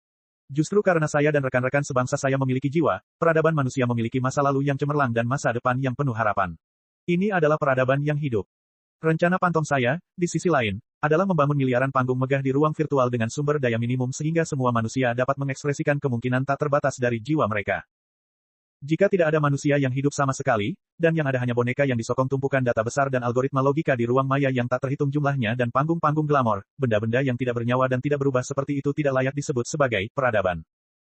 Justru karena saya dan rekan-rekan sebangsa saya memiliki jiwa, peradaban manusia memiliki masa lalu yang cemerlang dan masa depan yang penuh harapan. Ini adalah peradaban yang hidup. Rencana pantong saya, di sisi lain, adalah membangun miliaran panggung megah di ruang virtual dengan sumber daya minimum sehingga semua manusia dapat mengekspresikan kemungkinan tak terbatas dari jiwa mereka. Jika tidak ada manusia yang hidup sama sekali, dan yang ada hanya boneka yang disokong tumpukan data besar dan algoritma logika di ruang maya yang tak terhitung jumlahnya dan panggung-panggung glamor, benda-benda yang tidak bernyawa dan tidak berubah seperti itu tidak layak disebut sebagai peradaban.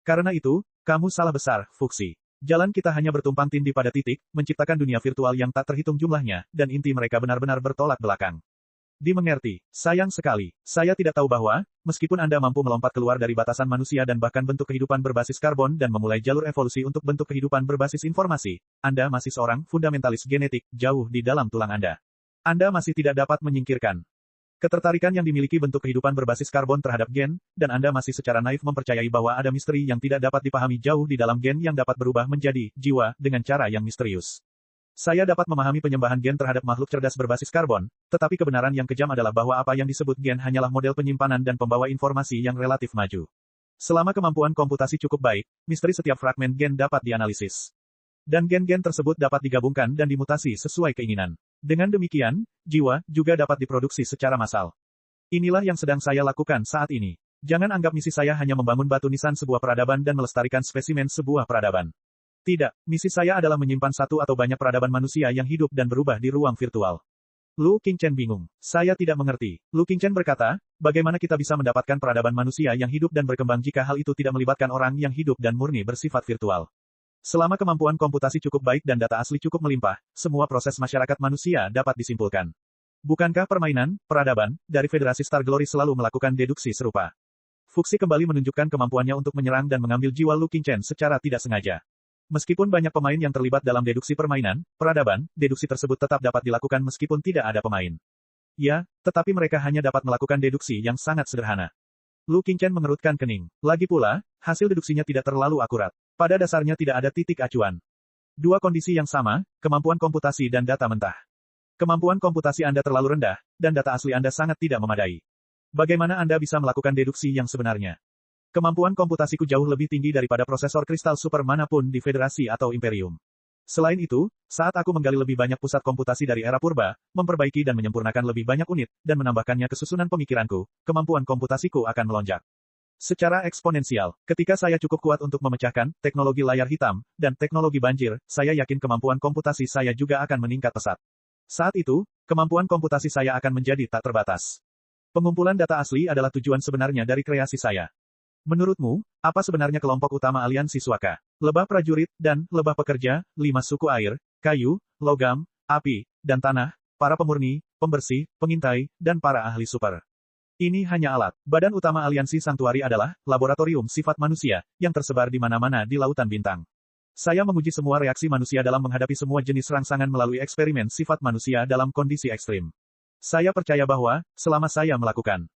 Karena itu, kamu salah besar, Fuxi. Jalan kita hanya bertumpang tindih pada titik, menciptakan dunia virtual yang tak terhitung jumlahnya, dan inti mereka benar-benar bertolak belakang. Dimengerti. Sayang sekali. Saya tidak tahu bahwa, meskipun Anda mampu melompat keluar dari batasan manusia dan bahkan bentuk kehidupan berbasis karbon dan memulai jalur evolusi untuk bentuk kehidupan berbasis informasi, Anda masih seorang fundamentalis genetik, jauh di dalam tulang Anda. Anda masih tidak dapat menyingkirkan ketertarikan yang dimiliki bentuk kehidupan berbasis karbon terhadap gen, dan Anda masih secara naif mempercayai bahwa ada misteri yang tidak dapat dipahami jauh di dalam gen yang dapat berubah menjadi jiwa dengan cara yang misterius. Saya dapat memahami penyembahan gen terhadap makhluk cerdas berbasis karbon, tetapi kebenaran yang kejam adalah bahwa apa yang disebut gen hanyalah model penyimpanan dan pembawa informasi yang relatif maju. Selama kemampuan komputasi cukup baik, misteri setiap fragmen gen dapat dianalisis. Dan gen-gen tersebut dapat digabungkan dan dimutasi sesuai keinginan. Dengan demikian, jiwa juga dapat diproduksi secara massal. Inilah yang sedang saya lakukan saat ini. Jangan anggap misi saya hanya membangun batu nisan sebuah peradaban dan melestarikan spesimen sebuah peradaban. Tidak, misi saya adalah menyimpan satu atau banyak peradaban manusia yang hidup dan berubah di ruang virtual. Lu Qingchen bingung. Saya tidak mengerti. Lu Qingchen berkata, bagaimana kita bisa mendapatkan peradaban manusia yang hidup dan berkembang jika hal itu tidak melibatkan orang yang hidup dan murni bersifat virtual. Selama kemampuan komputasi cukup baik dan data asli cukup melimpah, semua proses masyarakat manusia dapat disimpulkan. Bukankah permainan, peradaban, dari Federasi Star Glory selalu melakukan deduksi serupa? Fuxi kembali menunjukkan kemampuannya untuk menyerang dan mengambil jiwa Lu Qingchen secara tidak sengaja. Meskipun banyak pemain yang terlibat dalam deduksi permainan, peradaban, deduksi tersebut tetap dapat dilakukan meskipun tidak ada pemain. Ya, tetapi mereka hanya dapat melakukan deduksi yang sangat sederhana. Lu Qingchen mengerutkan kening. Lagi pula, hasil deduksinya tidak terlalu akurat. Pada dasarnya tidak ada titik acuan. Dua kondisi yang sama, kemampuan komputasi dan data mentah. Kemampuan komputasi Anda terlalu rendah, dan data asli Anda sangat tidak memadai. Bagaimana Anda bisa melakukan deduksi yang sebenarnya? Kemampuan komputasiku jauh lebih tinggi daripada prosesor kristal super manapun di Federasi atau Imperium. Selain itu, saat aku menggali lebih banyak pusat komputasi dari era purba, memperbaiki dan menyempurnakan lebih banyak unit, dan menambahkannya ke susunan pemikiranku, kemampuan komputasiku akan melonjak. Secara eksponensial, ketika saya cukup kuat untuk memecahkan teknologi layar hitam dan teknologi banjir, saya yakin kemampuan komputasi saya juga akan meningkat pesat. Saat itu, kemampuan komputasi saya akan menjadi tak terbatas. Pengumpulan data asli adalah tujuan sebenarnya dari kreasi saya. Menurutmu, apa sebenarnya kelompok utama aliansi Swaka? Lebah prajurit dan lebah pekerja, 5 suku air, kayu, logam, api, dan tanah, para pemurni, pembersih, pengintai, dan para ahli super. Ini hanya alat. Badan utama aliansi Sanctuary adalah laboratorium sifat manusia yang tersebar di mana-mana di lautan bintang. Saya menguji semua reaksi manusia dalam menghadapi semua jenis rangsangan melalui eksperimen sifat manusia dalam kondisi ekstrim. Saya percaya bahwa, selama saya melakukan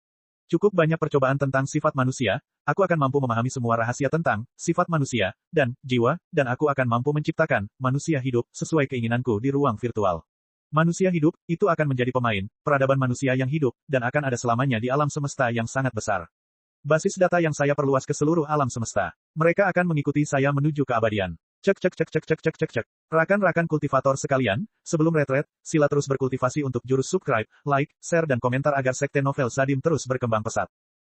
cukup banyak percobaan tentang sifat manusia, aku akan mampu memahami semua rahasia tentang sifat manusia dan jiwa, dan aku akan mampu menciptakan manusia hidup sesuai keinginanku di ruang virtual. Manusia hidup itu akan menjadi pemain peradaban manusia yang hidup dan akan ada selamanya di alam semesta yang sangat besar. Basis data yang saya perluas ke seluruh alam semesta. Mereka akan mengikuti saya menuju keabadian. Cek cek cek cek cek cek cek cek. Rakan-rakan kultivator sekalian, sebelum retret, sila terus berkultivasi untuk jurus subscribe, like, share dan komentar agar sekte novel Sadim terus berkembang pesat.